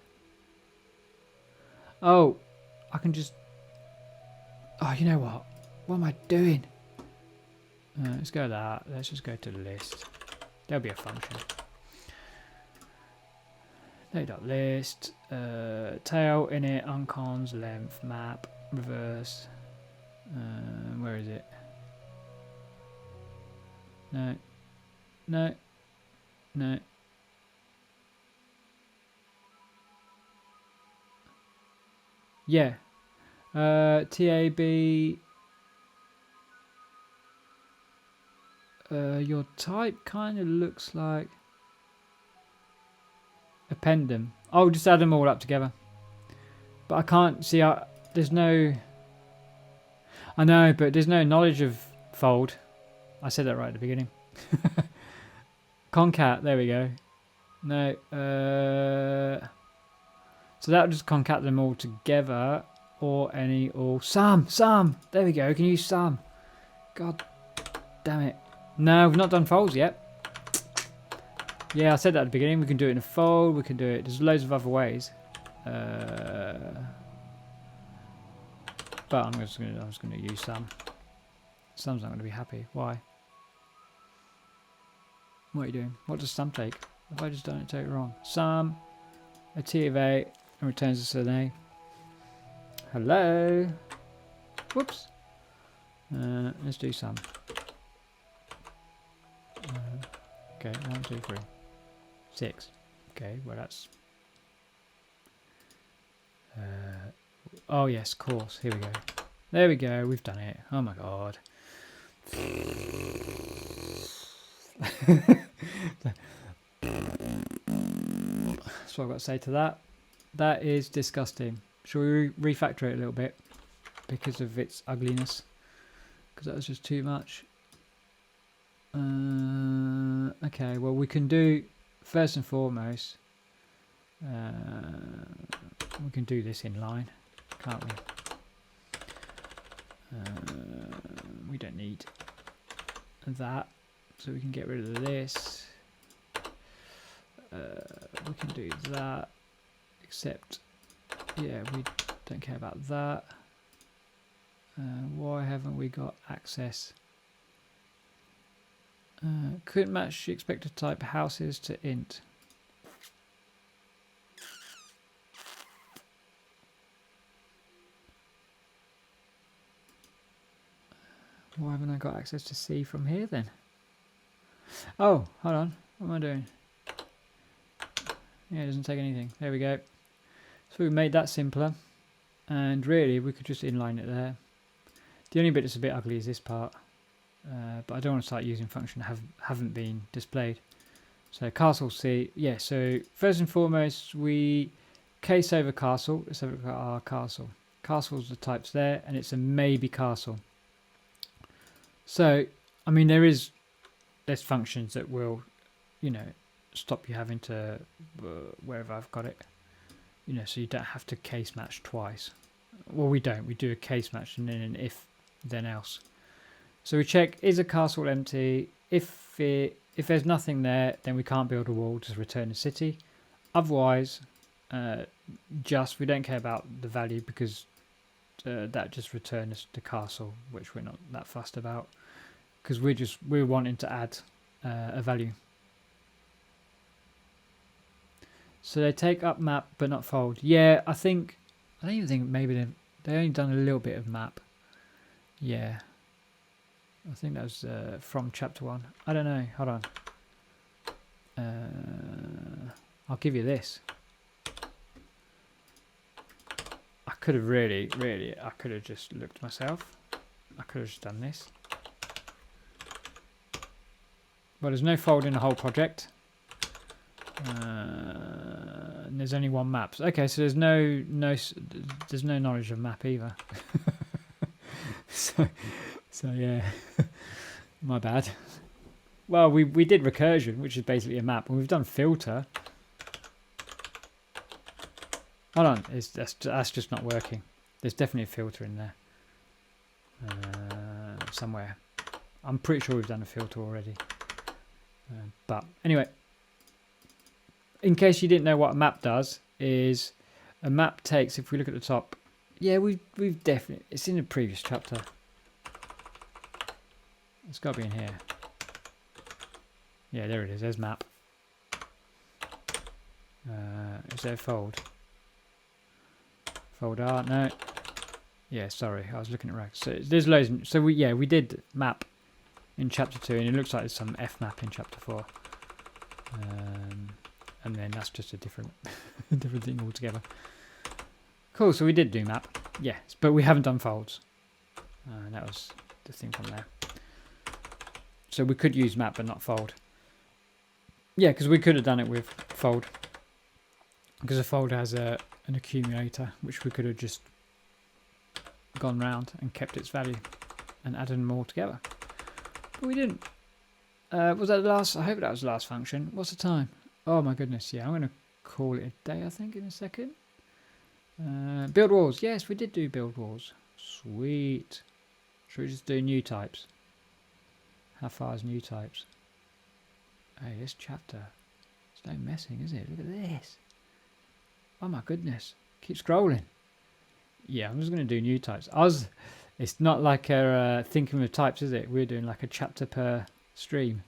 Oh, I can just... Oh, you know what? What am I doing? Let's go to that. Let's just go to the list. There'll be a function. List. Tail, init, uncons, length, map, reverse. Where is it? No. No. No. Yeah. TAB. Your type kind of looks like append them. Oh, just add them all up together. But I can't see. There's no. I know, but there's no knowledge of fold. I said that right at the beginning. Concat. There we go. No. So that will just concat them all together, or any, or sum. There we go. We can use sum. God damn it. No, we've not done folds yet. Yeah, I said that at the beginning. We can do it in a fold. We can do it. There's loads of other ways. But I'm just gonna use sum. Sum's not gonna be happy. Why? What are you doing? What does sum take? Have I just done it take wrong? Sum, a T of A, and returns us an A. Hello. Whoops. Let's do sum. Okay, 1, 2, 3, 6. Okay, well that's. Oh yes, course. Here we go. There we go. We've done it. Oh my god. That's what I've got to say to that. That is disgusting. Shall we refactor it a little bit because of its ugliness? Because that was just too much. Okay, well we can do first and foremost. We can do this in line, can't we? We don't need that, so we can get rid of this. We can do that, except, yeah, we don't care about that. Why haven't we got access? Couldn't match the expected type houses to int. Why haven't I got access to C from here then? Oh, hold on. What am I doing? Yeah, it doesn't take anything. There we go. So we made that simpler. And really, we could just inline it there. The only bit that's a bit ugly is this part. But I don't want to start using functions that haven't been displayed. So castle C. Yeah, so first and foremost, we case over castle. Let's have a look at our castle. Castle's the types there, and it's a maybe castle. So, I mean, there's functions that will, you know, stop you having to, wherever I've got it, you know, so you don't have to case match twice. Well, we don't. We do a case match and then an if, then else. So we check, is a castle empty? If there's nothing there, then we can't build a wall, just return a city. Otherwise, we don't care about the value because that just returns the castle, which we're not that fussed about because we're wanting to add a value. So they take up map but not fold. Yeah, I don't even think maybe they only done a little bit of map. Yeah, I think that was from chapter 1. I don't know. Hold on. I'll give you this. I could have really, I could have just looked myself. I could have just done this. Well, there's no fold in the whole project. And there's only one map. Okay, so there's no knowledge of map either. so yeah, my bad. Well, we did recursion, which is basically a map, and we've done filter. Hold on, that's just not working. There's definitely a filter in there somewhere. I'm pretty sure we've done a filter already. But anyway, in case you didn't know what a map does, is a map takes, if we look at the top, yeah, we've definitely, it's in the previous chapter. It's got to be in here. Yeah, there it is. There's map. Is there a fold? Fold R? No. Yeah, sorry, I was looking at rags. So there's loads. So we did map in chapter 2, and it looks like there's some F map in chapter 4. And then that's just a different thing altogether. Cool. So we did do map. Yes, but we haven't done folds. That was the thing from there. So we could use map but not fold. Yeah, because we could have done it with fold. Because a fold has an accumulator, which we could have just gone round and kept its value and added them all together. But we didn't. Was that the last? I hope that was the last function. What's the time? Oh my goodness, yeah, I'm going to call it a day, I think, in a second. Build walls. Yes, we did do build walls. Sweet. Should we just do new types? How far is new types? Hey, this chapter, it's no messing, is it? Look at this. Oh my goodness. Keep scrolling. Yeah, I'm just going to do new types. It's not like a thinking of types, is it? We're doing like a chapter per stream.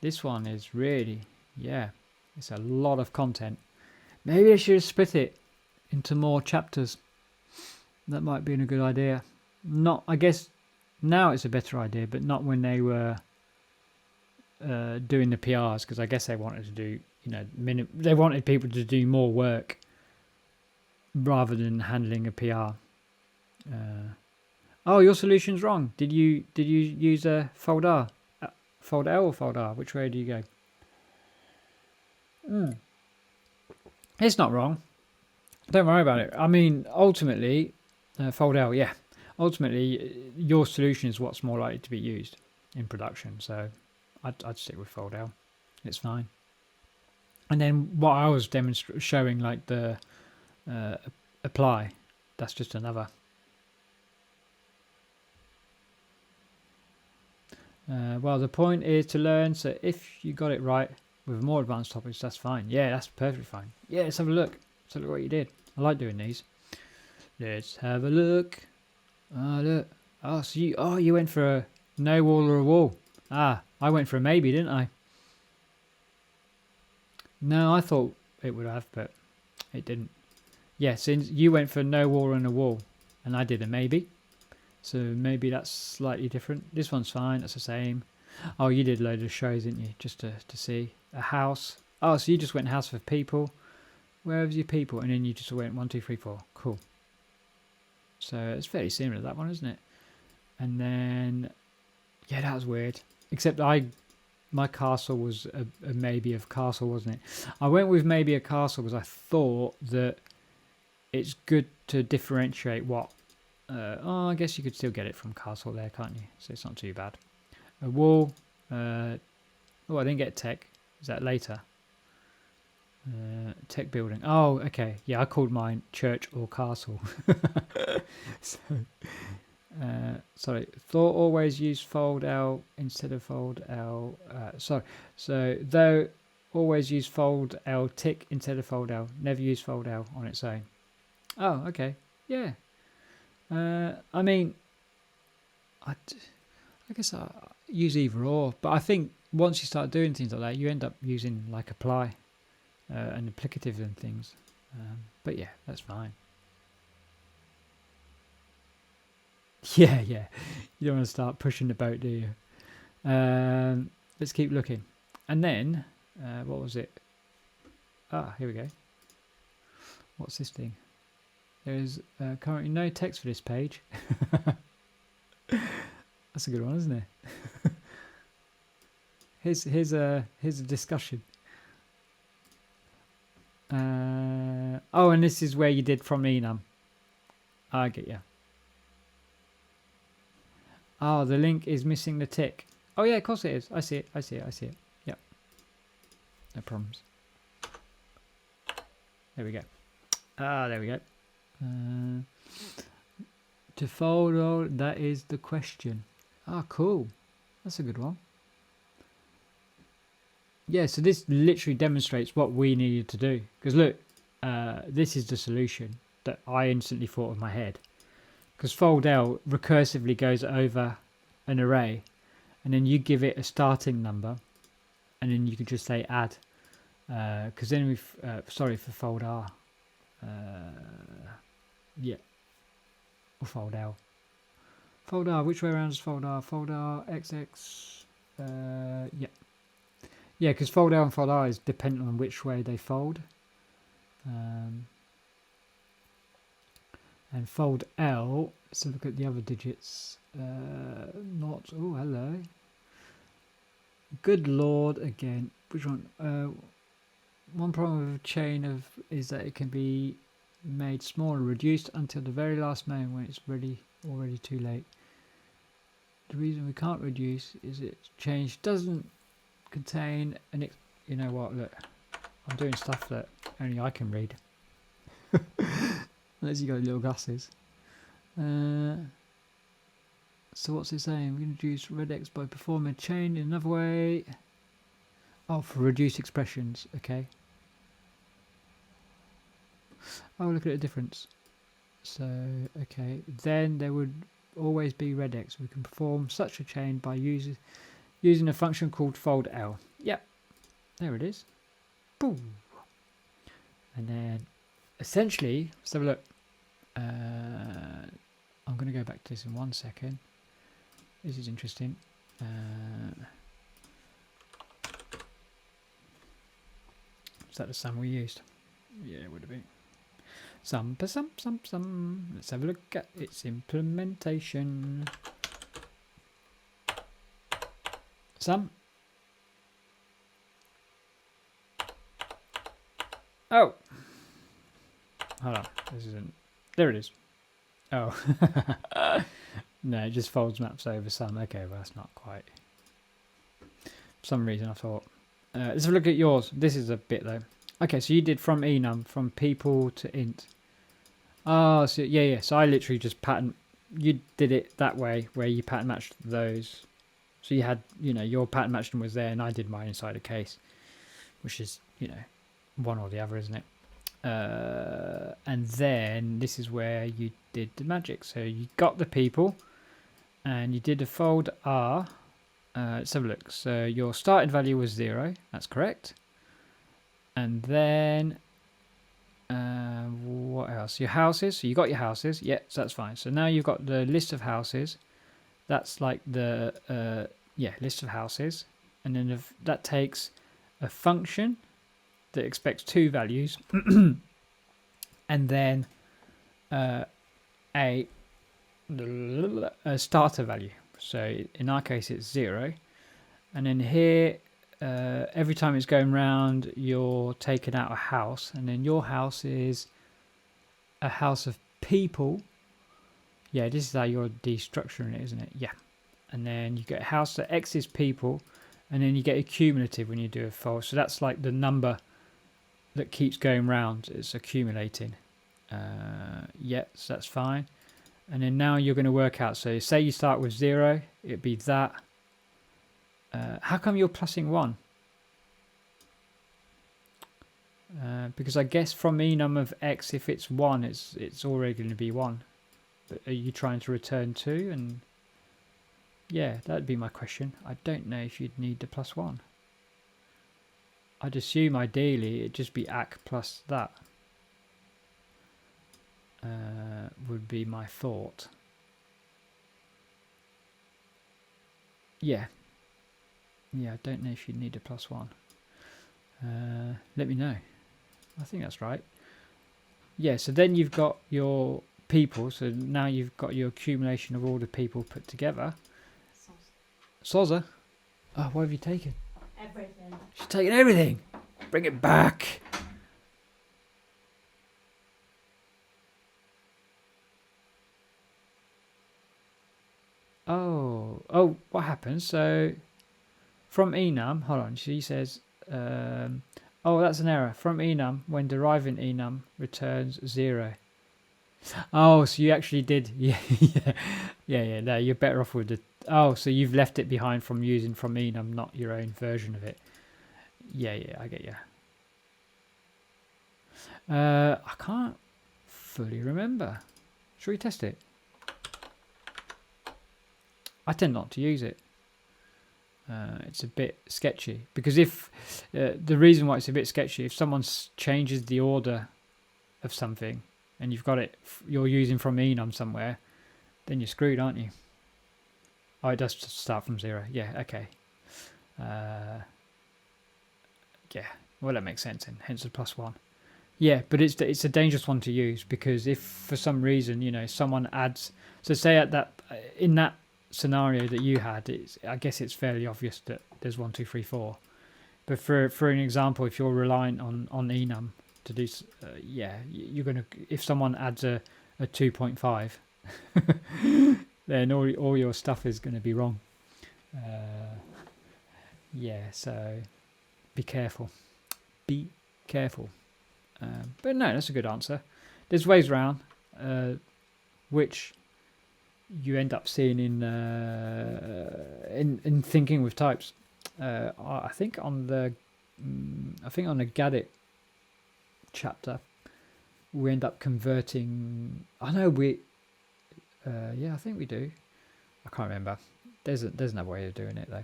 This one is really, yeah, it's a lot of content. Maybe I should have split it into more chapters. That might be a good idea. Not, I guess now it's a better idea, but not when they were doing the PRs, because I guess they wanted to do, you know, they wanted people to do more work rather than handling a PR. Oh, your solution's wrong. Did you use a fold R? Fold L or fold R? Which way do you go? It's not wrong. Don't worry about it. I mean, ultimately, fold L, yeah. Ultimately, your solution is what's more likely to be used in production. So I'd stick with fold L. It's fine. And then what I was showing, like the apply, that's just another. Well, the point is to learn, so if you got it right with more advanced topics, that's fine. Yeah, that's perfectly fine. Yeah, let's have a look. Let's have a look what you did. I like doing these. Let's have a look. Oh, look. Oh, so you went for a no wall or a wall. Ah, I went for a maybe, didn't I? No, I thought it would have, but it didn't. Yeah, since you went for no wall and a wall, and I did a maybe. So maybe that's slightly different. This one's fine, that's the same. Oh, you did a load of shows, didn't you? Just to see. A house. Oh, so you just went house for people. Where was your people? And then you just went 1, 2, 3, 4. Cool. So it's fairly similar to that one, isn't it? And then, yeah, that was weird. Except my castle was a maybe of castle, wasn't it? I went with maybe a castle because I thought that it's good to differentiate what. Oh, I guess you could still get it from castle there, can't you? So it's not too bad. A wall. Oh, I didn't get tech. Is that later? Tech building. Oh, okay. Yeah, I called mine church or castle. So, sorry. Thought always use fold L instead of fold L. Sorry. So though always use fold L tick instead of fold L. Never use fold L on its own. Oh, okay. Yeah. I mean, I guess I use either or, but I think once you start doing things like that, you end up using like apply and applicative and things. But yeah, that's fine. Yeah, yeah. You don't want to start pushing the boat, do you? Let's keep looking. And then, what was it? Ah, here we go. What's this thing? There is currently no text for this page. That's a good one, isn't it? here's a discussion. Oh, and this is where you did from Enum. I get you. Oh, the link is missing the tick. Oh yeah, of course it is. I see it. Yep. No problems. There we go. Ah, there we go. To fold all, that is the question. Ah, cool. That's a good one. Yeah, so this literally demonstrates what we needed to do. Because look, this is the solution that I instantly thought of my head. Because fold L recursively goes over an array, and then you give it a starting number, and then you could just say add. Because then we've, sorry for fold R. Yeah. Or fold L. Fold R, which way around is fold R? Fold R, XX. Yeah. Yeah, because fold L and fold R is dependent on which way they fold. And fold L, let's look at the other digits. Not, oh, hello. Good Lord, again. Which one? One problem with a chain is that it can be made smaller, reduced until the very last moment when it's already too late. The reason we can't reduce is it change doesn't contain an you know what, look, I'm doing stuff that only I can read. Unless you got little glasses. So what's it saying? We can reduce regex by performing a chain in another way. Oh, for reduced expressions, okay. Oh, look at the difference. So, okay, then there would always be regex. We can perform such a chain by using a function called fold L. Yep, there it is. Boom. And then, essentially, let's have a look. I'm going to go back to this in 1 second. This is interesting. Is that the sum we used? Yeah, it would have been. Some. Let's have a look at its implementation. Sum. Oh. Hold on. This isn't. There it is. Oh. No, it just folds maps over sum. Okay, well, that's not quite. For some reason I thought Let's have a look at yours. This is a bit though. Okay, so you did from enum, from people to int. Oh, so yeah. So I literally just pattern. You did it that way, where you pattern matched those. So you had, your pattern matching was there, and I did mine inside a case, which is, one or the other, isn't it? And then this is where you did the magic. So you got the people, and you did a fold R. Let's have a look. So your starting value was 0. That's correct. And then what else? Your houses. So you got your houses. Yeah, so that's fine. So now you've got the list of houses. That's like the list of houses. And then that takes a function that expects 2 values, and then a starter value. So in our case, it's 0. And then here, every time it's going round, you're taking out a house, and then your house is a house of people. Yeah, this is how you're destructuring it, isn't it? Yeah. And then you get a house that X is people, and then you get a cumulative when you do a fold. So that's like the number that keeps going round. It's accumulating. Yeah, so that's fine. And then now you're going to work out. So say you start with 0, it'd be that. How come you're plussing 1? Because I guess from enum of X, if it's 1, it's already going to be 1. But are you trying to return 2? And yeah, that'd be my question. I don't know if you'd need the +1. I'd assume ideally it'd just be AC plus that. Would be my thought. Yeah. Yeah, I don't know if you'd need a +1. Let me know. I think that's right. Yeah, so then you've got your people. So now you've got your accumulation of all the people put together. Soza? Oh, what have you taken? Everything. She's taken everything. Bring it back. Oh, what happens? So from enum, hold on, she says, oh, that's an error. From enum, when deriving enum, returns 0. Oh, so you actually did, yeah. No, you're better off with the. Oh, so you've left it behind from using from enum, not your own version of it. Yeah, I get you. I can't fully remember. Shall we test it? I tend not to use it. It's a bit sketchy because if the reason why it's a bit sketchy, if someone changes the order of something and you've got it, you're using from enum somewhere, then you're screwed, aren't you? Oh, it does start from 0. Yeah, okay. Yeah, well, that makes sense, and hence the +1. Yeah, but it's a dangerous one to use because if for some reason someone adds, so say at that in that scenario that you had, I guess it's fairly obvious that there's 1, 2, 3, 4. But for an example, if you're relying on enum to do, you're gonna, if someone adds a 2.5, then all your stuff is going to be wrong. So be careful. Be careful. But no, that's a good answer. There's ways around, which you end up seeing in thinking with types. I think on the Gadget chapter, we end up converting. I know we. I think we do. I can't remember. There's another way of doing it though.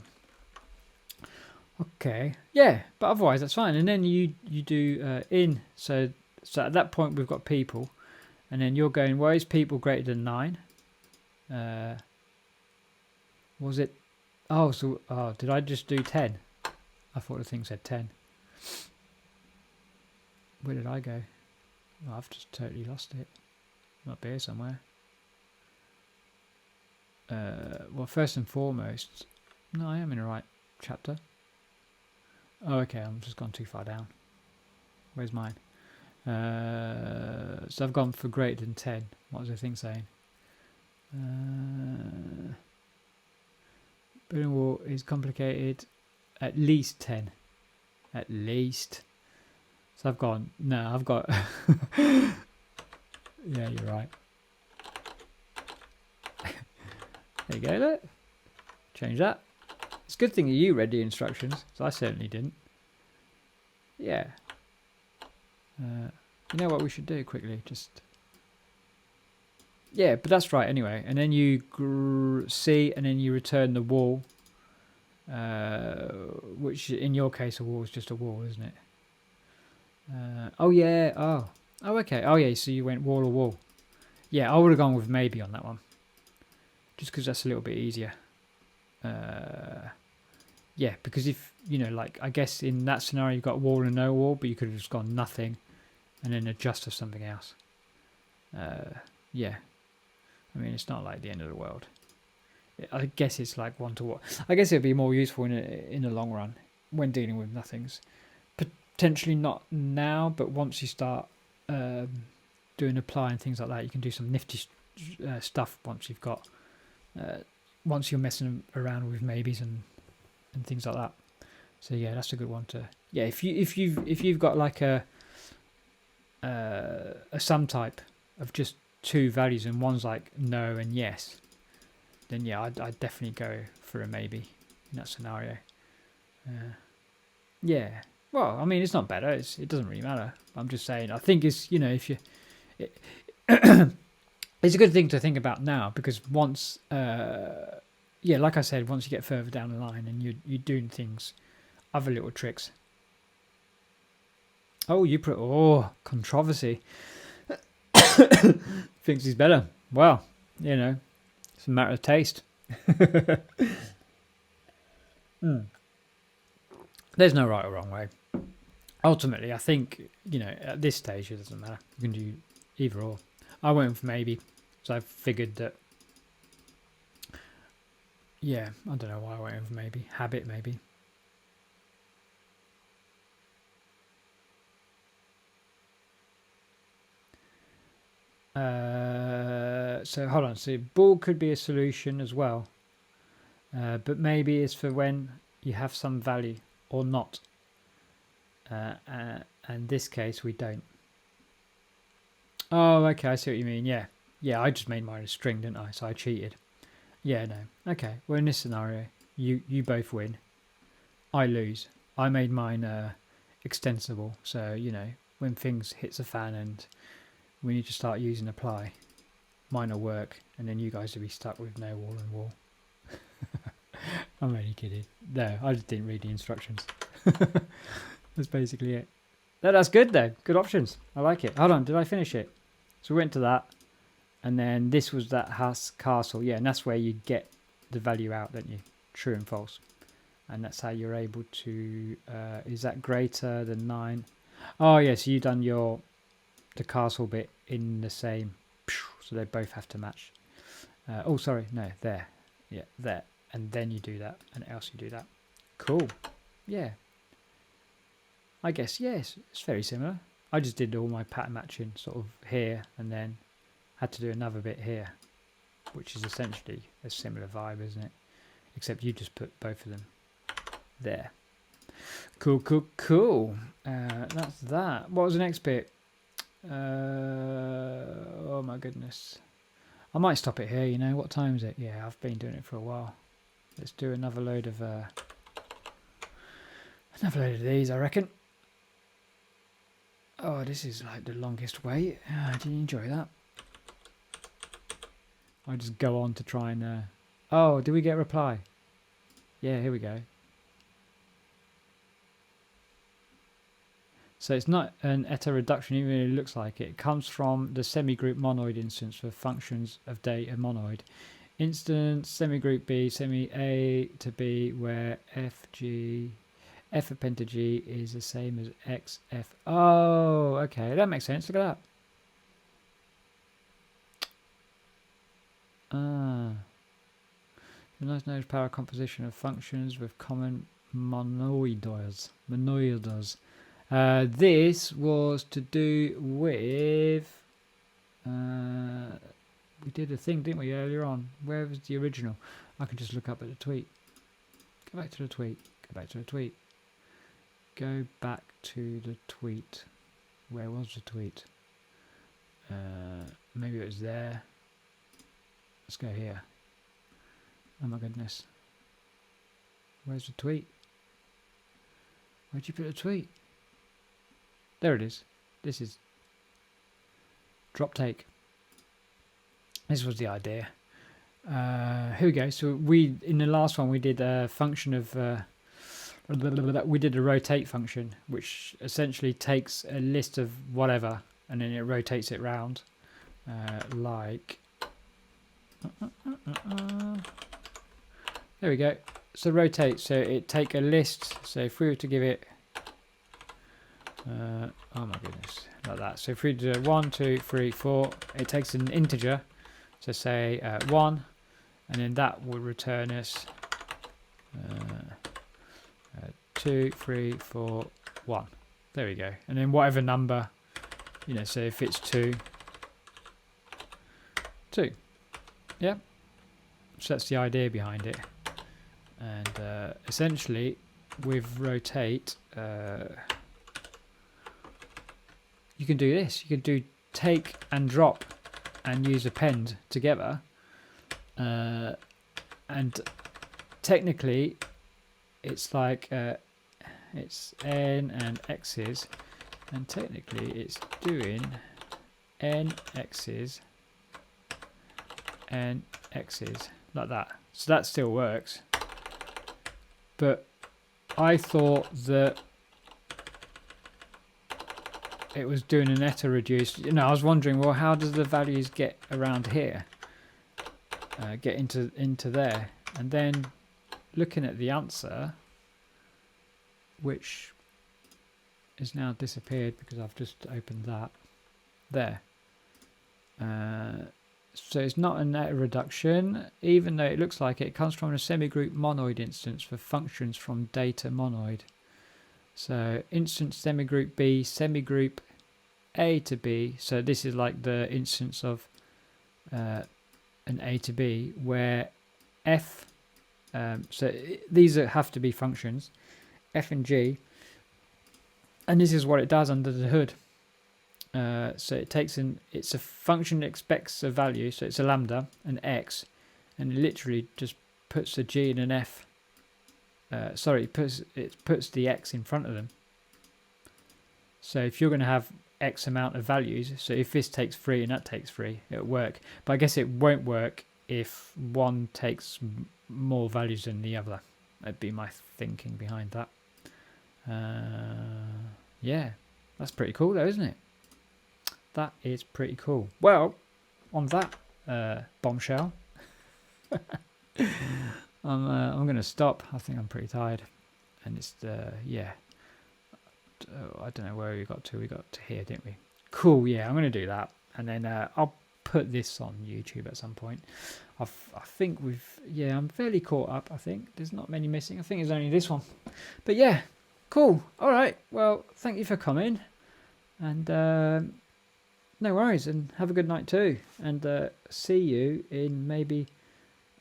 Okay, yeah, but otherwise that's fine. And then you do in. So at that point we've got people, and then you're going, where is people greater than 9? Was it? Oh, did I just do 10? I thought the thing said 10. Where did I go? Oh, I've just totally lost it. Might be here somewhere. Well, first and foremost, no, I am in the right chapter. Oh, okay, I've just gone too far down. Where's mine? So I've gone for greater than 10. What was the thing saying? Building wall is complicated. At least 10. At least. So I've gone, no, I've got, yeah, you're right. There you go, look. Change that. It's a good thing you read the instructions, so I certainly didn't. Yeah. You know what we should do quickly? Just... Yeah, but that's right anyway. And then you see, and then you return the wall. Which in your case, a wall is just a wall, isn't it? Oh, yeah. Oh, okay. Oh, yeah, so you went wall or wall. Yeah, I would have gone with maybe on that one. Just because that's a little bit easier. Yeah, because if, you know, like, I guess in that scenario you've got wall and no wall, but you could have just gone nothing and then adjust to something else. Yeah. I mean, it's not like the end of the world. I guess it's like one to one. I guess it'd be more useful in the long run when dealing with nothings. Potentially not now, but once you start doing apply and things like that, you can do some nifty stuff once you've got... once you're messing around with maybes and things like that. So yeah, that's a good one to... Yeah, if you've got like a sum type of just two values and one's like no and yes, then yeah, I'd definitely go for a maybe in that scenario. Yeah, well, I mean, it's not better. It doesn't really matter. I'm just saying. I think it's, you know, if you... It's a good thing to think about now because once... yeah, like I said, once you get further down the line and you're doing things, other little tricks. Oh, you put... Oh, controversy. Thinks he's better. Well, you know, it's a matter of taste. There's no right or wrong way. Ultimately, I think, you know, at this stage, it doesn't matter. You can do either or. I went for maybe, so I figured that... Yeah, I don't know why I went for maybe. Habit, maybe. So hold on. So bool could be a solution as well, but maybe it's for when you have some value or not. And in this case, we don't. Oh, okay. I see what you mean. Yeah, yeah. I just made mine a string, didn't I? So I cheated. Yeah, no. Okay. Well, in this scenario, you both win. I lose. I made mine extensible. So you know, when things hits a fan and we need to start using apply, mine will work, and then you guys will be stuck with no wall and wall. I'm only kidding. No, I just didn't read the instructions. That's basically it. No, that's good though. Good options. I like it. Hold on, did I finish it? So we went to that, and then this was that Haskell. Yeah, and that's where you get the value out, don't you? True and false. And that's how you're able to... is that greater than 9? Oh, yeah, so you've done the castle bit in the same... So they both have to match. Oh, sorry. No, there. Yeah, there. And then you do that, and else you do that. Cool. Yeah. I guess, yes, it's very similar. I just did all my pattern matching sort of here, and then had to do another bit here, which is essentially a similar vibe, isn't it? Except you just put both of them there. Cool, cool, cool. That's that. What was the next bit? Oh my goodness. I might stop it here, you know. What time is it? Yeah, I've been doing it for a while. Let's do another load of these, I reckon. Oh, this is like the longest wait. Did you enjoy that? I just go on to try and... Oh, did we get a reply? Yeah, here we go. So it's not an eta reduction, even though it looks like it. It comes from the semigroup monoid instance for functions of data monoid. Instance semigroup B, semi A to B, where F append to G is the same as X, F. Oh, okay, that makes sense. Look at that. The nice knows power composition of functions with common monoids. This was to do with... we did a thing, didn't we, earlier on? Where was the original? I can just look up at the tweet. Go back to the tweet. Go back to the tweet. go back to the tweet. Where was the tweet? Maybe it was there. Let's go here. Oh my goodness. Where's the tweet? Where'd you put the tweet? There it is. This is drop take. This was the idea. Here we go. So in the last one we did a function of we did a rotate function, which essentially takes a list of whatever and then it rotates it round, like there we go. So rotate. So it take a list. So if we were to give it, oh my goodness, like that. So if we do 1, 2, 3, 4, it takes an integer. So say 1, and then that will return us 2, 3, 4, 1. There we go. And then whatever number, you know, so if it's 2, yeah. So that's the idea behind it. And essentially with rotate, you can do this. You can do take and drop and use append together, and technically it's like it's n and x's, and technically it's doing n x's and x's like that. So that still works, but I thought that it was doing an eta reduce. You know, I was wondering, well, how does the values get around here, get into there? And then looking at the answer, which is now disappeared because I've just opened that there. So it's not an eta reduction, even though it looks like it comes from a semigroup monoid instance for functions from data monoid. So instance semigroup B, semigroup A to B. So this is like the instance of an A to B where F, these have to be functions, F and G, and this is what it does under the hood. So it takes it's a function that expects a value, so it's a lambda, an X, and it literally just puts a G and an F. It puts the X in front of them. So if you're going to have X amount of values, so if this takes 3 and that takes 3, it'll work. But I guess it won't work if one takes more values than the other. That'd be my thinking behind that. Yeah, that's pretty cool though, isn't it? That is pretty cool. Well, on that bombshell, I'm going to stop. I think I'm pretty tired, and it's yeah. I don't know where we got to. We got to here, didn't we? Cool. Yeah, I'm going to do that, and then I'll put this on YouTube at some point. I think I'm fairly caught up. I think there's not many missing. I think it's only this one, but yeah, cool. All right. Well, thank you for coming, and no worries, and have a good night too. And see you in maybe.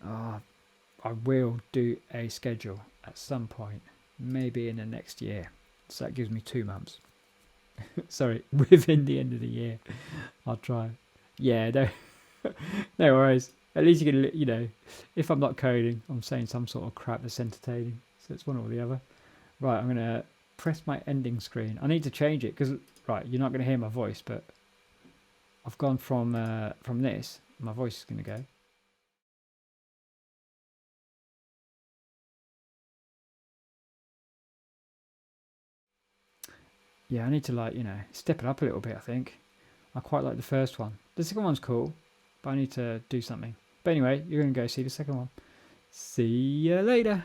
I will do a schedule at some point, maybe in the next year. So that gives me 2 months. Sorry, within the end of the year, I'll try. Yeah, no, no worries. At least you can, you know, if I'm not coding, I'm saying some sort of crap that's entertaining. So it's one or the other. Right, I'm going to press my ending screen. I need to change it because, right, you're not going to hear my voice, but I've gone from this. My voice is going to go. Yeah, I need to, like, you know, step it up a little bit, I think. I quite like the first one. The second one's cool, but I need to do something. But anyway, you're going to go see the second one. See you later.